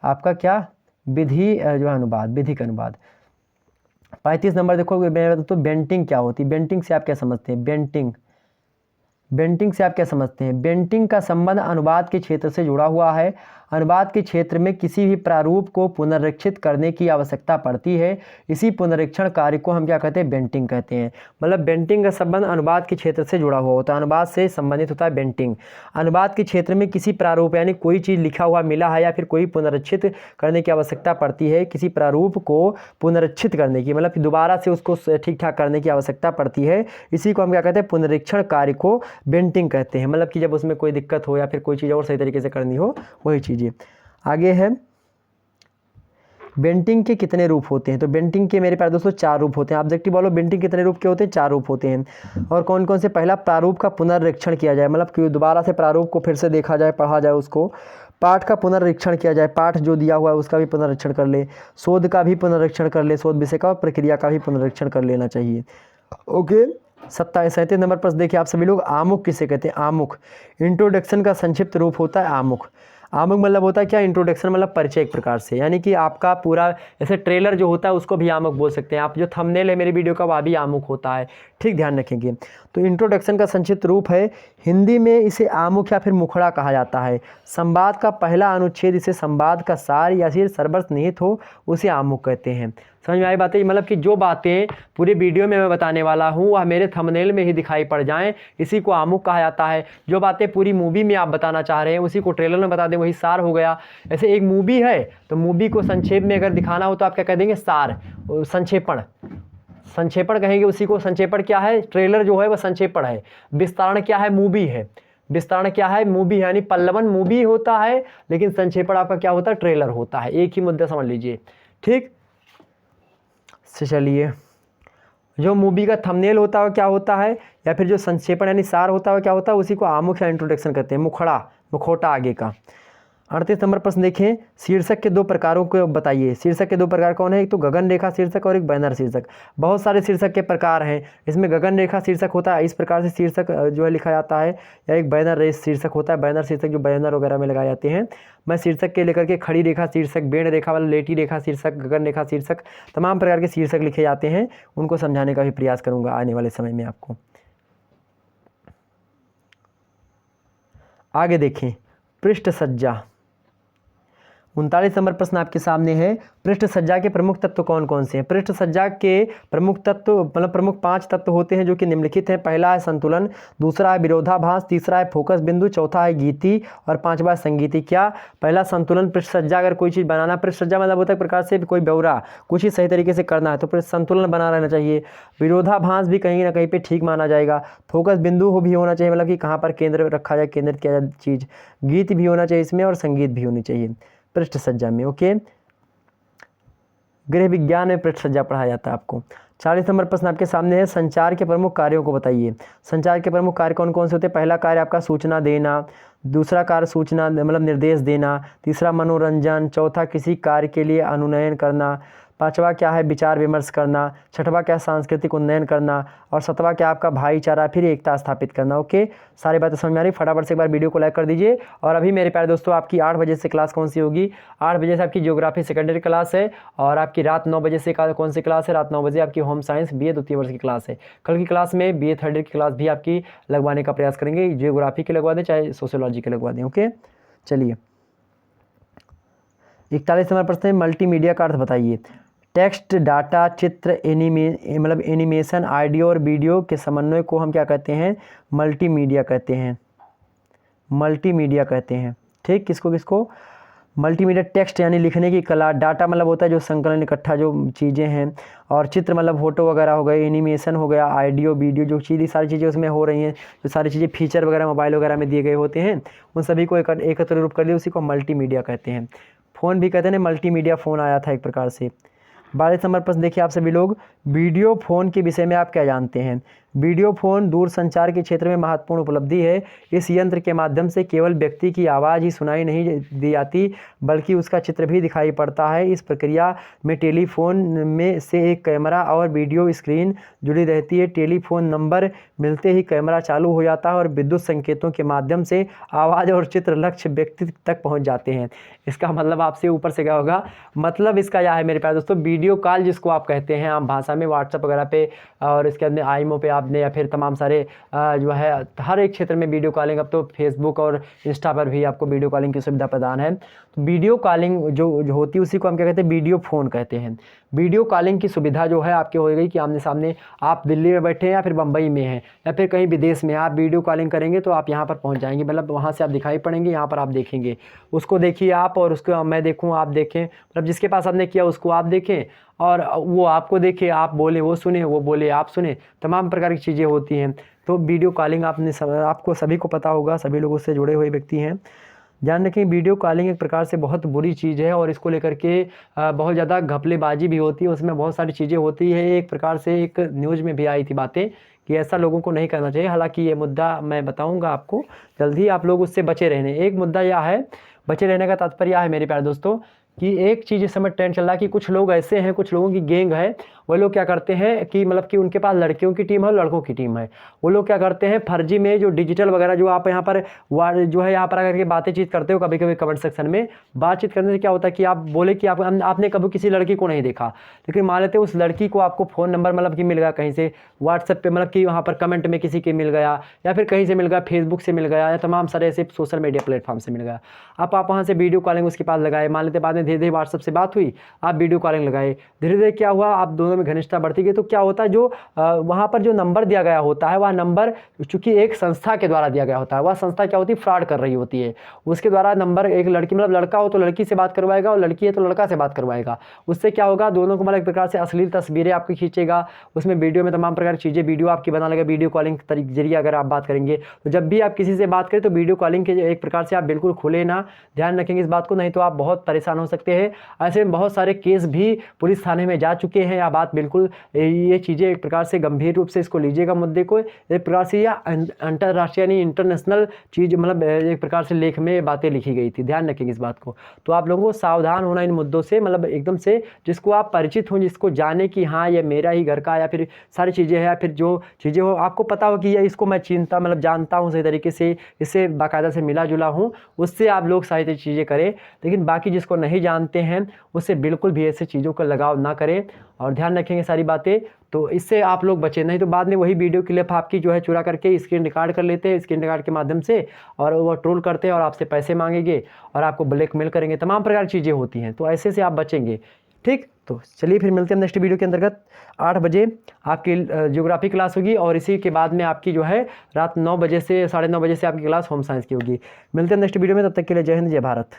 आपका क्या विधि जो है अनुवाद, विधिक अनुवाद। 35 नंबर देखो, मैं तो बेंटिंग क्या होती है। बेंटिंग से आप क्या समझते हैं, बेंटिंग से आप क्या समझते हैं। बेंटिंग का संबंध अनुवाद के क्षेत्र से जुड़ा हुआ है। अनुवाद के क्षेत्र में किसी भी प्रारूप को पुनरीक्षित करने की आवश्यकता पड़ती है। इसी पुनरीक्षण कार्य को हम क्या कहते हैं, बेंटिंग कहते हैं। मतलब बेंटिंग का संबंध अनुवाद के क्षेत्र से जुड़ा हुआ होता है, अनुवाद से संबंधित होता है बेंटिंग। अनुवाद के क्षेत्र में किसी प्रारूप यानी कोई चीज़ लिखा हुआ मिला है या फिर कोई पुनरीक्षित करने की आवश्यकता पड़ती है। किसी प्रारूप को पुनरीक्षित करने की मतलब दोबारा से उसको ठीक ठाक करने की आवश्यकता पड़ती है। इसी को हम क्या कहते हैं, पुनरीक्षण कार्य को बेंटिंग कहते हैं। मतलब कि जब उसमें कोई दिक्कत हो या फिर कोई चीज़ और सही तरीके से करनी हो, वही चीज़। आगे है बेंटिंग के कितने रूप होते हैं। तो बेंटिंग के मेरे पास दोस्तों 4 रूप होते हैं। ऑब्जेक्टिव बोलो, बेंटिंग कितने रूप के होते हैं, 4 रूप होते हैं। और कौन कौन से, पहला प्रारूप का पुनरीक्षण किया जाए, मतलब कि दोबारा से प्रारूप को फिर से देखा जाए, पढ़ा जाए उसको। पाठ का पुनरीक्षण किया जाए, पाठ जो दिया हुआ है उसका भी पुनरीक्षण कर ले। शोध का भी पुनरीक्षण कर ले, शोध विषय का और प्रक्रिया का भी पुनरीक्षण कर लेना चाहिए। ओके। 37 नंबर पर देखिए आप सभी लोग, आमुख किसे कहते हैं। आमुख इंट्रोडक्शन का संक्षिप्त रूप होता है आमुख। आमुख मतलब होता है क्या, इंट्रोडक्शन मतलब परिचय एक प्रकार से, यानी कि आपका पूरा जैसे ट्रेलर जो होता है उसको भी आमुख बोल सकते हैं आप। जो थंबनेल है मेरी वीडियो का वह भी आमुख होता है, ठीक, ध्यान रखेंगे। तो इंट्रोडक्शन का संक्षिप्त रूप है। हिंदी में इसे आमुख या फिर मुखड़ा कहा जाता है। संवाद का पहला अनुच्छेद इसे संवाद का सार या फिर सर्वस्व निहित हो उसे आमुख कहते हैं। समझ में आई बातें। मतलब कि जो बातें पूरे वीडियो में मैं बताने वाला हूँ वह मेरे थंबनेल में ही दिखाई पड़ जाएं, इसी को आमुख कहा जाता है। जो बातें पूरी मूवी में आप बताना चाह रहे हैं उसी को ट्रेलर में बता दें, वही सार हो गया। ऐसे एक मूवी है तो मूवी को संक्षेप में अगर दिखाना हो तो आप क्या कह देंगे, सार, संक्षेपण कहेंगे उसी को। संक्षेपण क्या है, ट्रेलर जो है वह संक्षेपण है। विस्तारण क्या है, मूवी है। विस्तारण क्या है, मूवी है, यानी पल्लवन मूवी होता है, लेकिन संक्षेपण आपका क्या होता है, ट्रेलर होता है। एक ही मुद्दा समझ लीजिए, ठीक। चलिए, जो मूवी का थंबनेल होता है क्या होता है, या फिर जो संक्षेपण यानी सार होता है क्या होता है, उसी को आमुख या इंट्रोडक्शन कहते हैं। मुखड़ा, मुखौटा आगे का। 38 नंबर प्रश्न देखें, शीर्षक के दो प्रकारों को बताइए। शीर्षक के दो प्रकार कौन है? एक तो गगन रेखा शीर्षक और एक बैनर शीर्षक। बहुत सारे शीर्षक के प्रकार हैं, इसमें गगन रेखा शीर्षक होता है, इस प्रकार से शीर्षक जो है लिखा जाता है, या एक बैनर रेस शीर्षक होता है, बैनर शीर्षक जो बैनर वगैरह में लगाए जाते हैं। मैं शीर्षक के लेकर के खड़ी रेखा शीर्षक, बेड़ रेखा वाला लेटी रेखा शीर्षक, गगन रेखा शीर्षक, तमाम प्रकार के शीर्षक लिखे जाते हैं, उनको समझाने का भी प्रयास करूँगा आने वाले समय में आपको। आगे देखें, पृष्ठ सज्जा। 39 नंबर प्रश्न आपके सामने है, पृष्ठ सज्जा के प्रमुख तत्व कौन कौन से हैं? पृष्ठ सज्जा के प्रमुख तत्व मतलब प्रमुख 5 तत्व होते हैं जो कि निम्नलिखित हैं। पहला है संतुलन, दूसरा है विरोधाभास, तीसरा है फोकस बिंदु, चौथा है गीति और पांचवा है संगीति। क्या? पहला संतुलन। पृष्ठ सज्जा अगर कोई चीज़ बनाना, पृष्ठ सज्जा मतलब होता है प्रकार से कोई ब्यौरा कुछ ही सही तरीके से करना है तो पृष्ठ संतुलन बना रहना चाहिए। विरोधाभास भी कहीं ना कहीं पे ठीक माना जाएगा। फोकस बिंदु भी होना चाहिए, मतलब कि कहाँ पर केंद्र रखा जाए, केंद्रित किया जाए चीज़। गीत भी होना चाहिए इसमें और संगीत भी होनी चाहिए पृष्ठ सज्जा में। ओके, गृह विज्ञान में पृष्ठ सज्जा पढ़ाया जाता है आपको। 40 नंबर प्रश्न आपके सामने है, संचार के प्रमुख कार्यों को बताइए। संचार के प्रमुख कार्य कौन कौन से होते हैं? पहला कार्य आपका सूचना देना, दूसरा कार्य सूचना मतलब निर्देश देना, तीसरा मनोरंजन, चौथा किसी कार्य के लिए अनुनयन करना, पांचवा क्या है विचार विमर्श करना, छठवां क्या सांस्कृतिक उन्नयन करना और सातवां क्या आपका भाईचारा फिर एकता स्थापित करना। ओके, सारी बातें समझ में आ रही? फटाफट से एक बार वीडियो को लाइक कर दीजिए। और अभी मेरे प्यारे दोस्तों आपकी 8 बजे से क्लास कौन सी होगी? 8 बजे से आपकी ज्योग्राफी सेकेंडरी क्लास है और आपकी रात 9 बजे से कौन सी क्लास है? रात 9 बजे आपकी होम साइंस BA द्वितीय वर्ष की क्लास है। कल की क्लास में BA थर्ड ईयर की क्लास भी आपकी लगवाने का प्रयास करेंगे, जियोग्राफी की लगवा दें चाहे सोशियोलॉजी की लगवा दें। ओके, चलिए 41 नंबर प्रश्न है, मल्टीमीडिया का अर्थ बताइए। टेक्स्ट, डाटा, चित्र, एनिमेशन, ऑडियो और वीडियो के समन्वय को हम क्या कहते हैं? मल्टीमीडिया कहते हैं। मल्टीमीडिया कहते हैं। ठीक, किसको किसको? मल्टीमीडिया। टेक्स्ट यानी लिखने की कला, डाटा मतलब होता है जो संकलन इकट्ठा जो चीज़ें हैं, और चित्र मतलब फोटो वगैरह हो गए, एनिमेशन हो गया, ऑडियो वीडियो जो चीज़ें सारी चीज़ें उसमें हो रही हैं, जो सारी चीज़ें फीचर वगैरह मोबाइल वगैरह में दिए गए होते हैं, उन सभी को एकत्र रूप कर लिया, उसी को मल्टीमीडिया कहते हैं। फ़ोन भी कहते हैं, मल्टीमीडिया फ़ोन आया था एक प्रकार से। 22 नंबर प्रश्न देखिए आप सभी लोग, वीडियो फ़ोन के विषय में आप क्या जानते हैं? वीडियो फ़ोन दूर संचार के क्षेत्र में महत्वपूर्ण उपलब्धि है। इस यंत्र के माध्यम से केवल व्यक्ति की आवाज़ ही सुनाई नहीं दी जाती बल्कि उसका चित्र भी दिखाई पड़ता है। इस प्रक्रिया में टेलीफोन में से एक कैमरा और वीडियो स्क्रीन जुड़ी रहती है। टेलीफोन नंबर मिलते ही कैमरा चालू हो जाता है और विद्युत संकेतों के माध्यम से आवाज़ और चित्र लक्ष्य व्यक्ति तक पहुँच जाते हैं। इसका मतलब आपसे ऊपर से क्या होगा? मतलब इसका यह है मेरे प्यारे दोस्तों, वीडियो कॉल जिसको आप कहते हैं आम भाषा में, व्हाट्सएप वगैरह पे और इसके अंदर आईमो पे आपने या फिर तमाम सारे जो है हर एक क्षेत्र में वीडियो कॉलिंग, अब तो फेसबुक और इंस्टा पर भी आपको वीडियो कॉलिंग की सुविधा प्रदान है। तो वीडियो कॉलिंग जो होती है उसी को हम क्या कहते हैं? वीडियो फ़ोन कहते हैं। वीडियो कॉलिंग की सुविधा जो है आपके हो गई कि आमने सामने आप दिल्ली में बैठे हैं या फिर बम्बई में हैं या फिर कहीं विदेश में, आप वीडियो कॉलिंग करेंगे तो आप यहाँ पर पहुँच जाएंगे, मतलब वहाँ से आप दिखाई पड़ेंगे, यहाँ पर आप देखेंगे, उसको देखिए आप और उसको मैं देखूँ आप देखें, मतलब जिसके पास आपने किया उसको आप देखें और वो आपको देखे, आप बोले वो सुने, वो बोले आप सुने, तमाम प्रकार की चीज़ें होती हैं। तो वीडियो कॉलिंग आपको सभी को पता होगा, सभी लोग उससे जुड़े हुए व्यक्ति हैं। ध्यान रखें, वीडियो कॉलिंग एक प्रकार से बहुत बुरी चीज़ है और इसको लेकर के बहुत ज़्यादा घपलेबाजी भी होती है, उसमें बहुत सारी चीज़ें होती है। एक प्रकार से एक न्यूज़ में भी आई थी बातें कि ऐसा लोगों को नहीं करना चाहिए। हालांकि ये मुद्दा मैं बताऊंगा आपको जल्दी, आप लोग उससे बचे रहने। एक मुद्दा यह है, बचे रहने का तात्पर्य है मेरे प्यारे दोस्तों कि एक चीज़ इस समय ट्रेंड चल रहा है कि कुछ लोग ऐसे हैं, कुछ लोगों की गैंग है, वो लोग क्या करते हैं कि मतलब कि उनके पास लड़कियों की टीम है और लड़कों की टीम है। वो लोग क्या करते हैं, फर्जी में जो डिजिटल वगैरह जो आप यहाँ पर जो है यहाँ पर अगर के बातचीत करते हो कभी कभी कमेंट सेक्शन में, बातचीत करने से क्या होता है कि आप बोले कि आपने कभी किसी लड़की को नहीं देखा, लेकिन मान लेते उस लड़की को आपको फ़ोन नंबर मतलब कि मिल गया कहीं से व्हाट्सएप पे, मतलब कि वहाँ पर कमेंट में किसी के मिल गया या फिर कहीं से मिल गया, फेसबुक से मिल गया या तमाम सारे ऐसे सोशल मीडिया प्लेटफॉर्म से मिल गया। आप वहाँ से वीडियो कॉलिंग उसके पास लगाए, मान लेते बाद में धीरे धीरे व्हाट्सएप से बात हुई, आप वीडियो कॉलिंग लगाए, धीरे धीरे क्या हुआ, आप दोनों में घनिष्ठता बढ़ती गई। तो क्या होता है, जो वहाँ पर जो नंबर दिया गया होता है वह नंबर चूंकि एक संस्था के द्वारा दिया गया होता है, वह संस्था क्या होती है, फ्रॉड कर रही होती है। उसके द्वारा नंबर एक लड़की मतलब लड़का हो तो लड़की से बात करवाएगा और लड़की है तो लड़का से बात करवाएगा। उससे क्या होगा, दोनों को मतलब एक प्रकार से अश्लील तस्वीरें आपकी खींचेगा, उसमें वीडियो में तमाम प्रकार की चीज़ें वीडियो आपकी बना लेगा। वीडियो कॉलिंग के जरिए अगर आप बात करेंगे तो जब भी आप किसी से बात करें तो वीडियो कॉलिंग के एक प्रकार से आप बिल्कुल खुले ना, ध्यान रखेंगे इस बात को, नहीं तो आप बहुत परेशान हो सकते हैं। ऐसे में बहुत सारे केस भी पुलिस थाने में जा चुके हैं या बाद बात बिल्कुल ये चीज़ें एक प्रकार से गंभीर रूप से इसको लीजिएगा मुद्दे को। एक प्रकार से यह अंतर्राष्ट्रीय यानी इंटरनेशनल चीज़ मतलब एक प्रकार से लेख में बातें लिखी गई थी, ध्यान रखेंगे इस बात को। तो आप लोगों को सावधान होना इन मुद्दों से, मतलब एकदम से जिसको आप परिचित हों, जिसको जाने कि हाँ ये मेरा ही घर का या फिर सारी चीज़ें हैं, या फिर जो चीज़ें हो आपको पता हो कि ये इसको मैं चिंता मतलब जानता हूँ सही तरीके से, इससे बाकायदा से मिला जुला हूँ, उससे आप लोग सारी चीज़ें करें। लेकिन बाकी जिसको नहीं जानते हैं उससे बिल्कुल भी ऐसे चीज़ों का लगाव ना करें और ध्यान रखेंगे सारी बातें, तो इससे आप लोग बचें। नहीं तो बाद में वही वीडियो क्लिप आपकी जो है चुरा करके स्क्रीन रिकॉर्ड कर लेते हैं, स्क्रीन रिकॉर्ड के माध्यम से, और वो ट्रोल करते हैं और आपसे पैसे मांगेंगे और आपको ब्लैकमेल करेंगे, तमाम प्रकार की चीज़ें होती हैं। तो ऐसे से आप बचेंगे, ठीक। तो चलिए फिर मिलते हैं नेक्स्ट वीडियो के अंतर्गत। 8 बजे आपकी ज्योग्राफी क्लास होगी और इसी के बाद में आपकी जो है रात 9 बजे से 9:30 बजे से आपकी क्लास होम साइंस की होगी। मिलते हैं नेक्स्ट वीडियो में, तब तक के लिए जय हिंद जय भारत।